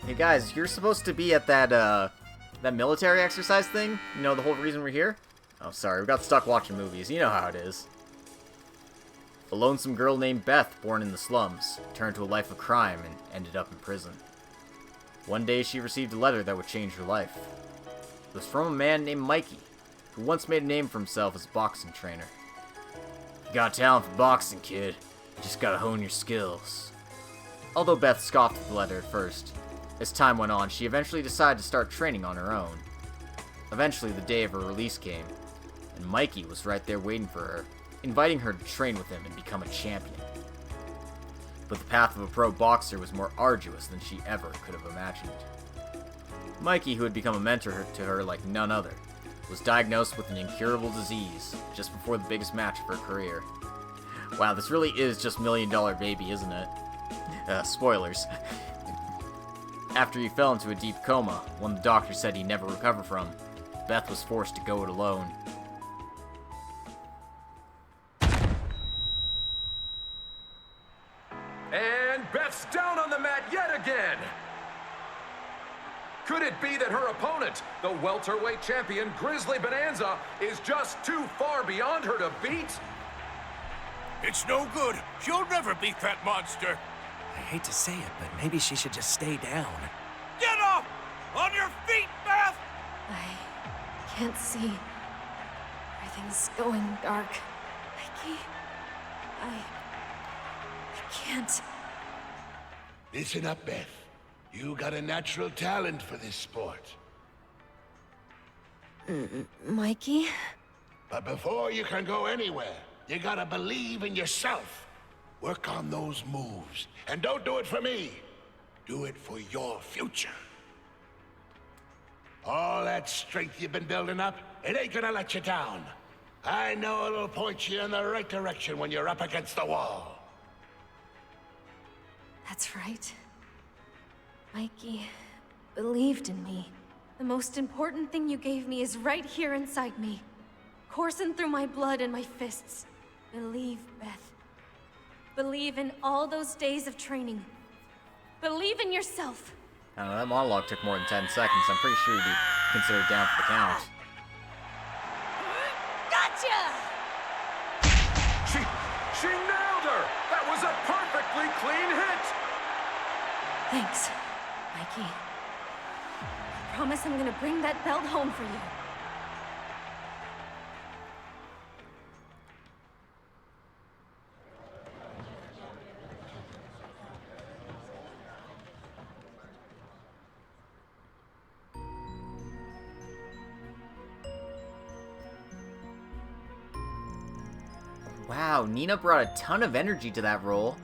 Hey guys, you're supposed to be at that military exercise thing? You know, the whole reason we're here? Oh, sorry, we got stuck watching movies. You know how it is. A lonesome girl named Beth, born in the slums, turned to a life of crime and ended up in prison. One day, she received a letter that would change her life. It was from a man named Mikey, who once made a name for himself as a boxing trainer. You got talent for boxing, kid. You just gotta hone your skills. Although Beth scoffed at the letter at first, as time went on, she eventually decided to start training on her own. Eventually, the day of her release came, and Mikey was right there waiting for her, inviting her to train with him and become a champion. But the path of a pro boxer was more arduous than she ever could have imagined. Mikey, who had become a mentor to her like none other, was diagnosed with an incurable disease just before the biggest match of her career. Wow, this really is just $1 Million Baby, isn't it? Spoilers. After he fell into a deep coma, one the doctors said he'd never recover from, Beth was forced to go it alone. And Beth's down on the mat yet again! Could it be that her opponent, the welterweight champion Grizzly Bonanza, is just too far beyond her to beat? It's no good. She'll never beat that monster. I hate to say it, but maybe she should just stay down. Get up! On your feet, Beth! I can't see. Everything's going dark. Mikey, I can't. Listen up, Beth. You got a natural talent for this sport. Mikey? But before you can go anywhere, you gotta believe in yourself. Work on those moves. And don't do it for me. Do it for your future. All that strength you've been building up, it ain't gonna let you down. I know it'll point you in the right direction when you're up against the wall. That's right. Mikey believed in me. The most important thing you gave me is right here inside me. Coursing through my blood and my fists. Believe, Beth. Believe in all those days of training. Believe in yourself. I don't know, that monologue took more than 10 seconds. I'm pretty sure he'd be considered down for the count. Gotcha! She nailed her! That was a perfectly clean hit! Thanks, Mikey. I promise I'm gonna bring that belt home for you. Wow, Nina brought a ton of energy to that role.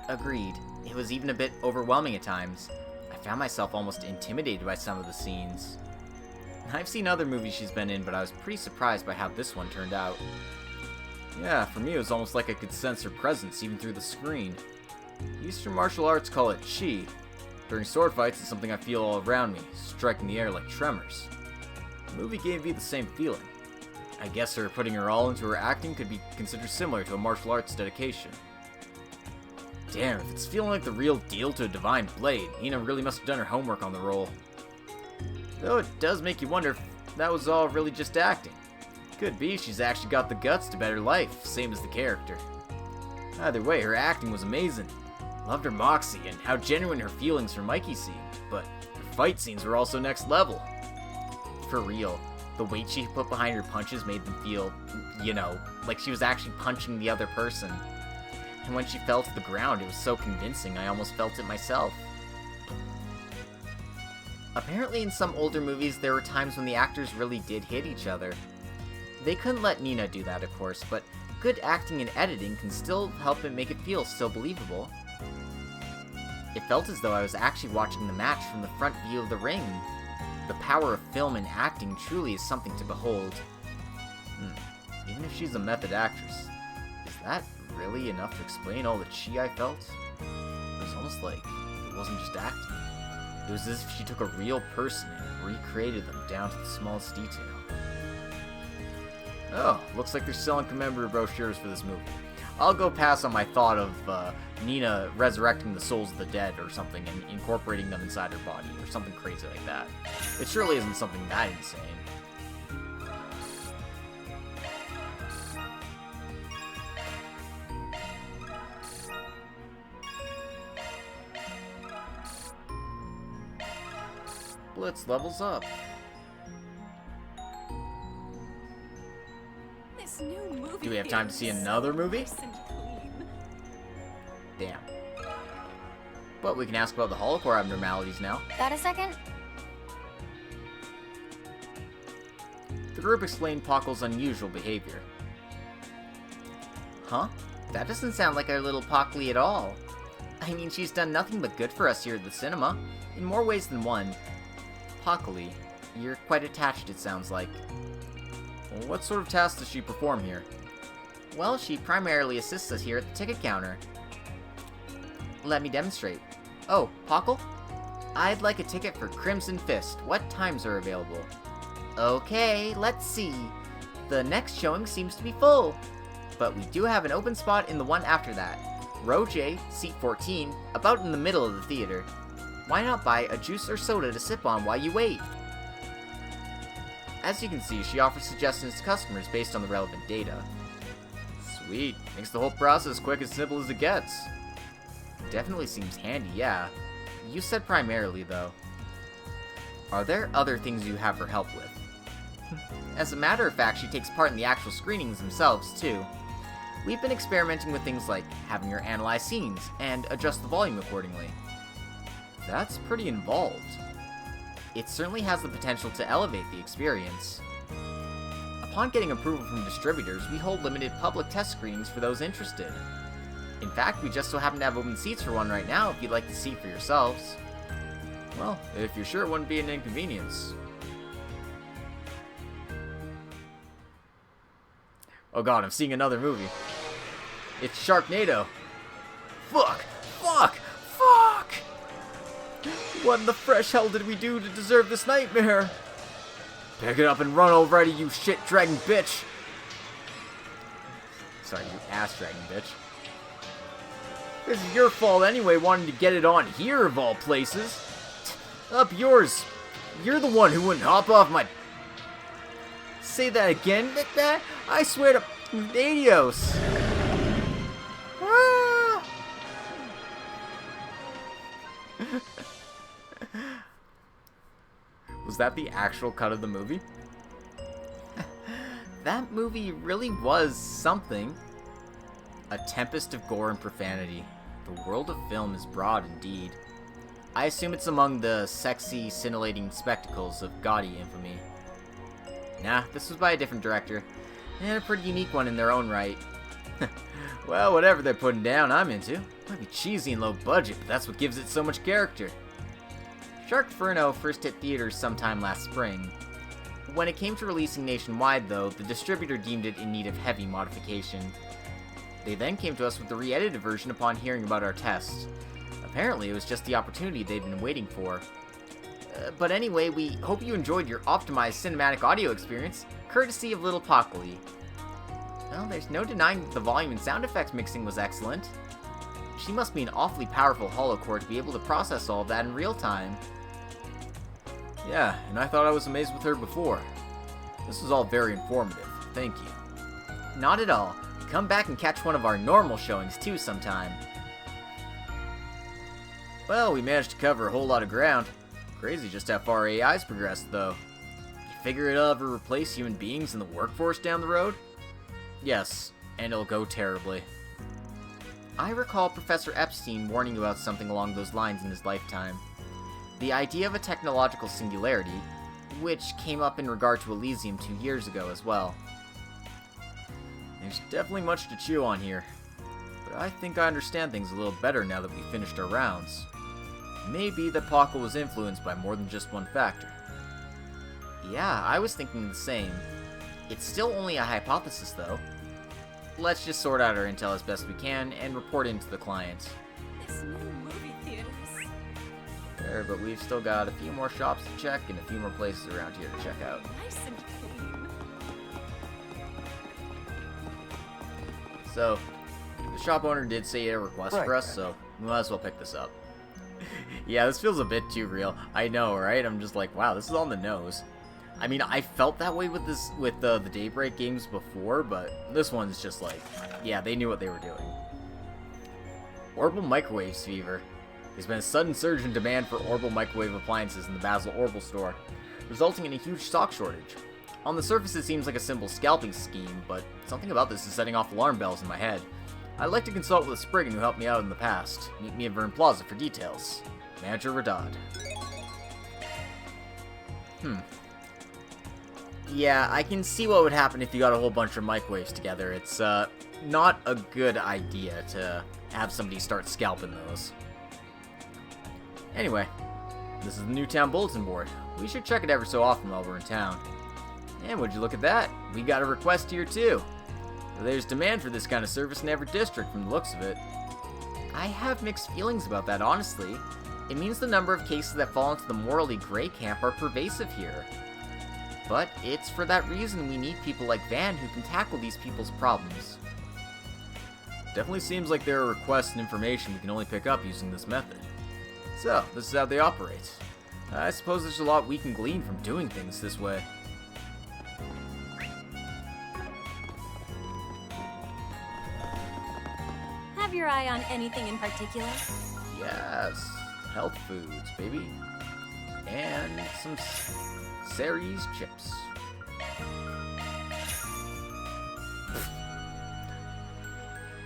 Agreed. It was even a bit overwhelming at times. I found myself almost intimidated by some of the scenes. I've seen other movies she's been in, but I was pretty surprised by how this one turned out. Yeah, for me it was almost like I could sense her presence even through the screen. Eastern martial arts call it chi. During sword fights, it's something I feel all around me, striking the air like tremors. The movie gave me the same feeling. I guess her putting her all into her acting could be considered similar to a martial arts dedication. Damn, if it's feeling like the real deal to a divine blade, Nina really must have done her homework on the role. Though it does make you wonder if that was all really just acting. Could be she's actually got the guts to bet her life, same as the character. Either way, her acting was amazing. Loved her moxie and how genuine her feelings for Mikey seemed, but her fight scenes were also next level. For real. The weight she put behind her punches made them feel, you know, like she was actually punching the other person. And when she fell to the ground, it was so convincing I almost felt it myself. Apparently in some older movies, there were times when the actors really did hit each other. They couldn't let Nina do that, of course, but good acting and editing can still help it make it feel still believable. It felt as though I was actually watching the match from the front view of the ring. The power of film and acting truly is something to behold. Even if she's a method actress, is that really enough to explain all the chi I felt? It was almost like it wasn't just acting. It was as if she took a real person and recreated them down to the smallest detail. Oh, looks like they're selling commemorative brochures for this movie. I'll go pass on my thought of Nina resurrecting the souls of the dead or something and incorporating them inside her body or something crazy like that. It surely isn't something that insane. Blitz levels up. This new movie. Do we have time to see another movie? Damn. But we can ask about the holocore abnormalities now. Got a second? The group explained Pockle's unusual behavior. Huh? That doesn't sound like our little Pockley at all. I mean, she's done nothing but good for us here at the cinema, in more ways than one. Pockley, you're quite attached, it sounds like. Well, what sort of tasks does she perform here? Well, she primarily assists us here at the ticket counter. Let me demonstrate. Oh, Pockle? I'd like a ticket for Crimson Fist. What times are available? Okay, let's see. The next showing seems to be full. But we do have an open spot in the one after that. Row J, seat 14, about in the middle of the theater. Why not buy a juice or soda to sip on while you wait? As you can see, she offers suggestions to customers based on the relevant data. Sweet. Makes the whole process quick and simple as it gets. Definitely seems handy, yeah. You said primarily, though. Are there other things you have her help with? As a matter of fact, she takes part in the actual screenings themselves, too. We've been experimenting with things like having her analyze scenes and adjust the volume accordingly. That's pretty involved. It certainly has the potential to elevate the experience. Upon getting approval from distributors, we hold limited public test screenings for those interested. In fact, we just so happen to have open seats for one right now if you'd like to see for yourselves. Well, if you're sure it wouldn't be an inconvenience. Oh god, I'm seeing another movie. It's Sharknado. Fuck! Fuck! Fuck! What in the fresh hell did we do to deserve this nightmare? Pick it up and run already, you shit dragon bitch! Sorry, you ass dragon bitch. This is your fault anyway, wanting to get it on here of all places. Up yours. You're the one who wouldn't hop off my... say that again, I swear to Adios. Ah. Was that the actual cut of the movie? That movie really was something. A tempest of gore and profanity. The world of film is broad indeed. I assume it's among the sexy, scintillating spectacles of gaudy infamy. Nah, this was by a different director, and a pretty unique one in their own right. Well, whatever they're putting down, I'm into. Might be cheesy and low budget, but that's what gives it so much character. Sharkferno first hit theaters sometime last spring. When it came to releasing nationwide, though, the distributor deemed it in need of heavy modification. They then came to us with the re-edited version upon hearing about our test. Apparently, it was just the opportunity they'd been waiting for. But anyway, we hope you enjoyed your optimized cinematic audio experience, courtesy of Little Pockly. Well, there's no denying that the volume and sound effects mixing was excellent. She must be an awfully powerful holocore to be able to process all of that in real time. Yeah, and I thought I was amazed with her before. This was all very informative. Thank you. Not at all. Come back and catch one of our normal showings too sometime. Well, we managed to cover a whole lot of ground. Crazy just how far AI's progressed, though. You figure it'll ever replace human beings in the workforce down the road? Yes, and it'll go terribly. I recall Professor Epstein warning about something along those lines in his lifetime. The idea of a technological singularity, which came up in regard to Elysium 2 years ago as well. There's definitely much to chew on here, but I think I understand things a little better now that we've finished our rounds. Maybe that Paco was influenced by more than just one factor. Yeah, I was thinking the same. It's still only a hypothesis, though. Let's just sort out our intel as best we can and report into the client. There's no movie theaters. There, but we've still got a few more shops to check and a few more places around here to check out. Nice and clean. So, the shop owner did say he had a request for us, so we might as well pick this up. Yeah, this feels a bit too real. I know, right? I'm just like, wow, this is on the nose. I mean, I felt that way with the Daybreak games before, but this one's just like, yeah, they knew what they were doing. Orbital Microwaves fever. There's been a sudden surge in demand for orbital microwave appliances in the Basel Orbital store, resulting in a huge stock shortage. On the surface, it seems like a simple scalping scheme, but something about this is setting off alarm bells in my head. I'd like to consult with a Spriggan who helped me out in the past. Meet me at Vern Plaza for details. Manager Radad. Yeah, I can see what would happen if you got a whole bunch of microwaves together. It's not a good idea to have somebody start scalping those. Anyway, this is the Newtown Bulletin Board. We should check it ever so often while we're in town. And would you look at that? We got a request here too. There's demand for this kind of service in every district from the looks of it. I have mixed feelings about that, honestly. It means the number of cases that fall into the morally gray camp are pervasive here. But it's for that reason we need people like Van who can tackle these people's problems. Definitely seems like there are requests and information we can only pick up using this method. So, this is how they operate. I suppose there's a lot we can glean from doing things this way. Have your eye on anything in particular? Yes, health foods, baby. And some Ceres chips.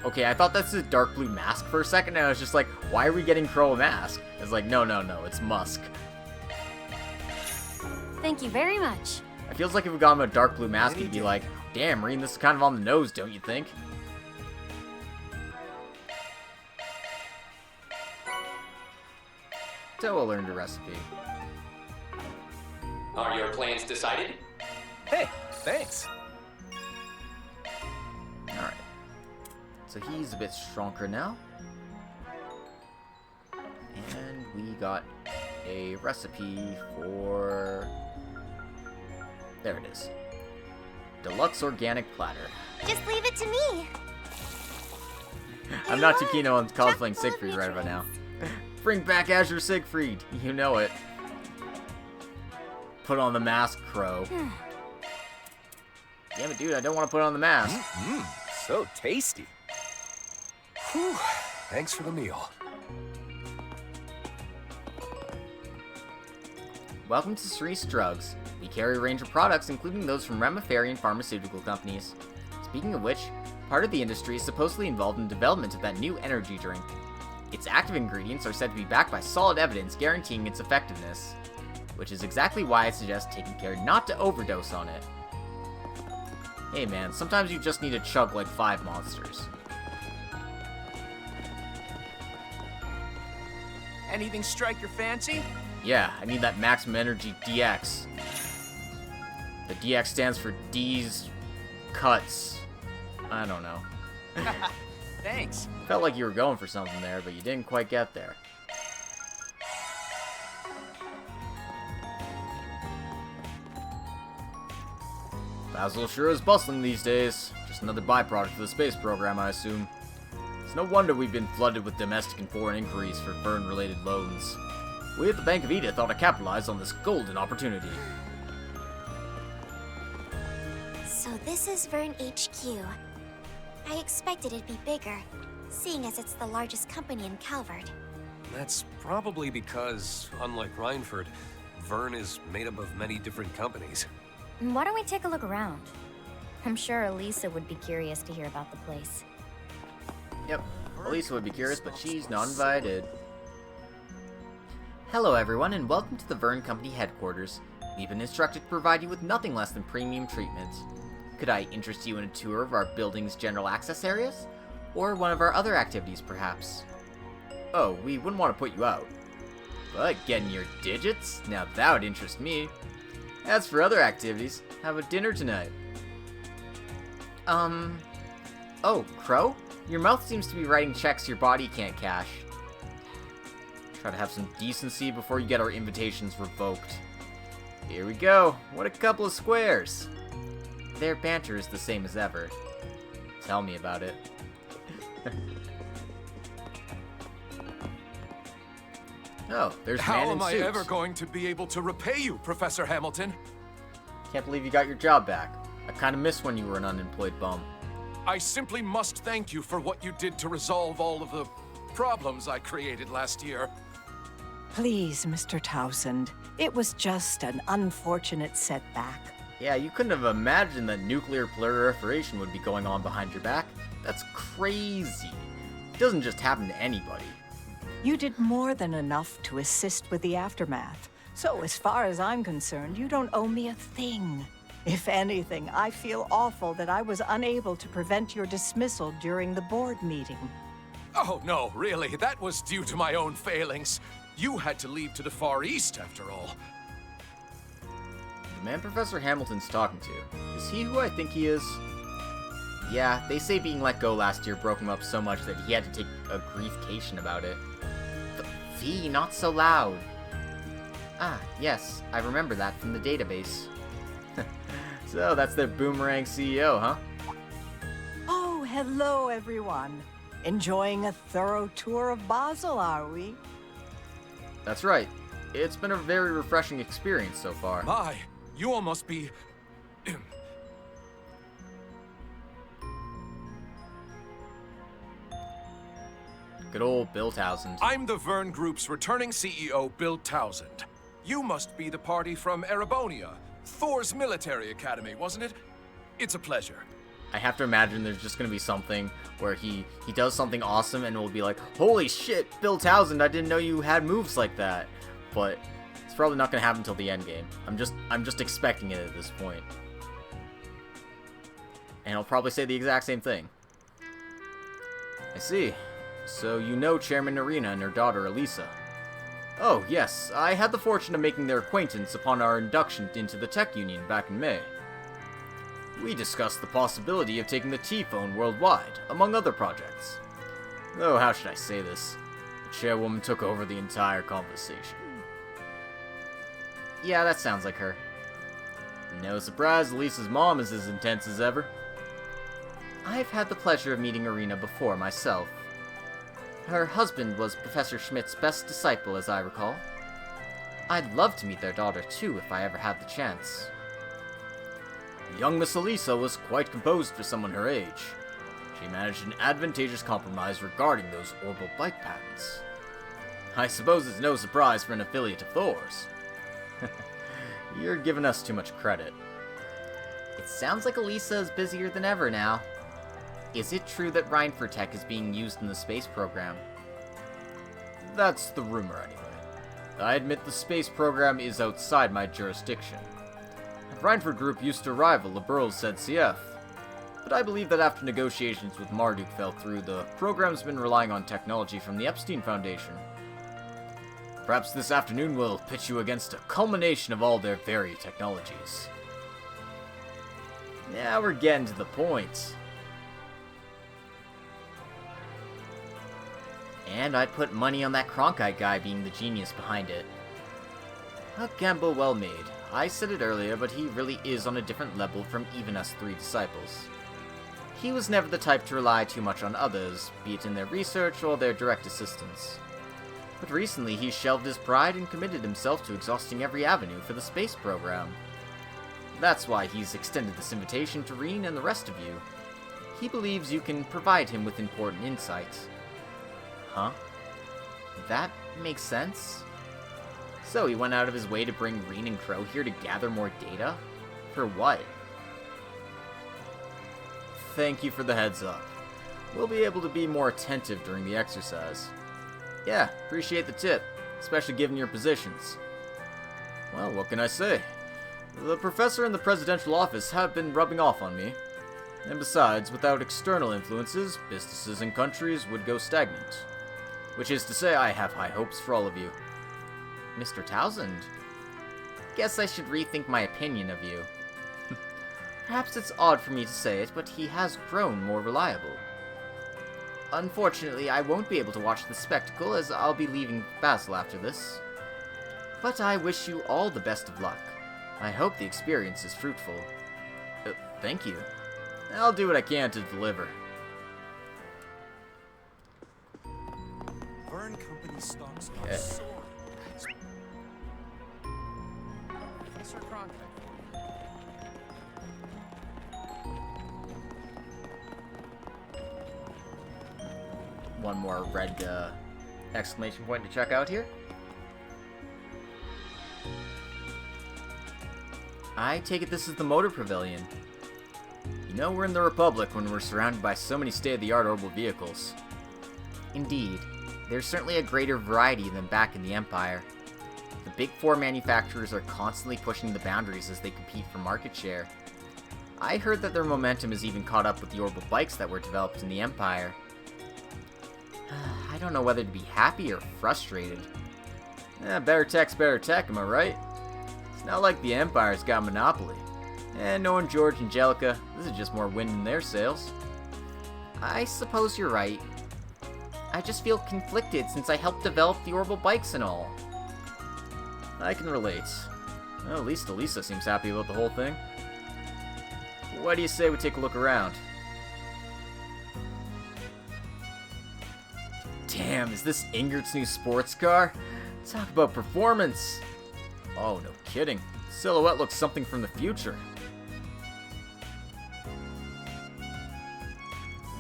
Okay, I thought that's a dark blue mask for a second, and I was just like, why are we getting Crow a mask? I was like, no, it's Musk. Thank you very much. It feels like if we got him a dark blue mask, he'd be like, damn, Reen, this is kind of on the nose, don't you think? So I learned a recipe. Are your plans decided? Hey, thanks. Alright. So he's a bit stronger now. And we got a recipe for... There it is. Deluxe organic platter. Just leave it to me. I'm not too keen on cosplaying Siegfried right about now. Bring back Azure Siegfried. You know it. Put on the mask, Crow. Damn it, dude, I don't want to put on the mask. So tasty. Whew. Thanks for the meal. Welcome to Cerise Drugs. We carry a range of products, including those from Remifarian pharmaceutical companies. Speaking of which, part of the industry is supposedly involved in the development of that new energy drink. Its active ingredients are said to be backed by solid evidence guaranteeing its effectiveness, which is exactly why I suggest taking care not to overdose on it. Hey man, sometimes you just need to chug like 5 monsters. Anything strike your fancy? Yeah, I need that maximum energy DX. The DX stands for D's cuts. I don't know. Thanks. Felt like you were going for something there, but you didn't quite get there. Basil sure is bustling these days. Just another byproduct of the space program, I assume. It's no wonder we've been flooded with domestic and foreign inquiries for Vern-related loans. We at the Bank of Eda thought to capitalize on this golden opportunity. So this is Vern HQ. I expected it'd be bigger, seeing as it's the largest company in Calvard. That's probably because, unlike Rhineford, Vern is made up of many different companies. Why don't we take a look around? I'm sure Elisa would be curious to hear about the place. Yep, Elisa would be curious, but she's not invited. Hello everyone, and welcome to the Vern Company headquarters. We've been instructed to provide you with nothing less than premium treatment. Could I interest you in a tour of our building's general access areas? Or one of our other activities, perhaps? Oh, we wouldn't want to put you out. But getting your digits? Now that would interest me. As for other activities, how about dinner tonight? Oh, Crow? Your mouth seems to be writing checks your body can't cash. Try to have some decency before you get our invitations revoked. Here we go. What a couple of squares. Their banter is the same as ever. Tell me about it. Oh, there's a man in How am I suits. ever going to be able to repay you, Professor Hamilton? Can't believe you got your job back. I kinda miss when you were an unemployed bum. I simply must thank you for what you did to resolve all of the problems I created last year. Please, Mr. Townsend. It was just an unfortunate setback. Yeah, you couldn't have imagined that nuclear proliferation would be going on behind your back. That's crazy. It doesn't just happen to anybody. You did more than enough to assist with the aftermath. So as far as I'm concerned, you don't owe me a thing. If anything, I feel awful that I was unable to prevent your dismissal during the board meeting. Oh, no, really. That was due to my own failings. You had to leave to the Far East, after all. The man Professor Hamilton's talking to, is he who I think he is? Yeah, they say being let go last year broke him up so much that he had to take a griefcation about it. V, not so loud. Ah, yes, I remember that from the database. So, that's their boomerang CEO, huh? Oh, hello, everyone. Enjoying a thorough tour of Basel, are we? That's right. It's been a very refreshing experience so far. My, you all must be... Good old Bill Townsend. I'm the Vern Group's returning CEO, Bill Townsend. You must be the party from Erebonia, Thor's military academy, wasn't it? It's a pleasure. I have to imagine there's just gonna be something where he does something awesome and we'll be like, holy shit, Bill Townsend, I didn't know you had moves like that. But it's probably not gonna happen until the end game. I'm just expecting it at this point. And I'll probably say the exact same thing. I see. So you know Chairman Arena and her daughter Elisa. Oh, yes, I had the fortune of making their acquaintance upon our induction into the Tech Union back in May. We discussed the possibility of taking the T-phone worldwide, among other projects. Though, how should I say this? The chairwoman took over the entire conversation. Yeah, that sounds like her. No surprise, Elisa's mom is as intense as ever. I've had the pleasure of meeting Arena before myself. Her husband was Professor Schmidt's best disciple, as I recall. I'd love to meet their daughter, too, if I ever had the chance. Young Miss Elisa was quite composed for someone her age. She managed an advantageous compromise regarding those orbital bike patents. I suppose it's no surprise for an affiliate of Thor's. You're giving us too much credit. It sounds like Elisa is busier than ever now. Is it true that Reinford Tech is being used in the space program? That's the rumor, anyway. I admit the space program is outside my jurisdiction. The Reinford Group used to rival Liberal's ZCF, but I believe that after negotiations with Marduk fell through, the program's been relying on technology from the Epstein Foundation. Perhaps this afternoon we'll pitch you against a culmination of all their varied technologies. Now we're getting to the point. And I'd put money on that Cronkite guy being the genius behind it. A gamble well made. I said it earlier, but he really is on a different level from even us three disciples. He was never the type to rely too much on others, be it in their research or their direct assistance. But recently he shelved his pride and committed himself to exhausting every avenue for the space program. That's why he's extended this invitation to Reen and the rest of you. He believes you can provide him with important insights. Huh? That makes sense. So he went out of his way to bring Reen and Crow here to gather more data? For what? Thank you for the heads up. We'll be able to be more attentive during the exercise. Yeah, appreciate the tip, especially given your positions. Well, what can I say? The professor and the presidential office have been rubbing off on me. And besides, without external influences, businesses and countries would go stagnant. Which is to say, I have high hopes for all of you. Mr. Townsend? Guess I should rethink my opinion of you. Perhaps it's odd for me to say it, but he has grown more reliable. Unfortunately, I won't be able to watch the spectacle as I'll be leaving Basel after this. But I wish you all the best of luck. I hope the experience is fruitful. Thank you. I'll do what I can to deliver. Vern Company stocks are soaring. Professor Cronkite. One more red exclamation point to check out here. I take it this is the motor pavilion. You know we're in the Republic when we're surrounded by so many state-of-the-art orbital vehicles. Indeed, there's certainly a greater variety than back in the Empire. The big four manufacturers are constantly pushing the boundaries as they compete for market share. I heard that their momentum has even caught up with the orbital bikes that were developed in the Empire. I don't know whether to be happy or frustrated. Better tech's better tech, am I right? It's not like the Empire's got a monopoly. And knowing George and Angelica, this is just more wind in their sails. I suppose you're right. I just feel conflicted since I helped develop the orbital bikes and all. I can relate. Well, at least Elisa seems happy about the whole thing. What do you say we take a look around? Damn, is this Ingert's new sports car? Talk about performance! Oh, no kidding. Silhouette looks something from the future.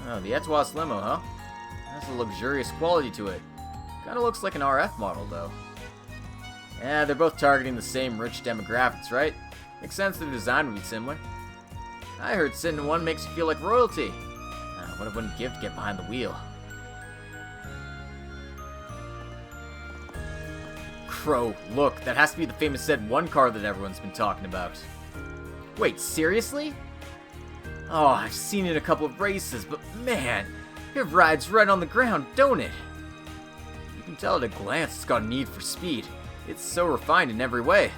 Oh, the Etois limo, huh? Has a luxurious quality to it. Kinda looks like an RF model, though. Yeah, they're both targeting the same rich demographics, right? Makes sense the design would be similar. I heard sitting in one makes you feel like royalty. What I wouldn't give to get behind the wheel. Crow, look, that has to be the famous Z1 car that everyone's been talking about. Wait, seriously? Oh, I've seen it in a couple of races, but man, it rides right on the ground, don't it? You can tell at a glance it's got a need for speed. It's so refined in every way.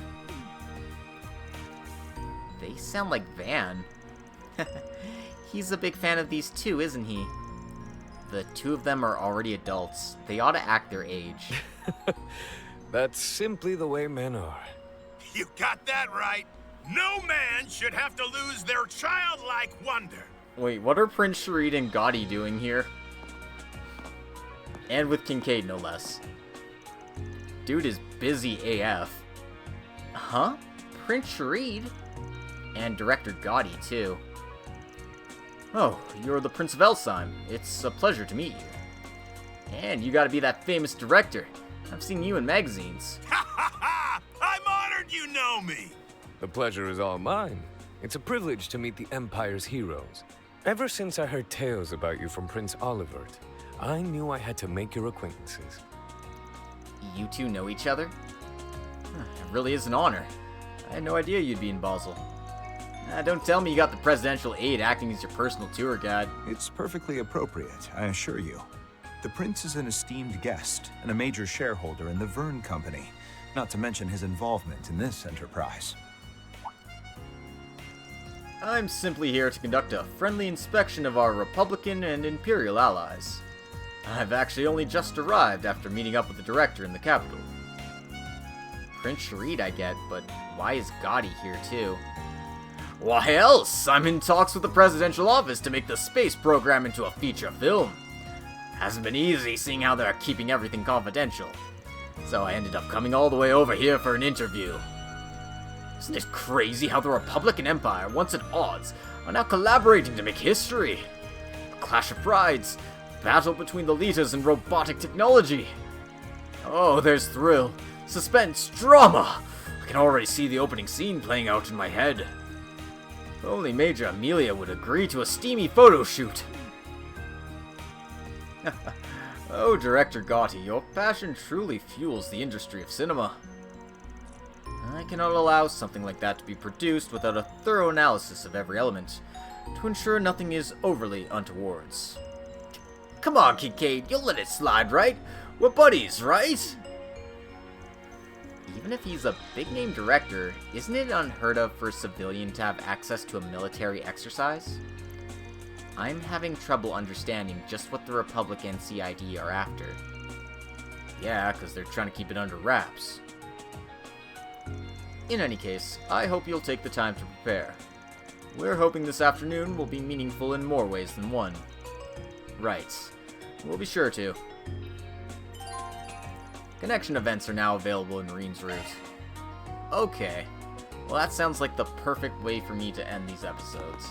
They sound like Van. He's a big fan of these two, isn't he? The two of them are already adults. They ought to act their age. That's simply the way men are. You got that right. No man should have to lose their childlike wonder. Wait, what are Prince Sharid and Gotti doing here? And with Kincaid, no less. Dude is busy AF. Huh? Prince Sharid? And Director Gotti, too. Oh, you're the Prince of Elsheim. It's a pleasure to meet you. And you gotta be that famous director. I've seen you in magazines. I'm honored you know me! The pleasure is all mine. It's a privilege to meet the Empire's heroes. Ever since I heard tales about you from Prince Olivert, I knew I had to make your acquaintances. You two know each other? It really is an honor. I had no idea you'd be in Basel. Don't tell me you got the presidential aide acting as your personal tour guide. It's perfectly appropriate, I assure you. The prince is an esteemed guest and a major shareholder in the Verne Company, not to mention his involvement in this enterprise. I'm simply here to conduct a friendly inspection of our Republican and Imperial allies. I've actually only just arrived after meeting up with the director in the capital. Prince Sharid I get, but why is Gotti here too? Why else? I'm in talks with the presidential office to make the space program into a feature film. Hasn't been easy seeing how they're keeping everything confidential. So I ended up coming all the way over here for an interview. Isn't it crazy how the Republic and Empire, once at odds, are now collaborating to make history? A clash of prides, battle between the leaders in robotic technology. Oh, there's thrill, suspense, drama. I can already see the opening scene playing out in my head. If only Major Amelia would agree to a steamy photo shoot. Oh, Director Gotti, your passion truly fuels the industry of cinema. I cannot allow something like that to be produced without a thorough analysis of every element, to ensure nothing is overly untowards. Come on, Kincaid, you'll let it slide, right? We're buddies, right? Even if he's a big-name director, isn't it unheard of for a civilian to have access to a military exercise? I'm having trouble understanding just what the Republic and CID are after. Yeah, because they're trying to keep it under wraps. In any case, I hope you'll take the time to prepare. We're hoping this afternoon will be meaningful in more ways than one. Right. We'll be sure to. Connection events are now available in Marine's route. Okay. Well, that sounds like the perfect way for me to end these episodes.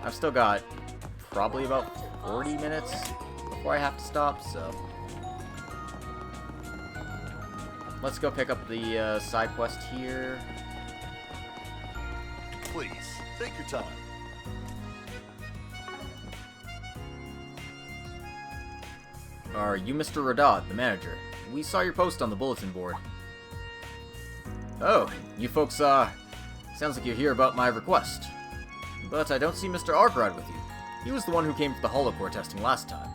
I've still got probably about 40 minutes before I have to stop, so... Let's go pick up the side quest here. Please, take your time. Are you Mr. Radad, the manager? We saw your post on the bulletin board. Oh, you folks, sounds like you're here about my request. But I don't see Mr. Arkride with you. He was the one who came for the holocore testing last time.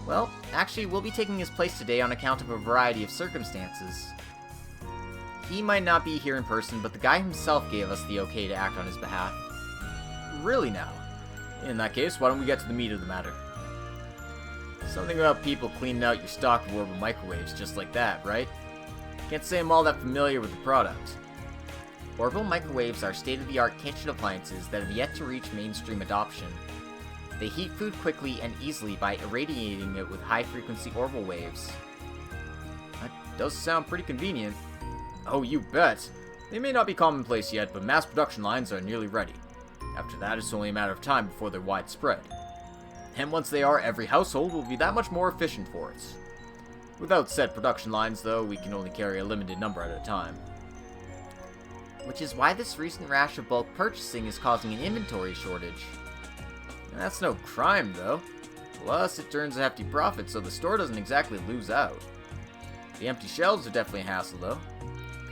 Well, actually, we'll be taking his place today on account of a variety of circumstances. He might not be here in person, but the guy himself gave us the okay to act on his behalf. Really now? In that case, why don't we get to the meat of the matter? Something about people cleaning out your stock of orbital microwaves just like that, right? Can't say I'm all that familiar with the product. Orbital microwaves are state-of-the-art kitchen appliances that have yet to reach mainstream adoption. They heat food quickly and easily by irradiating it with high-frequency orbital waves. That does sound pretty convenient. Oh, you bet. They may not be commonplace yet, but mass production lines are nearly ready. After that, it's only a matter of time before they're widespread. And once they are, every household will be that much more efficient for it. Without set production lines, though, we can only carry a limited number at a time. Which is why this recent rash of bulk purchasing is causing an inventory shortage. That's no crime, though. Plus, it turns a hefty profit, so the store doesn't exactly lose out. The empty shelves are definitely a hassle, though.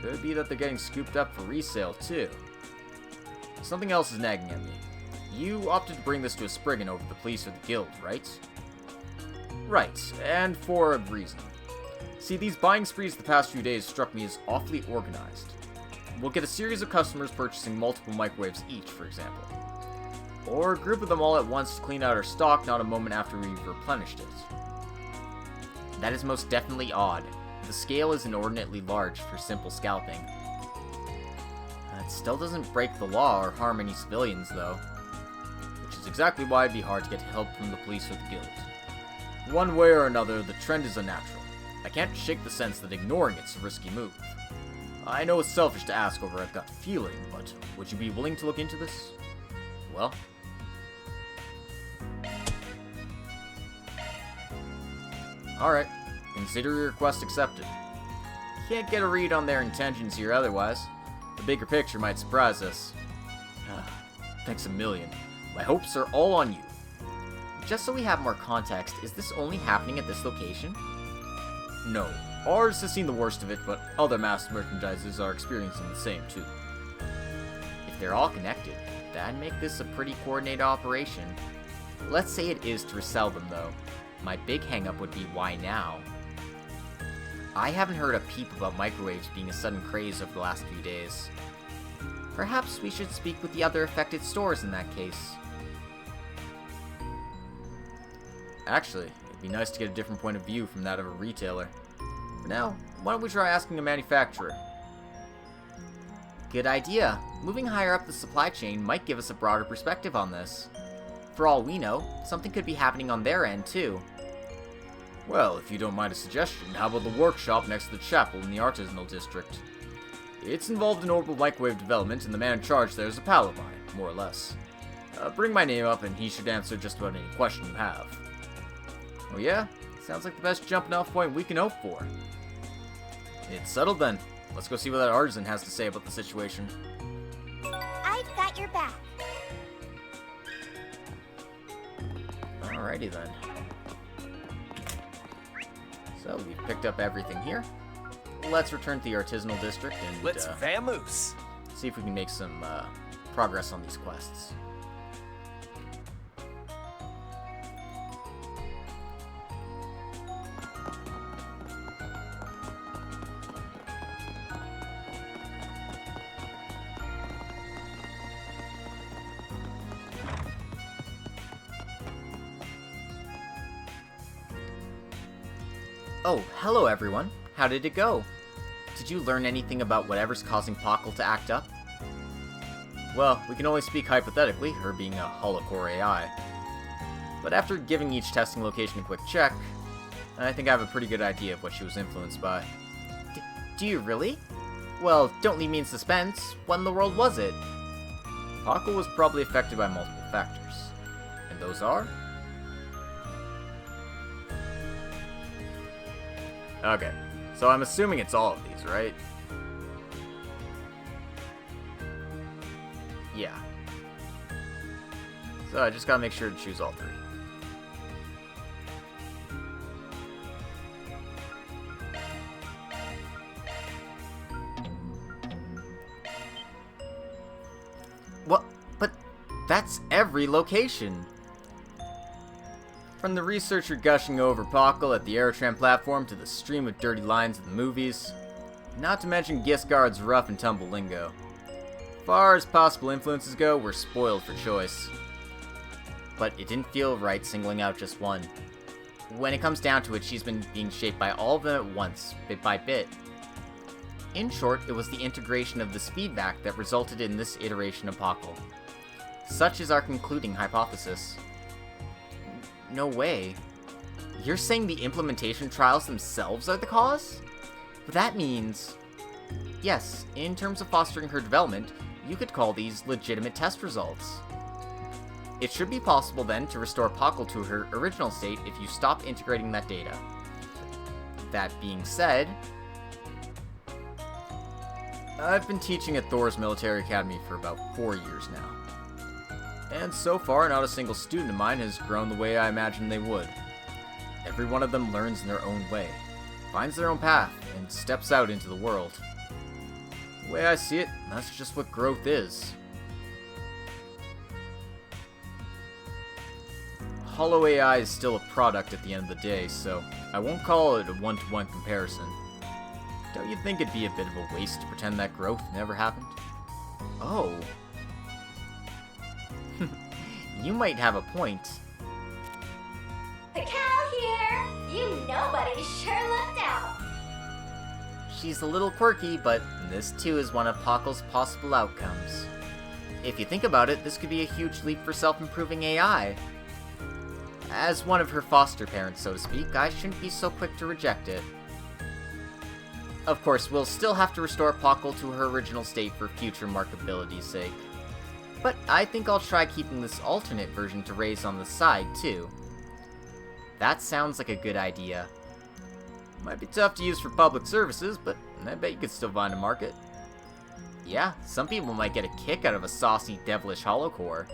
Could be that they're getting scooped up for resale, too. Something else is nagging at me. You opted to bring this to a Spriggan over the police or the guild, right? Right, and for a reason. See, these buying sprees the past few days struck me as awfully organized. We'll get a series of customers purchasing multiple microwaves each, for example. Or a group of them all at once to clean out our stock not a moment after we've replenished it. That is most definitely odd. The scale is inordinately large for simple scalping. It still doesn't break the law or harm any civilians, though. Which is exactly why it'd be hard to get help from the police or the guild. One way or another, the trend is unnatural. I can't shake the sense that ignoring it's a risky move. I know it's selfish to ask over a gut feeling, but would you be willing to look into this? Well... Alright, consider your request accepted. Can't get a read on their intentions here otherwise. The bigger picture might surprise us. Thanks a million. My hopes are all on you. Just so we have more context, is this only happening at this location? No. Ours has seen the worst of it, but other mass merchandisers are experiencing the same too. If they're all connected, that'd make this a pretty coordinated operation. Let's say it is to resell them though. My big hangup would be why now? I haven't heard a peep about microwaves being a sudden craze over the last few days. Perhaps we should speak with the other affected stores in that case. Actually, it'd be nice to get a different point of view from that of a retailer. For now, why don't we try asking a manufacturer? Good idea. Moving higher up the supply chain might give us a broader perspective on this. For all we know, something could be happening on their end too. Well, if you don't mind a suggestion, how about the workshop next to the chapel in the artisanal district? It's involved in orbital microwave development, and the man in charge there is a pal of mine, more or less. Bring my name up, and he should answer just about any question you have. Oh yeah? Sounds like the best jumping off point we can hope for. It's settled then. Let's go see what that artisan has to say about the situation. I've got your back. Alrighty then. So we've picked up everything here. Let's return to the artisanal district and let's vamoose. See if we can make some progress on these quests. Oh, hello everyone. How did it go? Did you learn anything about whatever's causing Pockle to act up? Well, we can only speak hypothetically, her being a holocore AI. But after giving each testing location a quick check, I think I have a pretty good idea of what she was influenced by. Do you really? Well, don't leave me in suspense. What in the world was it? Pockle was probably affected by multiple factors. And those are? Okay, so I'm assuming it's all of these, right? Yeah. So I just gotta make sure to choose all three. What? But that's every location! From the researcher gushing over Pockle at the Aerotram platform to the stream of dirty lines of the movies, not to mention Giscard's rough and tumble lingo. Far as possible influences go, we're spoiled for choice. But it didn't feel right singling out just one. When it comes down to it, she's been being shaped by all of them at once, bit by bit. In short, it was the integration of this feedback that resulted in this iteration of Pockle. Such is our concluding hypothesis. No way. You're saying the implementation trials themselves are the cause? But that means... Yes, in terms of fostering her development, you could call these legitimate test results. It should be possible then to restore Pockle to her original state if you stop integrating that data. That being said... I've been teaching at Thor's Military Academy for about 4 years now. And so far, not a single student of mine has grown the way I imagined they would. Every one of them learns in their own way, finds their own path, and steps out into the world. The way I see it, that's just what growth is. Holo AI is still a product at the end of the day, so I won't call it a one-to-one comparison. Don't you think it'd be a bit of a waste to pretend that growth never happened? Oh. You might have a point. The cow here! You nobody sure looked out! She's a little quirky, but this too is one of Pockle's possible outcomes. If you think about it, this could be a huge leap for self-improving AI. As one of her foster parents, so to speak, I shouldn't be so quick to reject it. Of course, we'll still have to restore Pockle to her original state for future markability's sake. But I think I'll try keeping this alternate version to raise on the side, too. That sounds like a good idea. Might be tough to use for public services, but I bet you could still find a market. Yeah, some people might get a kick out of a saucy, devilish holocore.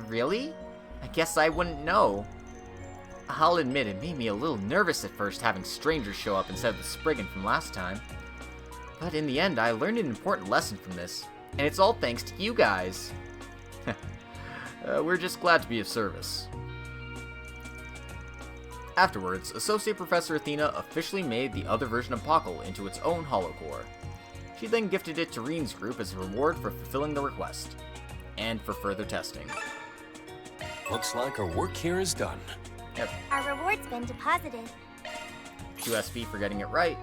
Really? I guess I wouldn't know. I'll admit it made me a little nervous at first having strangers show up instead of the Spriggan from last time. But in the end, I learned an important lesson from this, and it's all thanks to you guys. We're just glad to be of service. Afterwards, Associate Professor Athena officially made the other version of Pockle into its own holocore. She then gifted it to Reen's group as a reward for fulfilling the request, and for further testing. Looks like our work here is done. Yep. Our reward's been deposited. 2 SP for getting it right,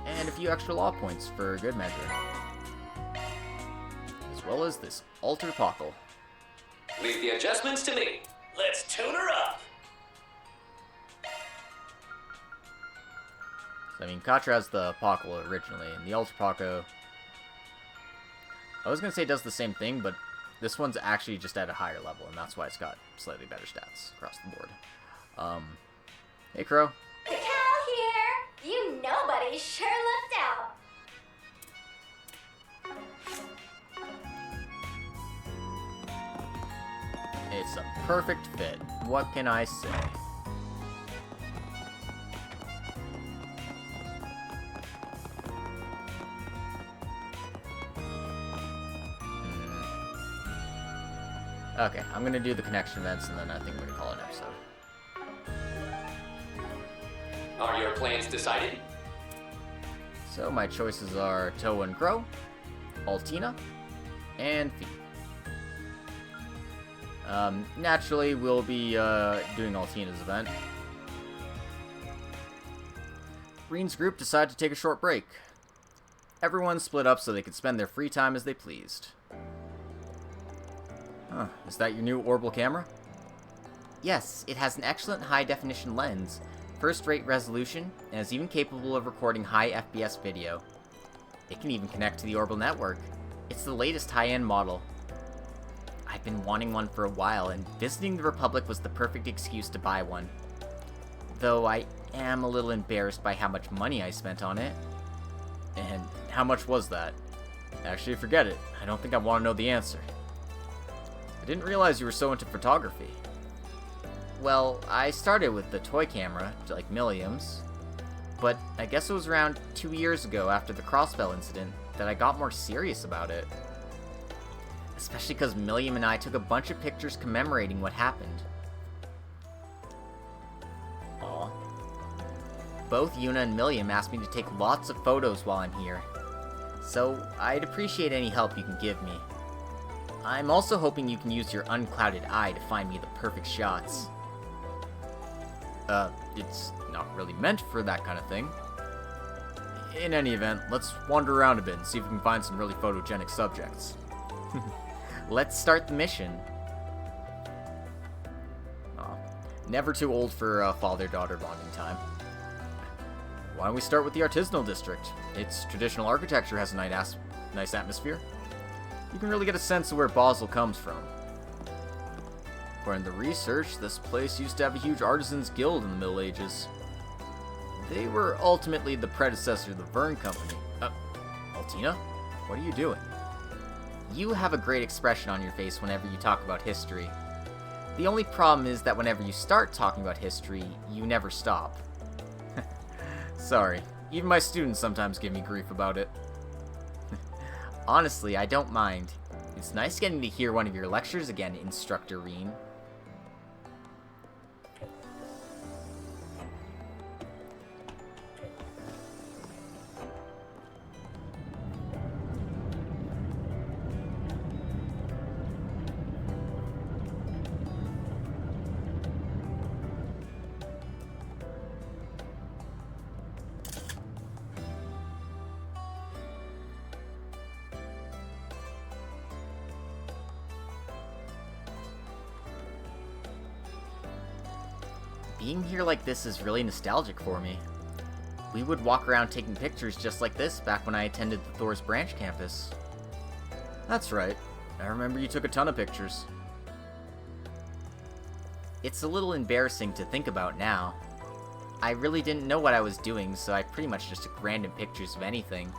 and a few extra law points for good measure. As well as this altered Pockle. Leave the adjustments to me. Let's tune her up. So, I mean, Katra has the Pockle originally, and the Ultra Pockle, I was going to say it does the same thing, but this one's actually just at a higher level, and that's why it's got slightly better stats across the board. Hey, Crow. The cow here! You nobody sure looked out! It's a perfect fit. What can I say? Okay, I'm gonna do the connection events, and then I think we're gonna call it an episode. Are your plans decided? So my choices are Toa and Crow, Altina, and Fee. Naturally, we'll be doing Altina's event. Reen's group decided to take a short break. Everyone split up so they could spend their free time as they pleased. Huh, is that your new orbital camera? Yes, it has an excellent high-definition lens, first-rate resolution, and is even capable of recording high FPS video. It can even connect to the orbital network. It's the latest high-end model. I've been wanting one for a while, and visiting the Republic was the perfect excuse to buy one. Though I am a little embarrassed by how much money I spent on it. And how much was that? Actually, forget it. I don't think I want to know the answer. I didn't realize you were so into photography. Well, I started with the toy camera, like Milliam's, but I guess it was around 2 years ago after the Crossbell incident that I got more serious about it. Especially because Milliam and I took a bunch of pictures commemorating what happened. Aw. Both Yuna and Milliam asked me to take lots of photos while I'm here, so I'd appreciate any help you can give me. I'm also hoping you can use your unclouded eye to find me the perfect shots. It's not really meant for that kind of thing. In any event, let's wander around a bit and see if we can find some really photogenic subjects. Let's start the mission. Aw, never too old for father-daughter bonding time. Why don't we start with the artisanal district? Its traditional architecture has a nice atmosphere. You can really get a sense of where Basel comes from. According to the research, this place used to have a huge artisans guild in the Middle Ages. They were ultimately the predecessor of the Vern Company. Altina? What are you doing? You have a great expression on your face whenever you talk about history. The only problem is that whenever you start talking about history, you never stop. Sorry, even my students sometimes give me grief about it. Honestly, I don't mind. It's nice getting to hear one of your lectures again, Instructor Reen. Being here like this is really nostalgic for me. we would walk around taking pictures just like this back when I attended the Thor's branch campus. That's right. I remember you took a ton of pictures. It's a little embarrassing to think about now. I really didn't know what I was doing, so I pretty much just took random pictures of anything.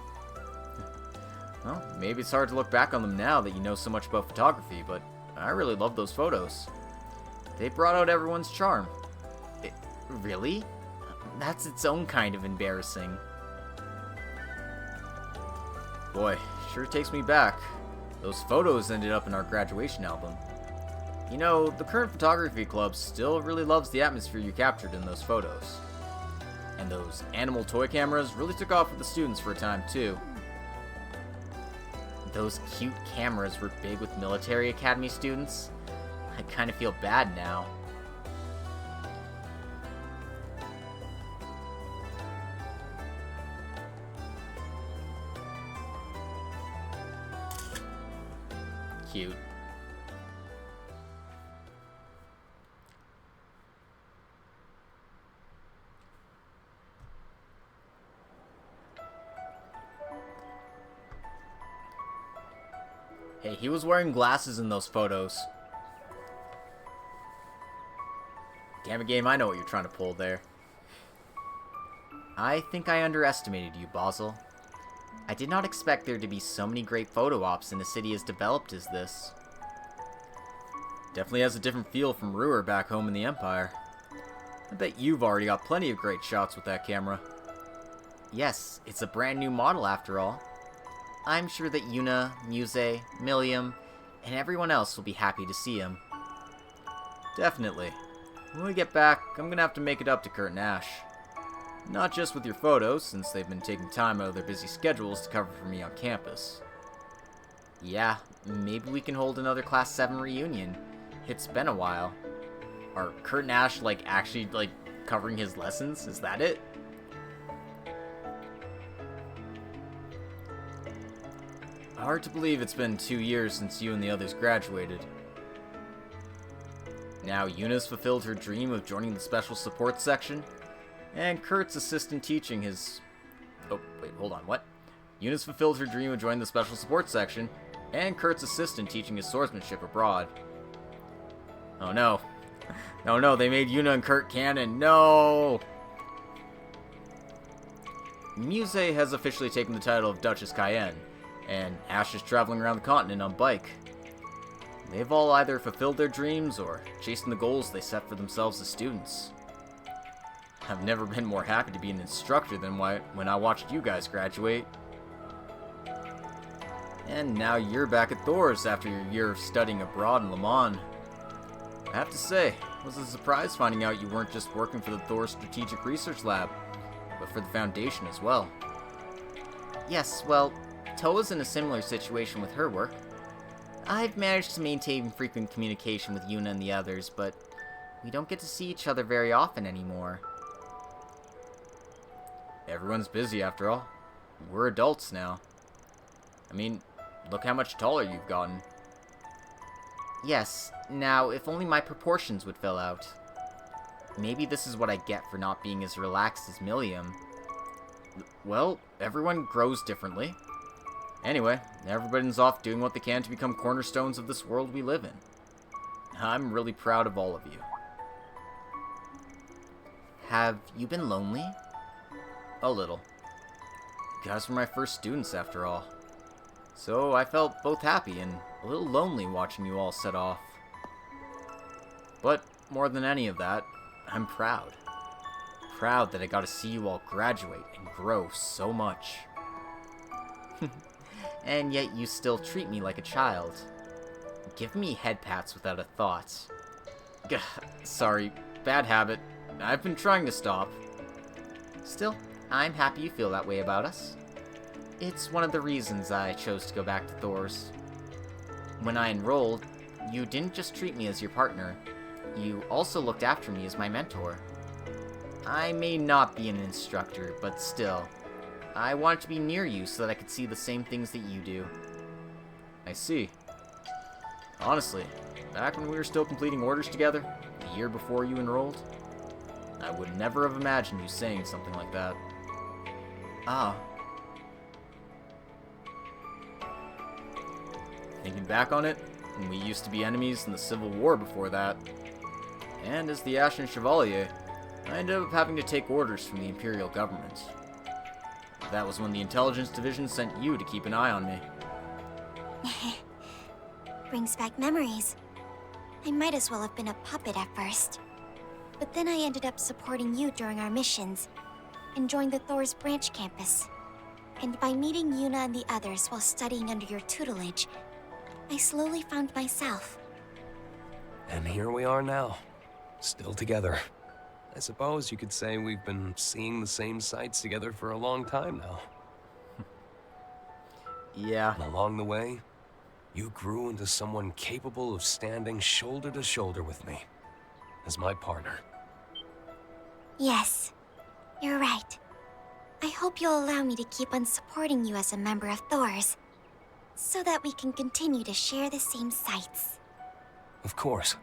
Well, maybe it's hard to look back on them now that you know so much about photography, but I really love those photos. They brought out everyone's charm. Really? That's its own kind of embarrassing. Boy, sure takes me back. Those photos ended up in our graduation album. You know, the current photography club still really loves the atmosphere you captured in those photos. And those animal toy cameras really took off with the students for a time, too. Those cute cameras were big with military academy students. I kind of feel bad now. Cute. Hey, he was wearing glasses in those photos. Damn it, game, I know what you're trying to pull there. I think I underestimated you, Basil. I did not expect there to be so many great photo ops in a city as developed as this. Definitely has a different feel from Ruhr back home in the Empire. I bet you've already got plenty of great shots with that camera. Yes, it's a brand new model after all. I'm sure that Yuna, Muse, Milliam, and everyone else will be happy to see him. Definitely. When we get back, I'm gonna have to make it up to Kurt and Ash. Not just with your photos, since they've been taking time out of their busy schedules to cover for me on campus. Yeah, maybe we can hold another Class 7 reunion. It's been a while. Are Kurt and Ash, actually, covering his lessons? Is that it? Hard to believe it's been 2 years since you and the others graduated. Now Yuna's fulfilled her dream of joining the special support section, and Kurt's assistant teaching his... Oh, wait, hold on, what? Yuna's fulfilled her dream of joining the special support section, and Kurt's assistant teaching his swordsmanship abroad. Oh no. Oh no, they made Yuna and Kurt canon. No! Muse has officially taken the title of Duchess Cayenne, and Ash is traveling around the continent on bike. They've all either fulfilled their dreams or chasing the goals they set for themselves as students. I've never been more happy to be an instructor than when I watched you guys graduate. And now you're back at Thor's after your year of studying abroad in Le Mans. I have to say, it was a surprise finding out you weren't just working for the Thor Strategic Research Lab, but for the Foundation as well. Yes, well, Toa's in a similar situation with her work. I've managed to maintain frequent communication with Yuna and the others, but we don't get to see each other very often anymore. Everyone's busy after all. We're adults now. I mean, look how much taller you've gotten. Yes, now if only my proportions would fill out. Maybe this is what I get for not being as relaxed as Milliam. Well, everyone grows differently. Anyway, everybody's off doing what they can to become cornerstones of this world we live in. I'm really proud of all of you. Have you been lonely? A little. You guys were my first students after all. So I felt both happy and a little lonely watching you all set off. But more than any of that, I'm proud. Proud that I got to see you all graduate and grow so much. And yet you still treat me like a child. Give me head pats without a thought. Gah, sorry, bad habit. I've been trying to stop. Still, I'm happy you feel that way about us. It's one of the reasons I chose to go back to Thor's. When I enrolled, you didn't just treat me as your partner, you also looked after me as my mentor. I may not be an instructor, but still, I wanted to be near you so that I could see the same things that you do. I see. Honestly, back when we were still completing orders together, the year before you enrolled, I would never have imagined you saying something like that. Ah. Thinking back on it, we used to be enemies in the Civil War before that. And as the Ashen Chevalier, I ended up having to take orders from the Imperial government. That was when the Intelligence Division sent you to keep an eye on me. Brings back memories. I might as well have been a puppet at first. But then I ended up supporting you during our missions, and joined the Thor's branch campus. And by meeting Yuna and the others while studying under your tutelage, I slowly found myself. And here we are now, still together. I suppose you could say we've been seeing the same sights together for a long time now. Yeah. And along the way, you grew into someone capable of standing shoulder to shoulder with me as my partner. Yes, you're right. I hope you'll allow me to keep on supporting you as a member of Thor's, so that we can continue to share the same sights. Of course.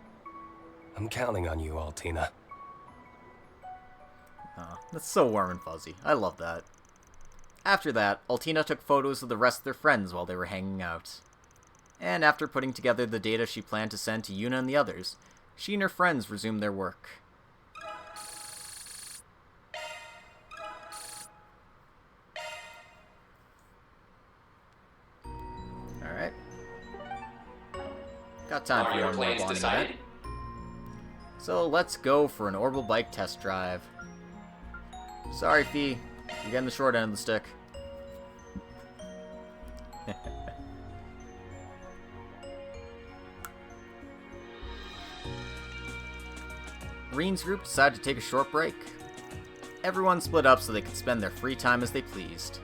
I'm counting on you, Altina. Aw, that's so warm and fuzzy. I love that. After that, Altina took photos of the rest of their friends while they were hanging out. And after putting together the data she planned to send to Yuna and the others, she and her friends resumed their work. Alright. Got time for one more bonding event. So let's go for an orbital bike test drive. Sorry, Fee. You're getting the short end of the stick. Reen's group decided to take a short break. Everyone split up so they could spend their free time as they pleased.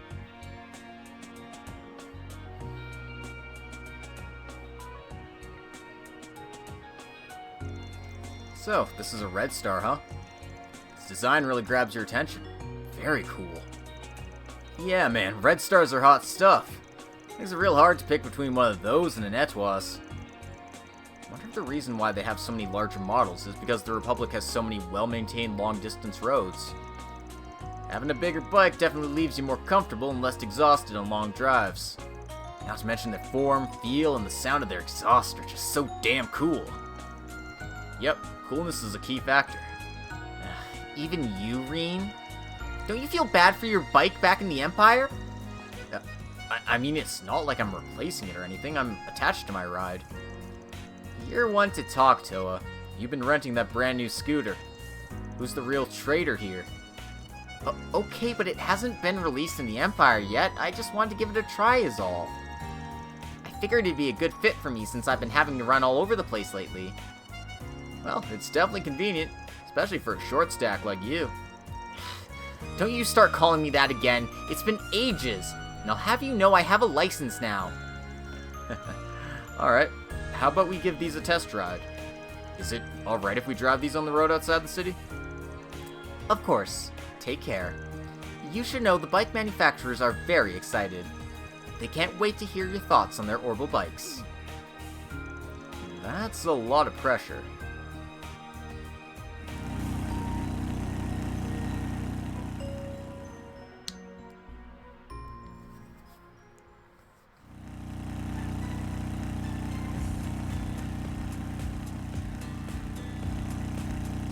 So, this is a red star, huh? Its design really grabs your attention. Very cool. Yeah, man, red stars are hot stuff. Makes it real hard to pick between one of those and an Etwas. I wonder if the reason why they have so many larger models is because the Republic has so many well-maintained long-distance roads. Having a bigger bike definitely leaves you more comfortable and less exhausted on long drives. Not to mention their form, feel, and the sound of their exhaust are just so damn cool. Yep, coolness is a key factor. Even you, Reen? Don't you feel bad for your bike back in the Empire? I mean, it's not like I'm replacing it or anything. I'm attached to my ride. You're one to talk, Toa. You've been renting that brand new scooter. Who's the real traitor here? Okay, but it hasn't been released in the Empire yet. I just wanted to give it a try is all. I figured it'd be a good fit for me since I've been having to run all over the place lately. Well, it's definitely convenient, especially for a short stack like you. Don't you start calling me that again. It's been ages, and I'll have you know I have a license now. Alright, how about we give these a test ride? Is it alright if we drive these on the road outside the city? Of course. Take care. You should know the bike manufacturers are very excited. They can't wait to hear your thoughts on their orbital bikes. That's a lot of pressure.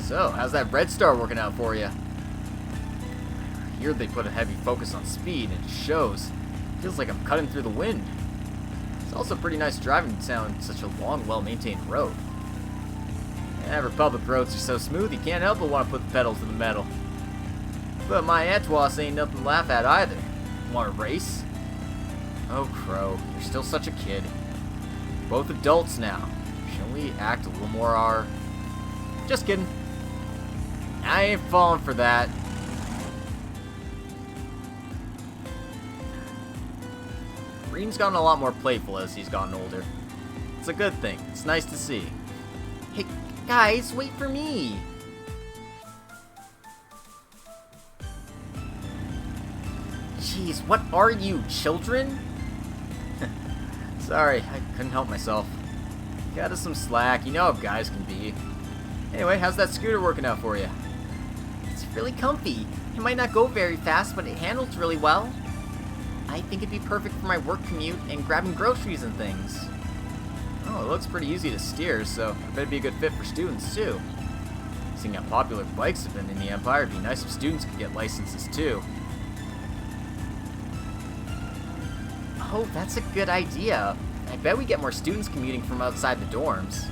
So, how's that red star working out for you? I hear they put a heavy focus on speed, and it shows. Feels like I'm cutting through the wind. It's also pretty nice driving down such a long, well-maintained road. Yeah, Republic roads are so smooth you can't help but want to put the pedal to the metal. But my Etwas ain't nothing to laugh at either. Want to race? Oh, Crow, you're still such a kid. Both adults now. Shouldn't we act a little more our... Just kidding. I ain't falling for that. Reen's gotten a lot more playful as he's gotten older. It's a good thing. It's nice to see. Hey, guys, wait for me! Jeez, what are you, children? Sorry, I couldn't help myself. Got us some slack, you know how guys can be. Anyway, how's that scooter working out for you? It's really comfy. It might not go very fast, but it handles really well. I think it'd be perfect for my work commute and grabbing groceries and things. Oh, it looks pretty easy to steer, so I bet it'd be a good fit for students, too. Seeing how popular bikes have been in the Empire, it'd be nice if students could get licenses, too. Oh, that's a good idea. I bet we get more students commuting from outside the dorms.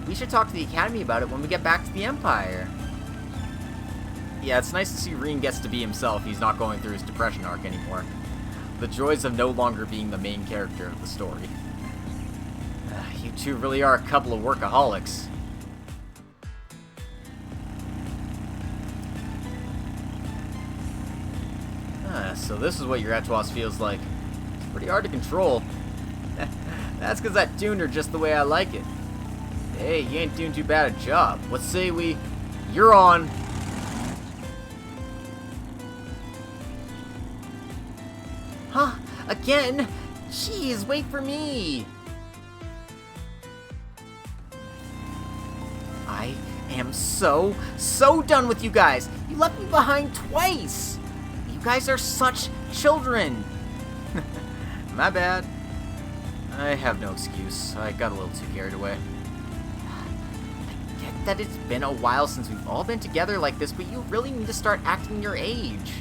We should talk to the Academy about it when we get back to the Empire. Yeah, it's nice to see Rean gets to be himself. He's not going through his depression arc anymore. The joys of no longer being the main character of the story. You two really are a couple of workaholics. So this is what your Etwas feels like. It's pretty hard to control. That's because that tuned her just the way I like it. Hey, you ain't doing too bad a job. Let's say you're on. Huh? Again? Jeez, wait for me. I am so done with you guys. You left me behind twice. You guys are such children. My bad. I have no excuse. I got a little too carried away. I get that it's been a while since we've all been together like this, but you really need to start acting your age.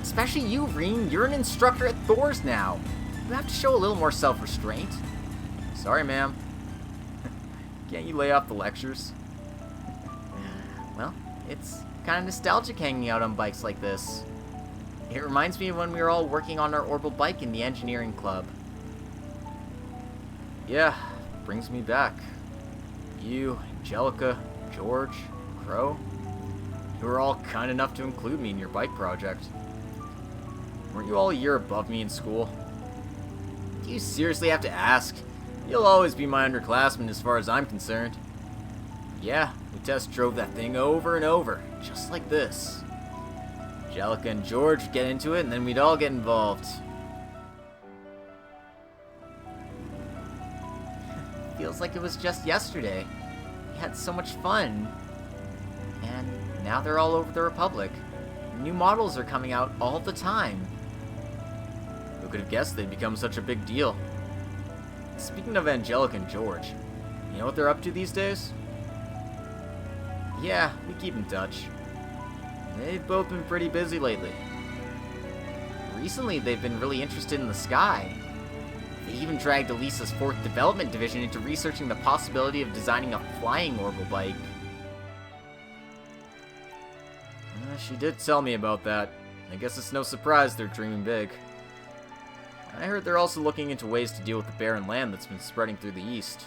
Especially you, Rean. You're an instructor at Thor's now. You have to show a little more self-restraint. Sorry, ma'am. Can't you lay off the lectures? Well, it's kind of nostalgic hanging out on bikes like this. It reminds me of when we were all working on our orbital bike in the engineering club. Yeah, brings me back. You, Angelica, George, Crow, you were all kind enough to include me in your bike project. Weren't you all a year above me in school? Do you seriously have to ask? You'll always be my underclassman as far as I'm concerned. Yeah, we test drove that thing over and over, just like this. Angelica and George would get into it, and then we'd all get involved. Feels like it was just yesterday. We had so much fun. And now they're all over the Republic. New models are coming out all the time. Who could have guessed they'd become such a big deal? Speaking of Angelica and George, you know what they're up to these days? Yeah, we keep in touch. They've both been pretty busy lately. Recently, they've been really interested in the sky. They even dragged Elisa's 4th Development Division into researching the possibility of designing a flying orbital bike. She did tell me about that. I guess it's no surprise they're dreaming big. I heard they're also looking into ways to deal with the barren land that's been spreading through the east.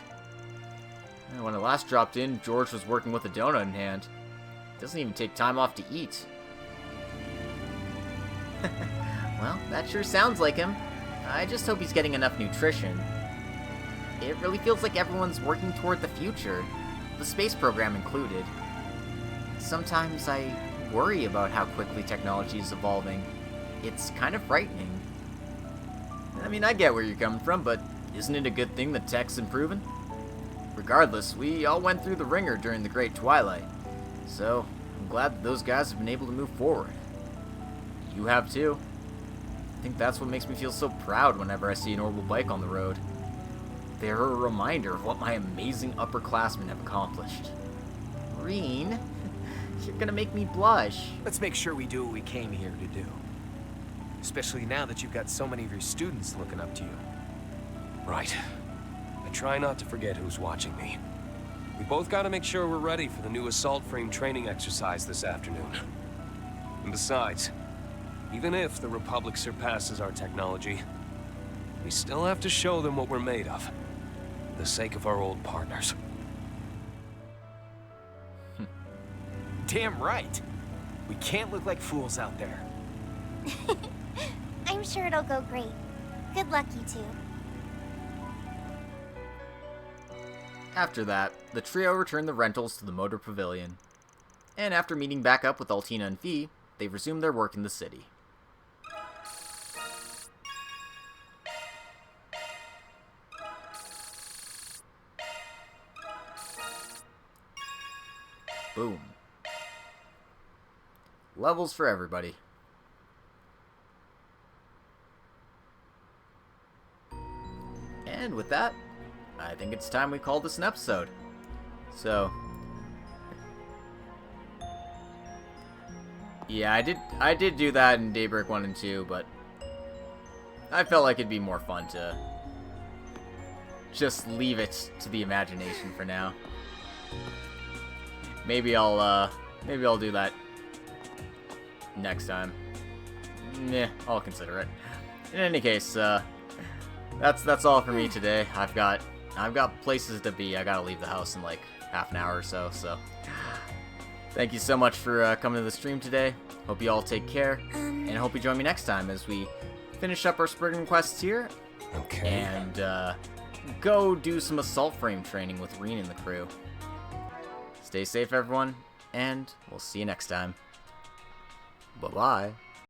When I last dropped in, George was working with a donut in hand. Doesn't even take time off to eat. Well, that sure sounds like him. I just hope he's getting enough nutrition. It really feels like everyone's working toward the future, the space program included. Sometimes I worry about how quickly technology is evolving. It's kind of frightening. I mean, I get where you're coming from, but isn't it a good thing that tech's improving? Regardless, we all went through the ringer during the Great Twilight, so I'm glad that those guys have been able to move forward. You have too. I think that's what makes me feel so proud whenever I see an orbital bike on the road. They're a reminder of what my amazing upperclassmen have accomplished. Rean, you're gonna make me blush. Let's make sure we do what we came here to do. Especially now that you've got so many of your students looking up to you. Right. I try not to forget who's watching me. We both gotta make sure we're ready for the new assault frame training exercise this afternoon. And besides, even if the Republic surpasses our technology, we still have to show them what we're made of. For the sake of our old partners. Damn right. We can't look like fools out there. I'm sure it'll go great. Good luck, you two. After that, the trio returned the rentals to the motor pavilion. And after meeting back up with Altina and Fee, they resumed their work in the city. Boom. levels for everybody. And with that, I think it's time we call this an episode. So, yeah, I did do that in Daybreak 1 and 2, but I felt like it'd be more fun to just leave it to the imagination for now. Maybe I'll do that next time. Nah, I'll consider it. In any case, that's all for me today. I've got places to be. I gotta leave the house in like half an hour or so. So, thank you so much for coming to the stream today. Hope you all take care, and I hope you join me next time as we finish up our Spriggan quests here. Okay. And go do some assault frame training with Reen and the crew. Stay safe, everyone, and we'll see you next time. Bye-bye.